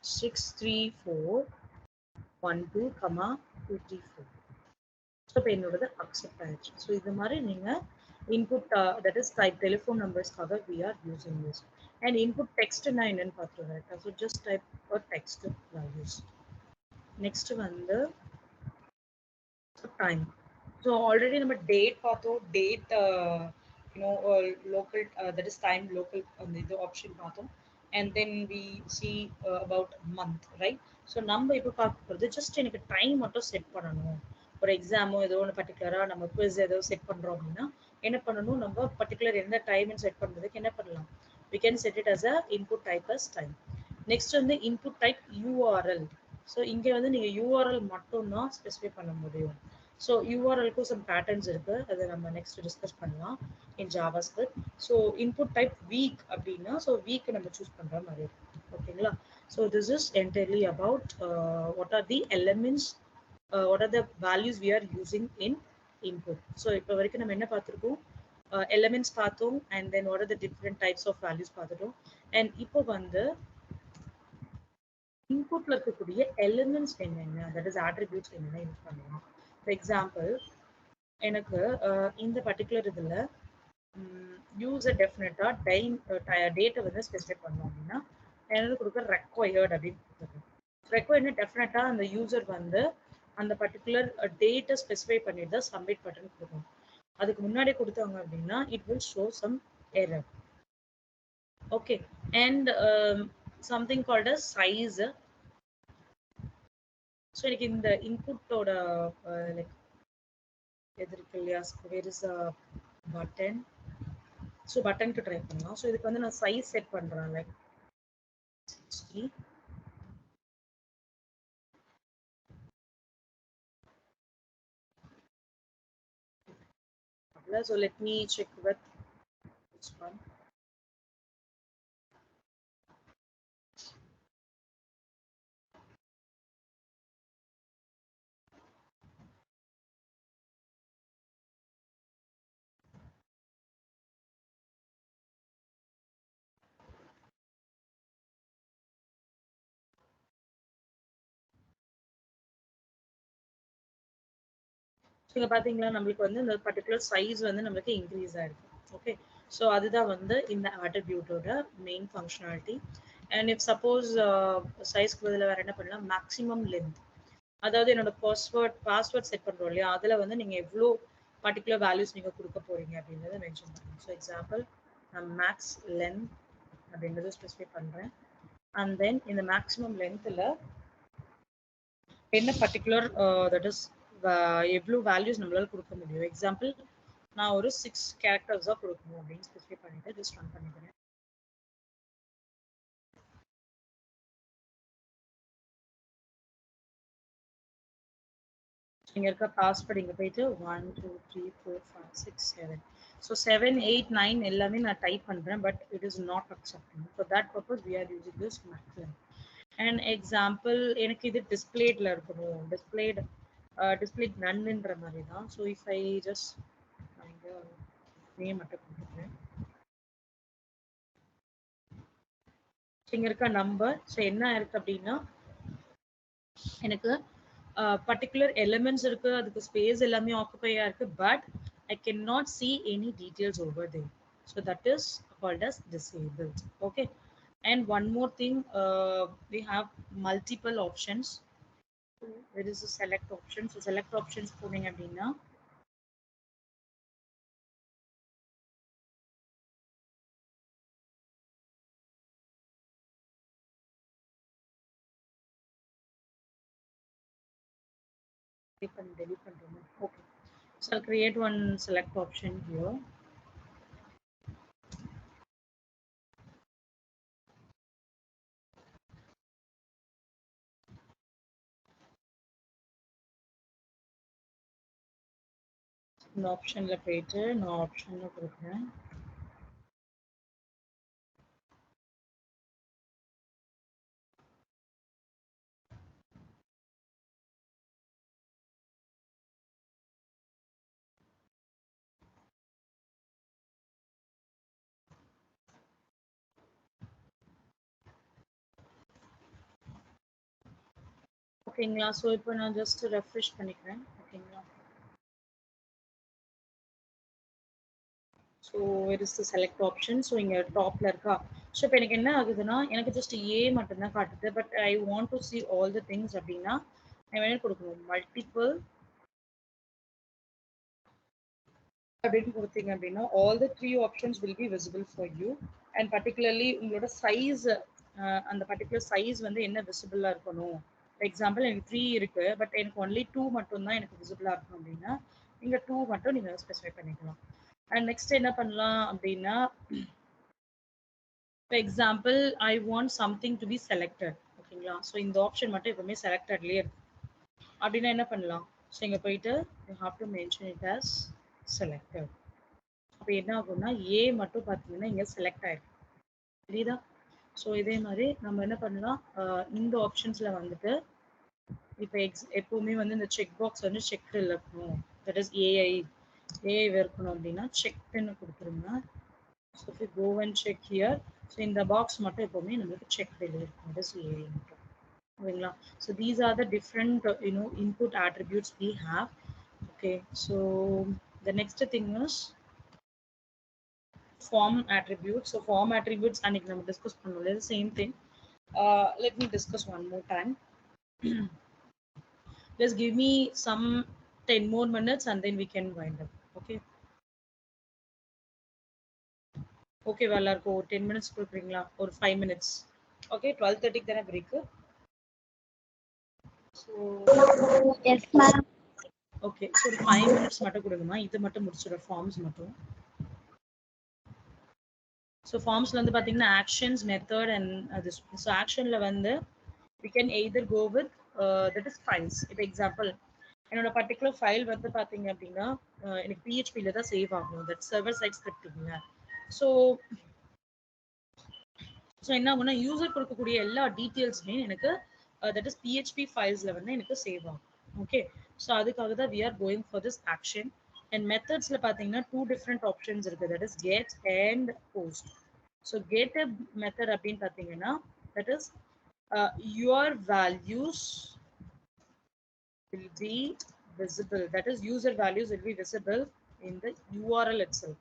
63412, 234. So இப்போ என்னோடது அக்செப்ட் ஆயிடுச்சு. ஸோ இது மாதிரி நீங்கள் input that is type telephone நம்பர்ஸ்க்காக we are using this. And input டெக்ஸ்ட்னா என்னன்னு பார்த்துருவேன். So just type for text values. Next வந்து டைம். ஸோ ஆல்ரெடி நம்ம டேட் பார்த்தோம். Date local that is time local அந்த இது ஆப்ஷன் பார்த்தோம். And then we see about month, right? So நம்ம இப்போ பார்க்க போகிறது ஜஸ்ட் எனக்கு டைம் மட்டும் செட் பண்ணணும். ஒரு எக்ஸாமோ ஏதோ ஒன்று பர்டிகுலராக நம்ம குவிஸ் ஏதோ செட் பண்ணுறோம் அப்படின்னா என்ன பண்ணணும், நம்ம பர்டிகுலர் எந்த டைம்னு செட் பண்ணுறதுக்கு என்ன பண்ணலாம், we can set it as a input type as time. Next வந்து input type URL. ஸோ இங்கே வந்து நீங்கள் URL மட்டும்தான் ஸ்பெசிஃபை பண்ண முடியும். ஸோ யூஆர்எல்க்கும் சம் பேட்டர்ன்ஸ் இருக்கு, அதை நம்ம நெக்ஸ்ட் டிஸ்கஸ் பண்ணலாம் in JavaScript. So input type week அப்படின்னா ஸோ வீக் நம்ம சூஸ் பண்ற மாதிரி இருக்கும். ஓகேங்களா? So this is entirely about what are the elements, what are the values we are using in input. So இப்போ வரைக்கும் நம்ம என்ன பார்த்துருக்கோம், எலிமெண்ட்ஸ் பார்த்தோம். And then what are the different types of values பார்த்துட்டோம். அண்ட் இப்போ வந்து இன்புட்ல இருக்கக்கூடிய எலிமெண்ட்ஸ் என்னென்ன, தட் இஸ் ஆட்ரிபியூட்ஸ் என்னென்ன யூஸ் பண்ணலாம். ஃபார் எக்ஸாம்பிள் எனக்கு இந்த பர்டிகுலர் இதில் யூஸர் டெஃபினட்டாக டேட்டை வந்து ஸ்பெசிஃபை பண்ணோம் அப்படின்னா எனக்கு கொடுக்குற ரெக்வயர்ட் அப்படின்னு கொடுத்துருக்கேன். ரெக்வயர்ட்னா டெஃபினட்டாக அந்த யூசர் வந்து அந்த பர்டிகுலர் டேட்டை ஸ்பெசிஃபை பண்ணிட்டு தான் சப்மிட் பட்டன் கொடுக்கணும். அதுக்கு முன்னாடி கொடுத்தாங்க அப்படின்னா it will show some error. Okay, and something called as size. So எனக்கு இந்த இன்புட்டோட லைக் எது இருக்கு இல்லையா, where is a button. So பட்டனுக்கு ட்ரை பண்ணலாம். ஸோ இதுக்கு வந்து நான் சைஸ் செட் பண்ணுறேன் like 60. So let me check with this one. So இங்கே பார்த்தீங்களா நம்மளுக்கு வந்து இந்த பர்டிகுலர் சைஸ் வந்து நம்மளுக்கு இன்க்ரீஸ் ஆயிருக்கு. ஓகே, ஸோ அதுதான் வந்து இந்த ஆட்ரிபியூட்டோட main functionality. And if suppose சைஸ்க்கு பதில் வேறு என்ன பண்ணலாம், மேக்ஸிமம் லென்த். அதாவது என்னோட பாஸ்வேர்ட் செட் பண்ணுறோம் இல்லையா, அதில் வந்து நீங்கள் எவ்வளோ பர்டிகுலர் வேல்யூஸ் நீங்கள் கொடுக்க போகிறீங்க அப்படின்றத மென்ஷன் பண்ணுங்க. ஸோ எக்ஸாம்பிள் நான் மேக்ஸ் லென்த் அப்படின்றத ஸ்பெசிஃபை பண்ணுறேன். அண்ட் தென் இந்த மேக்ஸிமம் லென்த்தில் என்ன பர்டிகுலர் தட் இஸ் எவ்வளோ வேல்யூஸ் நம்மளால கொடுக்க முடியும். எக்ஸாம்பிள் நான் ஒரு 6 கேரக்டர்ஸ் தான் கொடுக்கணும் அப்படின்னு ஸ்பெசிஃபை பண்ணிட்டு ஜஸ்ட் ரன் பண்ணிக்கிறேன். இங்க இருக்க பாஸ்வேர்ட் இங்க போயிட்டு 1 2 3 4 5 6 7. ஸோ 7 8 9 எல்லாமே நான் டைப் பண்றேன், but it is not accepting. For that purpose we are using this maximum. And example எனக்கு இது டிஸ்பிளேட்ல இருக்கணும், டிஸ்பிளேட் நன்னுன்ற மாதிரி தான். So if I just name மட்டும் கொடுத்துக்கிறேன். இங்க இருக்க நம்பர். ஸோ என்ன இருக்கு அப்படின்னா எனக்கு பர்டிகுலர் எலிமெண்ட்ஸ் இருக்கு, அதுக்கு ஸ்பேஸ் எல்லாமே ஆக்குப்பையா இருக்கு, but I cannot see any details over there. So that is called as disabled. Okay, and one more thing, we have multiple options. There is a select option. So select options போனீங்க அப்படின்னா delete பண்றோம். Okay, so I'll create one select option here. இந்த ஆப்ஷன்ல போயிட்டு நான் ஆப்ஷன்ல கொடுக்குறேன். ஓகேங்களா? ஸோ இப்போ நான் ஜஸ்ட் ரெஃப்ரெஷ் பண்ணிக்கிறேன். ஓகேங்களா? So it is the select option. So இங்கே டாப்ல இருக்கா? ஸோ இப்போ எனக்கு என்ன ஆகுதுன்னா, எனக்கு ஜஸ்ட் ஏ மட்டும்தான் காட்டுது. But I want to see all the things அப்படின்னா நான் என்ன கொடுக்கணும்? மல்டிபிள் அப்படின்னு கொடுத்தீங்க அப்படின்னா all the three options will be visible for you and particularly உங்களோட சைஸ் அந்த பர்டிகுலர் சைஸ் வந்து என்ன விசிபிளா இருக்கணும். ஃபார் எக்ஸாம்பிள் எனக்கு 3 இருக்கு பட் எனக்கு ஒன்லி 2 மட்டும் தான் எனக்கு விசிபிளா இருக்கணும் அப்படின்னா நீங்க 2 மட்டும் நீங்க ஸ்பெசிஃபை பண்ணிக்கலாம். அண்ட் நெக்ஸ்ட் என்ன பண்ணலாம் அப்படின்னா, for example I want something to be selected. ஓகேங்களா? ஸோ இந்த ஆப்ஷன் மட்டும் எப்பவுமே செலக்டட்லயே இருக்கு அப்படின்னா என்ன பண்ணலாம்? ஸோ இங்க போயிட்டு you have to mention it as selected. அப்போ என்ன ஆகும்னா ஏ மட்டும் பார்த்தீங்கன்னா இங்கே செலக்ட் ஆயிருக்கு. புரியுதா? ஸோ இதே மாதிரி நம்ம என்ன பண்ணலாம், இந்த ஆப்ஷன்ஸில் வந்துட்டு இப்போ எப்பவுமே வந்து இந்த செக் பாக்ஸ் வந்து செக்டு இருக்கணும். தட் இஸ் ஏஐ இருக்கணும் அப்படின்னா செக்டுன்னு கொடுத்துருங்க. So if you go and check here, so இந்த பாக்ஸ் மட்டும் எப்பவுமே நம்மளுக்கு செக்டு இருக்கும். தட் இஸ் ஏஐ மட்டும். ஓகேங்களா? So these are the different input attributes we have. Okay, so the next thing is form attributes. So form attributes அன்னைக்கு நம்ம discuss பண்ணோம். The same thing. Let me discuss one more time. Just give me some 10 more minutes and then we can wind up. Okay. Okay, எல்லாருக்கும் 10 minutes கொடுக்குறீங்களா? ஒரு 5 minutes. Okay, 12:30 தானே break. So Yes, ma'am. okay, so ஒரு 5 minutes மட்டும் கொடுங்கம்மா. இது மட்டும் முடிச்சிடுற forms மட்டும். ஸோ ஃபார்ம்ஸ்ல வந்து பார்த்தீங்கன்னா ஆக்ஷன்ஸ் மெத்தட் அண்ட் அது. ஸோ ஆக்ஷன்ல வந்து we can either go with that is files. இப்போ எக்ஸாம்பிள் என்னோட பர்டிகுலர் ஃபைல் வந்து பார்த்தீங்க அப்படின்னா எனக்கு பிஹெச்பியில் தான் சேவ் ஆகும். That server side scripting. So என்ன ஆகும்னா யூசர் கொடுக்கக்கூடிய எல்லா டீட்டெயில்ஸுமே எனக்கு தட் இஸ் பிஹெச்பி ஃபைல்ஸில் வந்து எனக்கு சேவ் ஆகும். ஓகே, ஸோ அதுக்காக தான் we are going for this action. And மெத்தட்ஸ்ல பார்த்தீங்கன்னா 2 டிஃப்ரெண்ட் ஆப்ஷன்ஸ் இருக்கு. That is get and post. So get method அப்படின்னு பார்த்தீங்கன்னா that is your values will be visible. That is user values will be visible in the URL itself.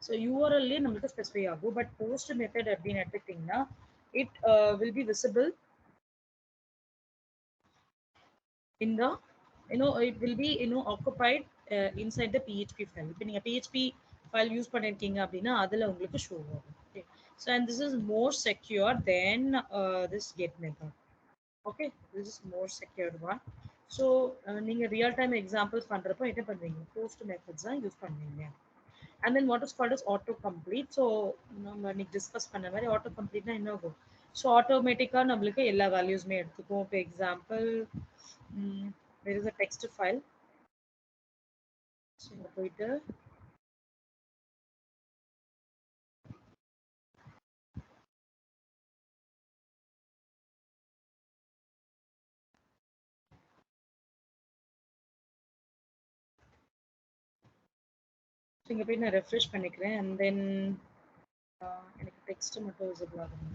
So URL நமக்கு specify ஆகும். But post method அப்படின்னு எடுத்துக்கிட்டிங்கன்னா it will be visible in the it will be occupied inside the PHP file. இப்போ நீங்க PHP file use பண்ணிருக்கீங்க அப்படின்னா அதுல உங்களுக்கு ஷோ ஆகும். Okay, so and this is more secure than this get method. Okay, this is more secured one. So நீங்க real time examples பண்றப்போ என்ன பண்ணுவீங்க? போஸ்ட் மெத்தட்ஸ் தான் யூஸ் பண்ணுவீங்க. And then what is called as auto complete. So நம்ம இன்னைக்கு discuss பண்ண மாதிரி ஆட்டோ கம்ப்ளீட்னா என்ன ஆகும்? ஸோ ஆட்டோமேட்டிக்கா நம்மளுக்கு எல்லா வேல்யூஸ்மே எடுத்துக்கும். இப்போ example there is a text file. So போயிட்டு இங்கே போய் நான் ரெஃப்ரெஷ் பண்ணிக்கிறேன். அண்ட் தென் எனக்கு டெக்ஸ்ட் மட்டும் விசிபிள் ஆகும்.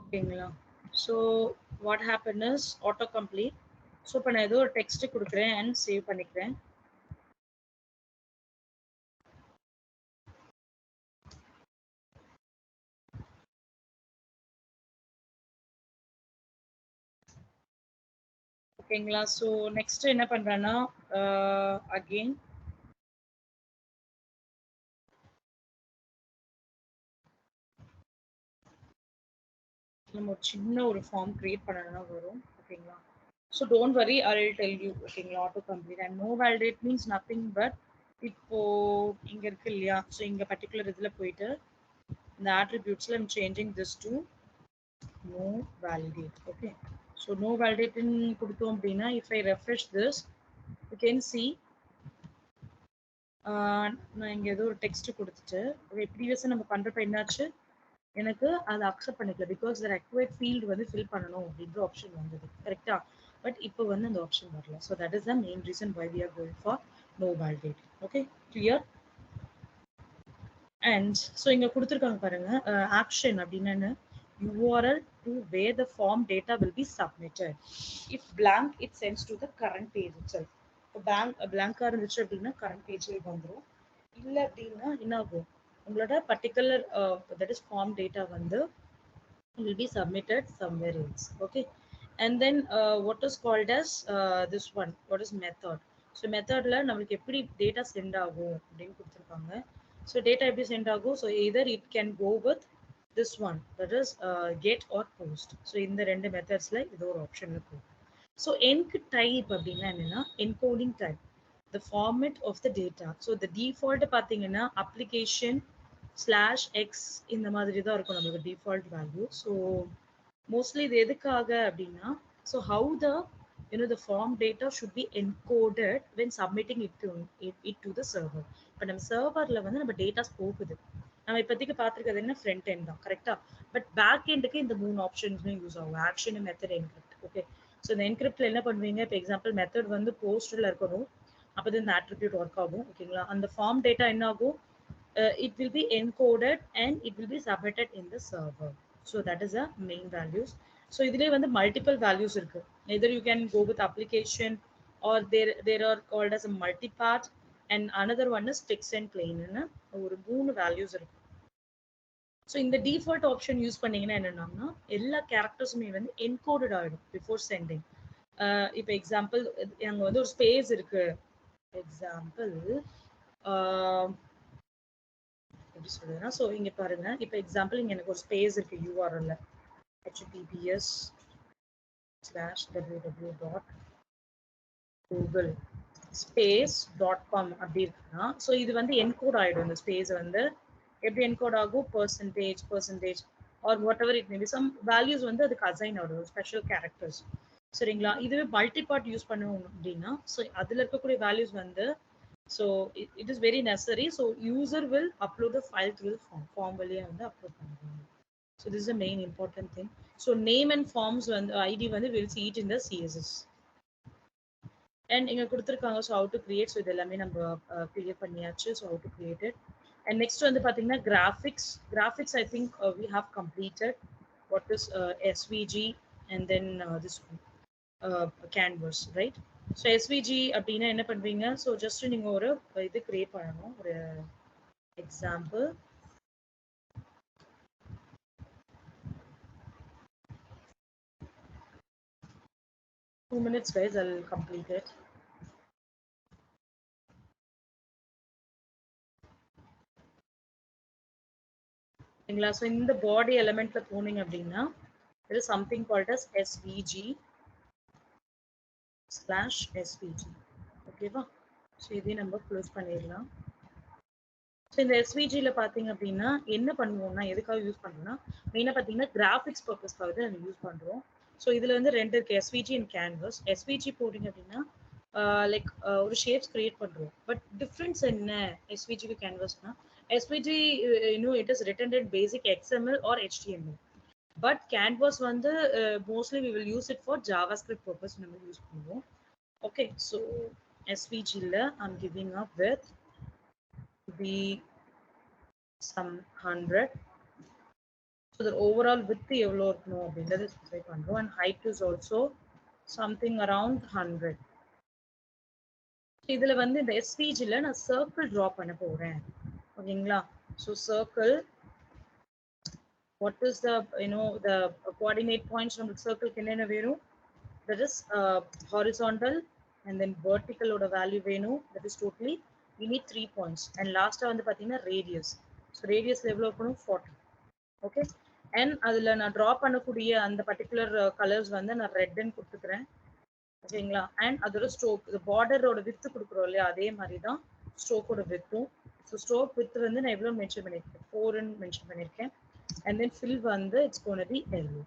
ஓகேங்களா? So what happen is auto complete. So இப்போ நான் ஏதோ ஒரு டெக்ஸ்ட் கொடுக்குறேன் அண்ட் சேவ் பண்ணிக்கிறேன். ஓகேங்களா? ஸோ நெக்ஸ்ட் என்ன பண்றேன்னா அகெயின் நம்ம ஒரு சின்ன ஒரு ஃபார்ம் கிரியேட் பண்ணணும்னா வரும். ஓகேங்களா? So don't worry, I will tell you. ஓகேங்களா? Auto complete and no validate means nothing but இப்போ இங்க இருக்கு இல்லையா? ஸோ இங்க பர்டிகுலர் இதுல போயிட்டு இந்த ஆட்ரிபியூட்ஸ்ல I'm changing this to no validate. Okay, so no validate in கொடுத்தோம் அப்படின்னா if I refresh this you can see நான் இங்க ஏதோ ஒரு டெக்ஸ்ட் கொடுத்துட்டு ப்ரீவியஸா நம்ம பண்றப்ப என்னாச்சு எனக்கு அதை அக்செப்ட் பண்ணிக்கல பிகாஸ் த ரெக்வயர்ட் ஃபீல்டு வந்து ஃபில் பண்ணணும் அப்படின்ற ஆப்ஷன் வந்தது கரெக்டா பட் இப்போ வந்து அந்த ஆப்ஷன் வரல so that is the main reason why we are going for no validate okay clear and so இங்க கொடுத்துருக்காங்க பாருங்க ஆக்ஷன் அப்படின்னு URL to where the form data will be submitted. If blank, it sends to the current page itself. இப்போ blank இருந்துச்சு அப்படின்னா current page வந்துடும் இல்லை அப்படின்னா என்ன ஆகும் உங்களோட particular that is form data வந்து will be submitted somewhere else. Okay, and then what is called as this one, what is method. So methodல நம்மளுக்கு எப்படி data send ஆகும் அப்படின்னு கொடுத்துருக்காங்க. So data எப்படி send ஆகும், so either it can go with this one, that is get or post. So இந்த ரெண்டு மெத்தட்ஸ்ல இது ஒரு ஆப்ஷன்ல போகும். So enc type அப்படின்னா என்னன்னா encoding type, the format of the data. So the default பாத்தீங்கன்னா application /x இந்த மாதிரி தான் இருக்கும் நம்மளுக்கு default value. So mostly இது எதுக்காக அப்படின்னா so how the the form data should be encoded when submitting it to the server. இப்போ நம்ம சர்வர்ல வந்து நம்ம டேட்டாஸ் போகுது, நம்ம இப்போதைக்கு பார்த்துருக்கிறது என்ன ஃப்ரண்ட் எண்ட் தான் கரெக்டா, பட் பேக் எண்டுக்கு இந்த மூணு ஆப்ஷன்ஸுமே யூஸ் ஆகும், action, method, encrypt. Okay, so இந்த என்கிரிப்ட்ல என்ன பண்ணுவீங்க, இப்போ எக்ஸாம்பிள் மெத்தட் வந்து போஸ்ட்ல இருக்கணும், அப்போ இந்த ஆட்ரிபியூட் ஒர்க் ஆகும். ஓகேங்களா, அந்த ஃபார்ம் டேட்டா என்ன ஆகும், it will be encoded and it will be submitted in the server. So that is the main values. So இதுலயே வந்து multiple values இருக்கு, either you can go with application or there are called as a multipart and another one is fixed and plain ன்னு ஒரு மூணு values இருக்கு. So இந்த default option use பண்ணீங்கன்னா என்னன்னா எல்லா கேரக்டர்ஸுமே வந்து என்கோடட் ஆகிடும் பிஃபோர் சென்டிங். இப்போ எக்ஸாம்பிள் அங்கே வந்து ஒரு ஸ்பேஸ் இருக்கு, எக்ஸாம்பிள் எப்படி சொல்றதுன்னா, ஸோ இங்க பாருங்க, இப்போ எக்ஸாம்பிள் இங்க எனக்கு ஒரு ஸ்பேஸ் இருக்கு URL https://www.google.space.com அப்படி இருக்குன்னா, ஸோ இது வந்து என்கோட் ஆயிடும். இந்த ஸ்பேஸ் வந்து எப்படி என்கோட் ஆகும், percentage or whatever it may be, some values வந்து அதுக்கு அசைன் ஆகும், ஸ்பெஷல் கேரக்டர்ஸ். சரிங்களா, இதுவே மல்டிபார்ட் யூஸ் பண்ணுவோம் அப்படின்னா, ஸோ அதுல இருக்கக்கூடிய வேல்யூஸ் வந்து so it is very necessary, so user will upload the file through the form வழியா வந்து அப்லோட் பண்ணுவாங்க. So this is the main important thing. So name and forms வந்து ID வந்து will see it in the CSS. And இங்க கொடுத்திருக்காங்க so how to create, so இது எல்லாமே நம்ம கிரியேட் பண்ணியாச்சு, so how to create it. And next வந்து பாத்தீங்கன்னா graphics I think we have completed what is SVG and then this one canvas, right? So SVG அப்படின்னா என்ன பண்ணுவீங்க, ஸோ ஜஸ்ட் நீங்கள் ஒரு இது கிரியேட் பண்ணணும், ஒரு example. Two minutes guys, I'll complete it. சரிங்களா, ஸோ இந்த பாடி எலிமெண்ட்ல போனீங்க அப்படின்னா there is something called as SVG/SVG. ஓகேவா, ஸோ இதையும் நம்ம க்ளோஸ் பண்ணிடலாம். ஸோ இந்த எஸ்விஜியில் பார்த்தீங்க அப்படின்னா என்ன பண்ணுவோம்னா, எதுக்காக யூஸ் பண்ணுறோம்னா, மெயினாக பார்த்தீங்கன்னா கிராஃபிக்ஸ் பர்பஸ்க்காக தான் நம்ம யூஸ் பண்ணுறோம். ஸோ இதில் வந்து ரெண்டு இருக்குது, எஸ்விஜி அண்ட் கேன்வஸ். எஸ்விஜி போட்டிங்க அப்படின்னா லைக் ஒரு ஷேப்ஸ் கிரியேட் பண்ணுறோம், பட் டிஃப்ரென்ஸ் என்ன எஸ்விஜிக்கு கேன்வஸ்னா, SVG it is written in basic XML or HTML, but canvas வந்து mostly we will use it for JavaScript purpose நம்ம யூஸ் பண்ணுவோம். ஓகே, ஸோ எஸ்விஜியில் I'm giving up with be some 100, so the overall width எவ்வளோ இருக்கணும் அப்படின்றது specify பண்ணுறோம், and height is also something around 100. இதில் வந்து இந்த எஸ்விஜியில் நான் சர்க்கிள் ட்ரா பண்ண போகிறேன். ஓகேங்களா, so circle, what is the the coordinate points நம்மளுக்கு சர்க்கிள்க்கு என்னென்ன வேணும், that is horizontal and then vertical ஓட வேல்யூ வேணும், that is totally we need 3 points, and லாஸ்ட்டாக வந்து பார்த்தீங்கன்னா ரேடியஸ். ஸோ ரேடியஸில் எவ்வளோ இருக்கணும், 40. ஓகே, அண்ட் அதில் நான் ட்ரா பண்ணக்கூடிய அந்த பர்டிகுலர் கலர்ஸ் வந்து நான் ரெட்ன்னு கொடுத்துக்கிறேன். ஓகேங்களா, அண்ட் அதோட ஸ்ட்ரோக், இது பார்டரோட வித்து கொடுக்குறோம் இல்லையா, அதே மாதிரி தான் ஸ்ட்ரோக்கோட வித்தும். ஸோ ஸ்ட்ரோக் வித்து வந்து நான் எவ்வளோ மென்ஷன் பண்ணியிருக்கேன், 4ன்னு மென்ஷன் பண்ணியிருக்கேன். and then fill it's going to be yellow.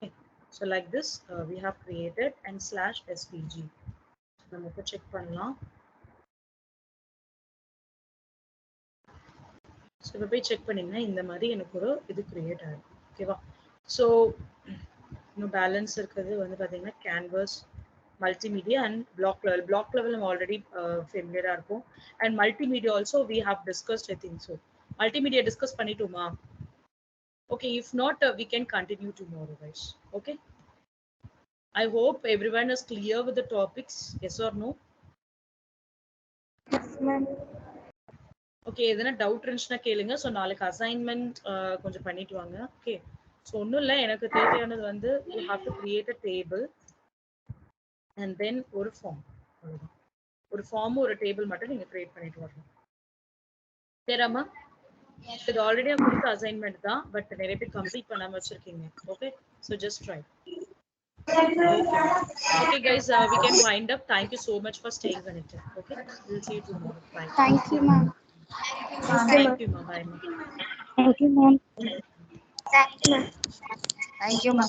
Okay. So like this we have created and /svg. நம்ம check பண்ணலாம். ஸோ இப்போ போய் செக் பண்ணிங்கன்னா இந்த மாதிரி எனக்கு ஒரு இது கிரியேட் ஆகும். ஓகேவா? ஸோ இன்னும் பேலன்ஸ் இருக்கிறது பார்த்தீங்கன்னா canvas, multimedia and block level. Block level I'm already familiar இருக்கும். And multimedia also we have discussed, I think so. Multimedia discuss பண்ணிட்டோமா? Okay, if not we can continue tomorrow, guys. Okay, I hope everyone is clear with the topics. Yes or no? Yes, ma'am. Okay, எதனா doubt இருந்துச்சுன்னா கேளுங்க. So நாளைக்கு assignment கொஞ்சம் பண்ணிட்டு வாங்க. Okay, so ஒன்றும் இல்லை, எனக்கு தேவையானது you have to create a table and then ஒரு ஃபார்ம். ஒரு ஃபார்ம் ஒரு டேபிள் மட்டும் நீங்க கிரியேட் பண்ணிட்டு வரணும். சரியாமா? இது ஆல்ரெடி கொடுத்த அசைன்மெண்ட் தான், பட் நிறைய பேர் கம்ப்ளீட் பண்ணாம வச்சிருக்கீங்க. Okay, so just try. Okay guys, we can wind up. Thank you so much for staying connected. Okay, we'll see you tomorrow. Bye. Thank you, ma'am. Thank you, ma'am. Bye, ma'am. Thank you, ma'am. Thank you, ma'am. Thank you, ma'am.